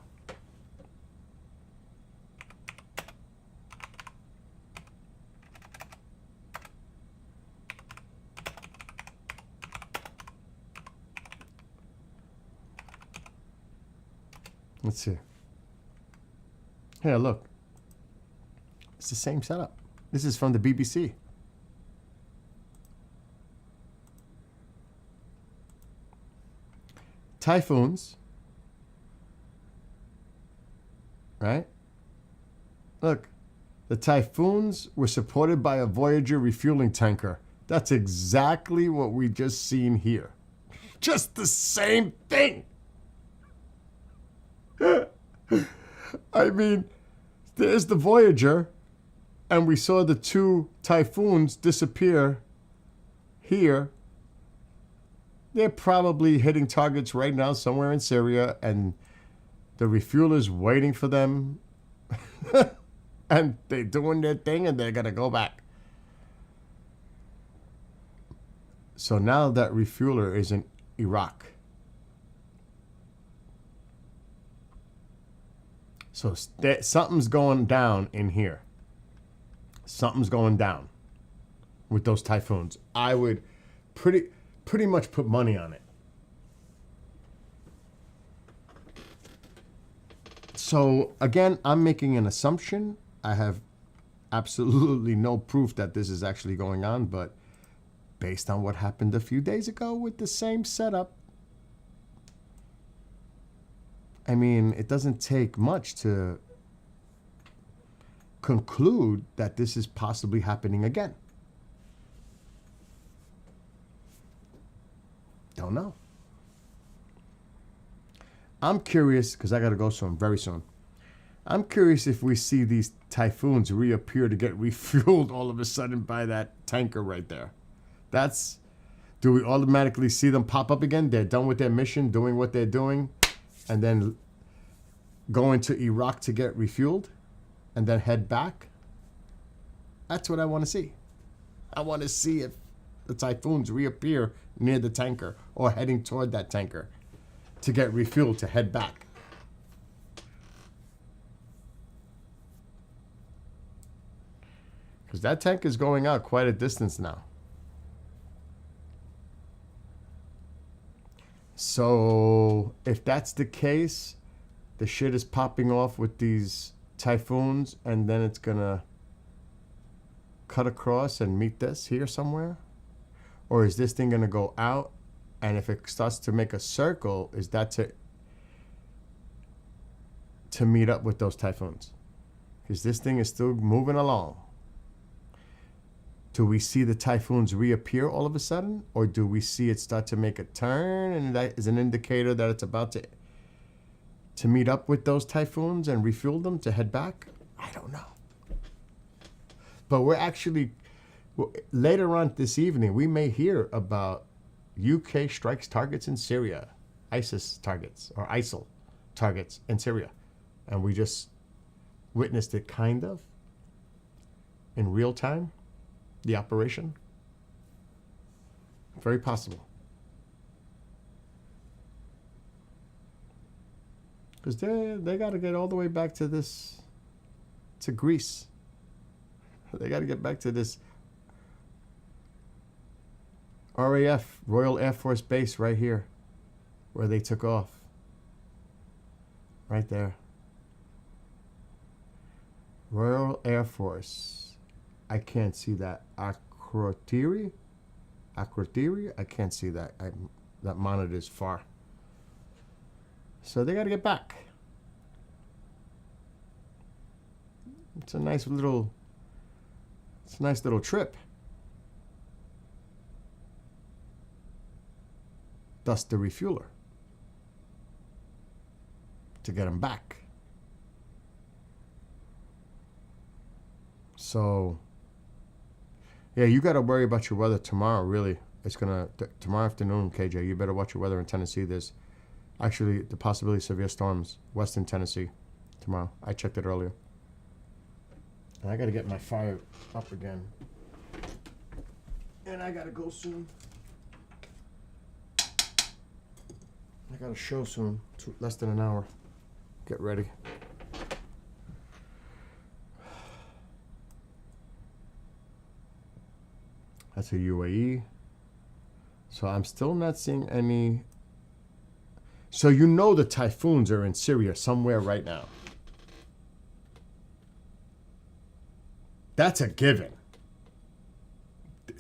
Speaker 1: Let's see. Here, look. It's the same setup. This is from the BBC. Typhoons. Right? Look. The Typhoons were supported by a Voyager refueling tanker. That's exactly what we just seen here. Just the same thing. I mean, there's the Voyager, and we saw the two Typhoons disappear here. They're probably hitting targets right now somewhere in Syria, and the refueler's waiting for them. And they're doing their thing, and they're going to go back. So now that refueler is in Iraq. So something's going down in here. Something's going down with those typhoons. I would pretty much put money on it. So again, I'm making an assumption. I have absolutely no proof that this is actually going on, but based on what happened a few days ago with the same setup, I mean, it doesn't take much to conclude that this is possibly happening again. Don't know. I'm curious, because I got to go soon, very soon. I'm curious if we see these typhoons reappear to get refueled all of a sudden by that tanker right there. Do we automatically see them pop up again? They're done with their mission, doing what they're doing, and then go into Iraq to get refueled, and then head back? That's what I want to see. I want to see if the typhoons reappear near the tanker or heading toward that tanker to get refueled to head back. Because that tank is going out quite a distance now. So if that's the case, the shit is popping off with these typhoons, and then it's gonna cut across and meet this here somewhere? Or is this thing gonna go out, and if it starts to make a circle, is that to meet up with those typhoons? Because this thing is still moving along. Do we see the typhoons reappear all of a sudden? Or do we see it start to make a turn, and that is an indicator that it's about to meet up with those typhoons and refuel them to head back? I don't know. But we're actually, later on this evening, we may hear about UK strikes targets in Syria, ISIS targets, or ISIL targets in Syria. And we just witnessed it kind of in real time, the operation. Very possible. Because they got to get all the way back to Greece. They got to get back to this RAF, Royal Air Force Base right here, where they took off. Right there. Royal Air Force. I can't see that. Akrotiri? I can't see that. That monitor is far. So they got to get back. It's a nice little trip. Thus the refueler. To get them back. So, yeah, you got to worry about your weather tomorrow, really. It's going to, tomorrow afternoon, KJ, you better watch your weather in Tennessee. There's actually the possibility of severe storms, western Tennessee, tomorrow. I checked it earlier. And I got to get my fire up again. And I got to go soon. I got a show soon, less than an hour. Get ready. That's a UAE. So I'm still not seeing any. So you know the typhoons are in Syria somewhere right now. That's a given.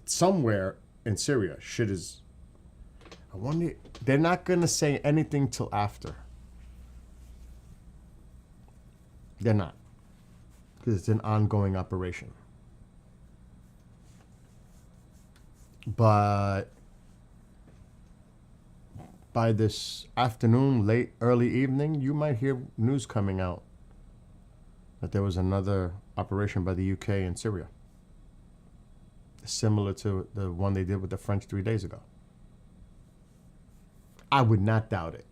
Speaker 1: Somewhere in Syria, shit is. I wonder. They're not going to say anything till after. They're not. Because it's an ongoing operation. But by this afternoon, early evening, you might hear news coming out that there was another operation by the UK in Syria. Similar to the one they did with the French 3 days ago. I would not doubt it.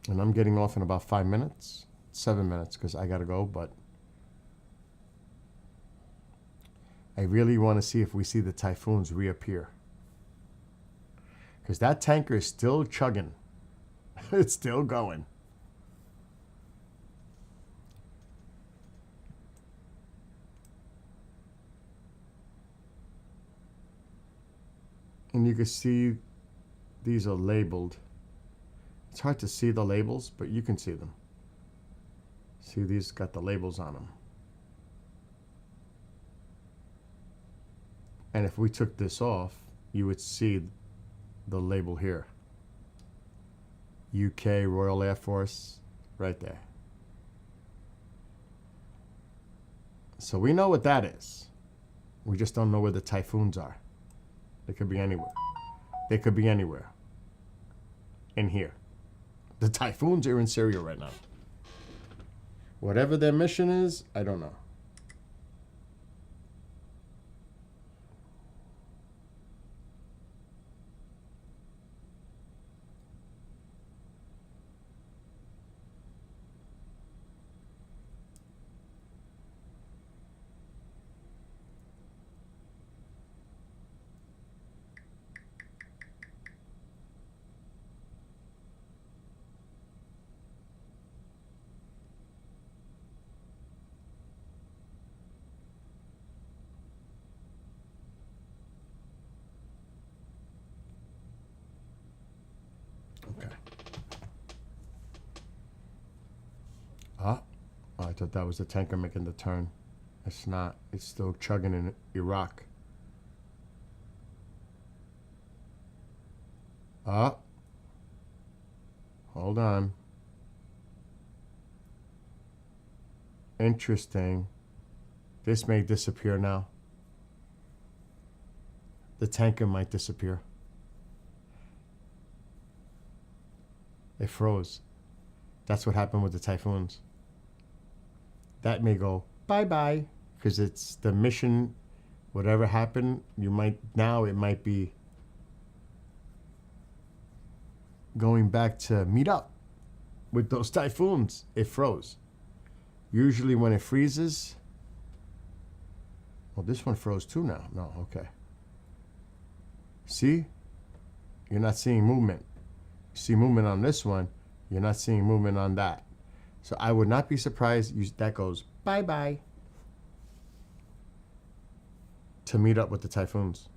Speaker 1: And I'm getting off in about 5 minutes, 7 minutes, because I got to go, but I really want to see if we see the typhoons reappear. Because that tanker is still chugging. It's still going. And you can see these are labeled. It's hard to see the labels, but you can see them. See, these got the labels on them. And if we took this off, you would see the label here. UK Royal Air Force, right there. So we know what that is. We just don't know where the Typhoons are. They could be anywhere. They could be anywhere. In here. The Typhoons are in Syria right now. Whatever their mission is, I don't know. Okay. Ah, oh, I thought that was the tanker making the turn. It's not. It's still chugging in Iraq. Ah. Hold on. Interesting. This may disappear now. The tanker might disappear. They froze. That's what happened with the Typhoons. That may go bye-bye because it's the mission. Whatever happened, you might now it might be going back to meet up with those Typhoons. It froze. Usually when it freezes, well, this one froze too now. No, okay. See? You're not seeing movement. You see movement on this one. You're not seeing movement on that. So I would not be surprised that goes bye-bye to meet up with the Typhoons.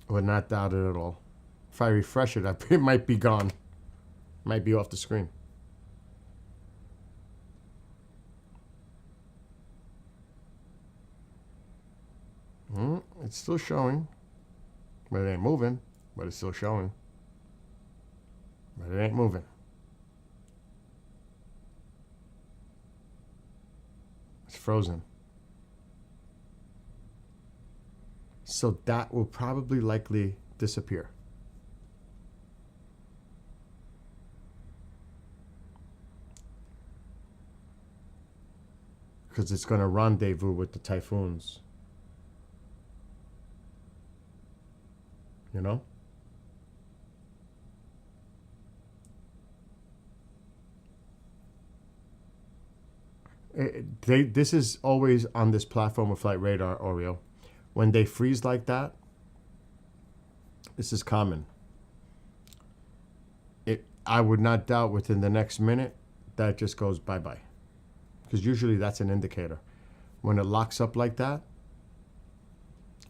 Speaker 1: Would not doubt it at all. If I refresh it, it might be gone. Might be off the screen. It's still showing. But it ain't moving. But it's still showing. But it ain't moving. It's frozen. So that will probably likely disappear. Because it's going to rendezvous with the Typhoons. You know? This is always on this platform with Flight Radar, Oreo. When they freeze like that, this is common. I would not doubt within the next minute that just goes bye-bye. Because usually that's an indicator. When it locks up like that,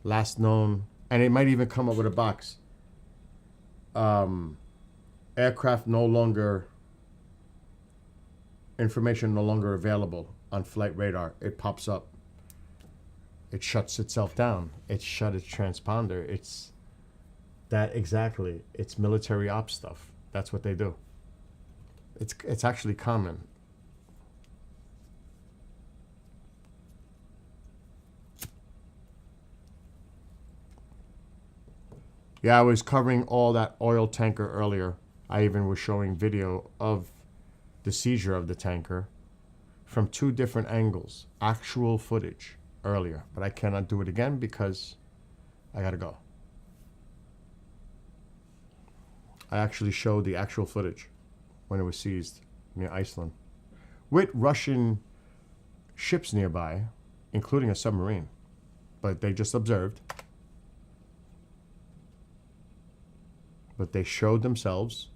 Speaker 1: last known, and it might even come up with a box. Aircraft no longer, information no longer available on Flight Radar. It pops up. It shuts itself down. It shut its transponder. It's that exactly. It's military ops stuff. That's what they do. It's actually common. Yeah, I was covering all that oil tanker earlier. I even was showing video of the seizure of the tanker from 2 different angles. Actual footage earlier. But I cannot do it again because I gotta go. I actually showed the actual footage when it was seized near Iceland. With Russian ships nearby, including a submarine. But they just observed. but they showed themselves.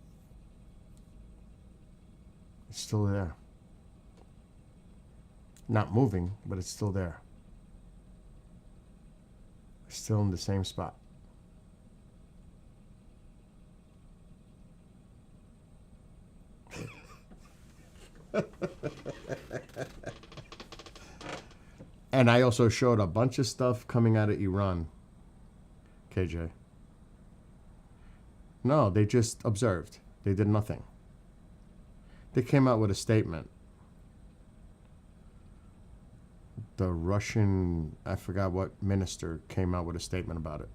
Speaker 1: It's still there. Not moving, but it's still there. It's still in the same spot. And I also showed a bunch of stuff coming out of Iran. KJ. No, they just observed. They did nothing. They came out with a statement. The Russian, I forgot what minister, came out with a statement about it.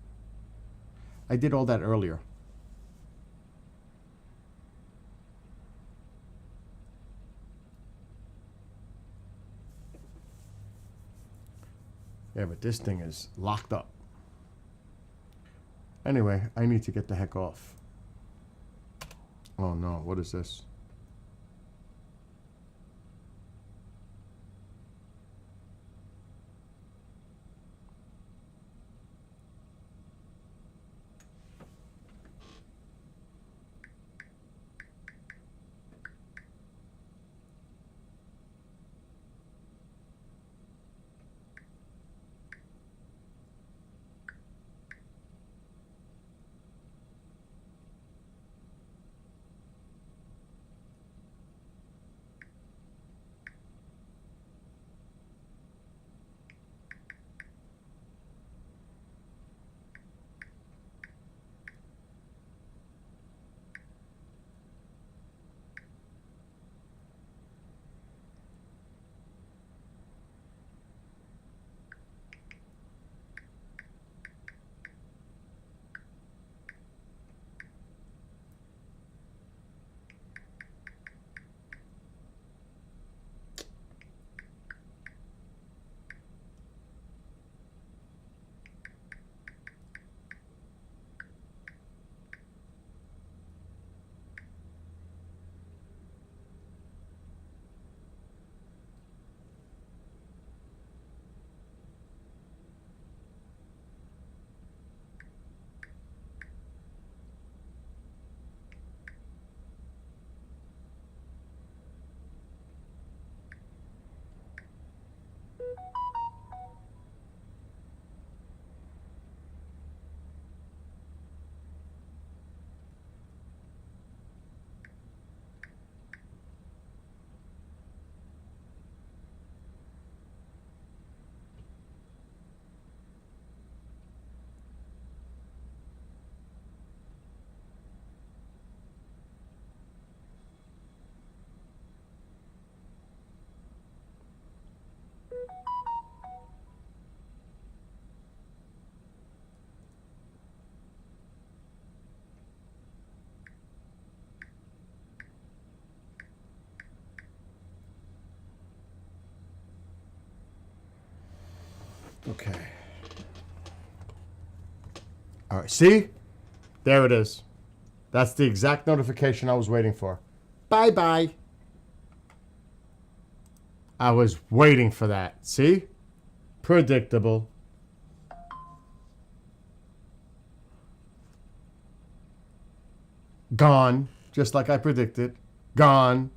Speaker 1: I did all that earlier. Yeah, but this thing is locked up. Anyway, I need to get the heck off. Oh no, what is this? Okay. All right, see? There it is. That's the exact notification I was waiting for. Bye-bye. I was waiting for that. See? Predictable. Gone, just like I predicted. Gone.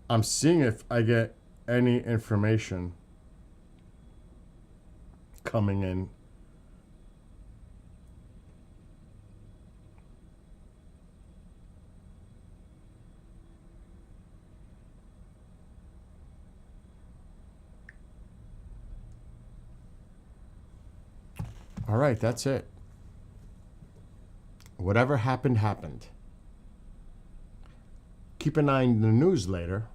Speaker 1: I'm seeing if I get any information coming in. All right, that's it. Whatever happened, happened. Keep an eye on the news later.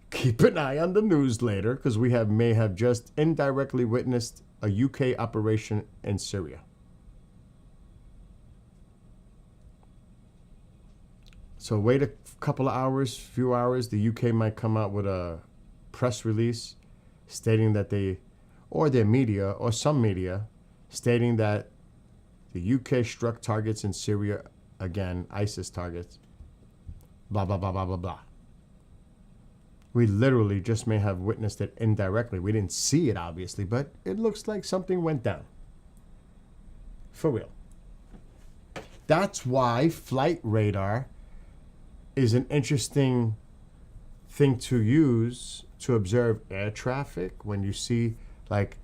Speaker 1: Keep an eye on the news later, because we may have just indirectly witnessed a UK operation in Syria. So wait a couple of hours, few hours, the UK might come out with a press release stating that they, or their media, or some media, stating that the UK struck targets in Syria again, ISIS targets, blah, blah, blah, blah, blah, blah. We literally just may have witnessed it indirectly. We didn't see it, obviously, but it looks like something went down. For real. That's why flight radar is an interesting thing to use to observe air traffic when you see, like,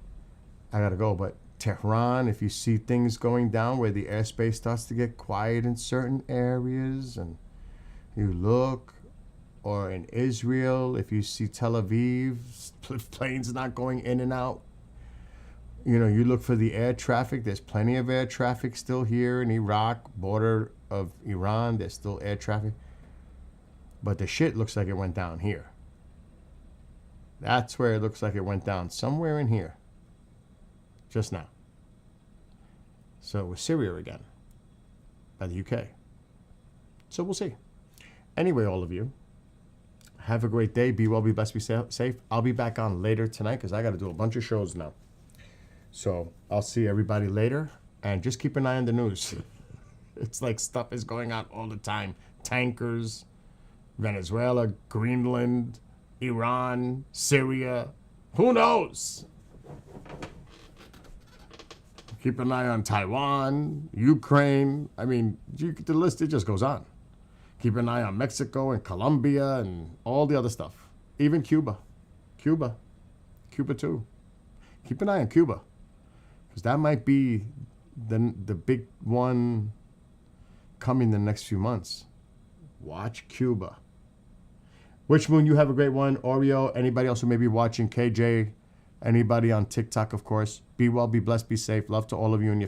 Speaker 1: I gotta go, but Tehran, if you see things going down where the airspace starts to get quiet in certain areas and you look, or in Israel, if you see Tel Aviv, planes not going in and out, you know, you look for the air traffic. There's plenty of air traffic still here in Iraq, border of Iran. There's still air traffic. But the shit looks like it went down here. That's where it looks like it went down, somewhere in here. Just now. So it was Syria again, by the UK. So we'll see. Anyway, all of you, have a great day. Be well, be blessed, be safe. I'll be back on later tonight because I got to do a bunch of shows now. So I'll see everybody later. And just keep an eye on the news. It's like stuff is going on all the time. Tankers, Venezuela, Greenland, Iran, Syria. Who knows? Keep an eye on Taiwan, Ukraine. I mean, the list, it just goes on. Keep an eye on Mexico and Colombia and all the other stuff. Even Cuba. Cuba too. Keep an eye on Cuba. Because that might be the big one coming the next few months. Watch Cuba. Witch Moon, you have a great one. Oreo, anybody else who may be watching, KJ, anybody on TikTok, of course. Be well, be blessed, be safe. Love to all of you and your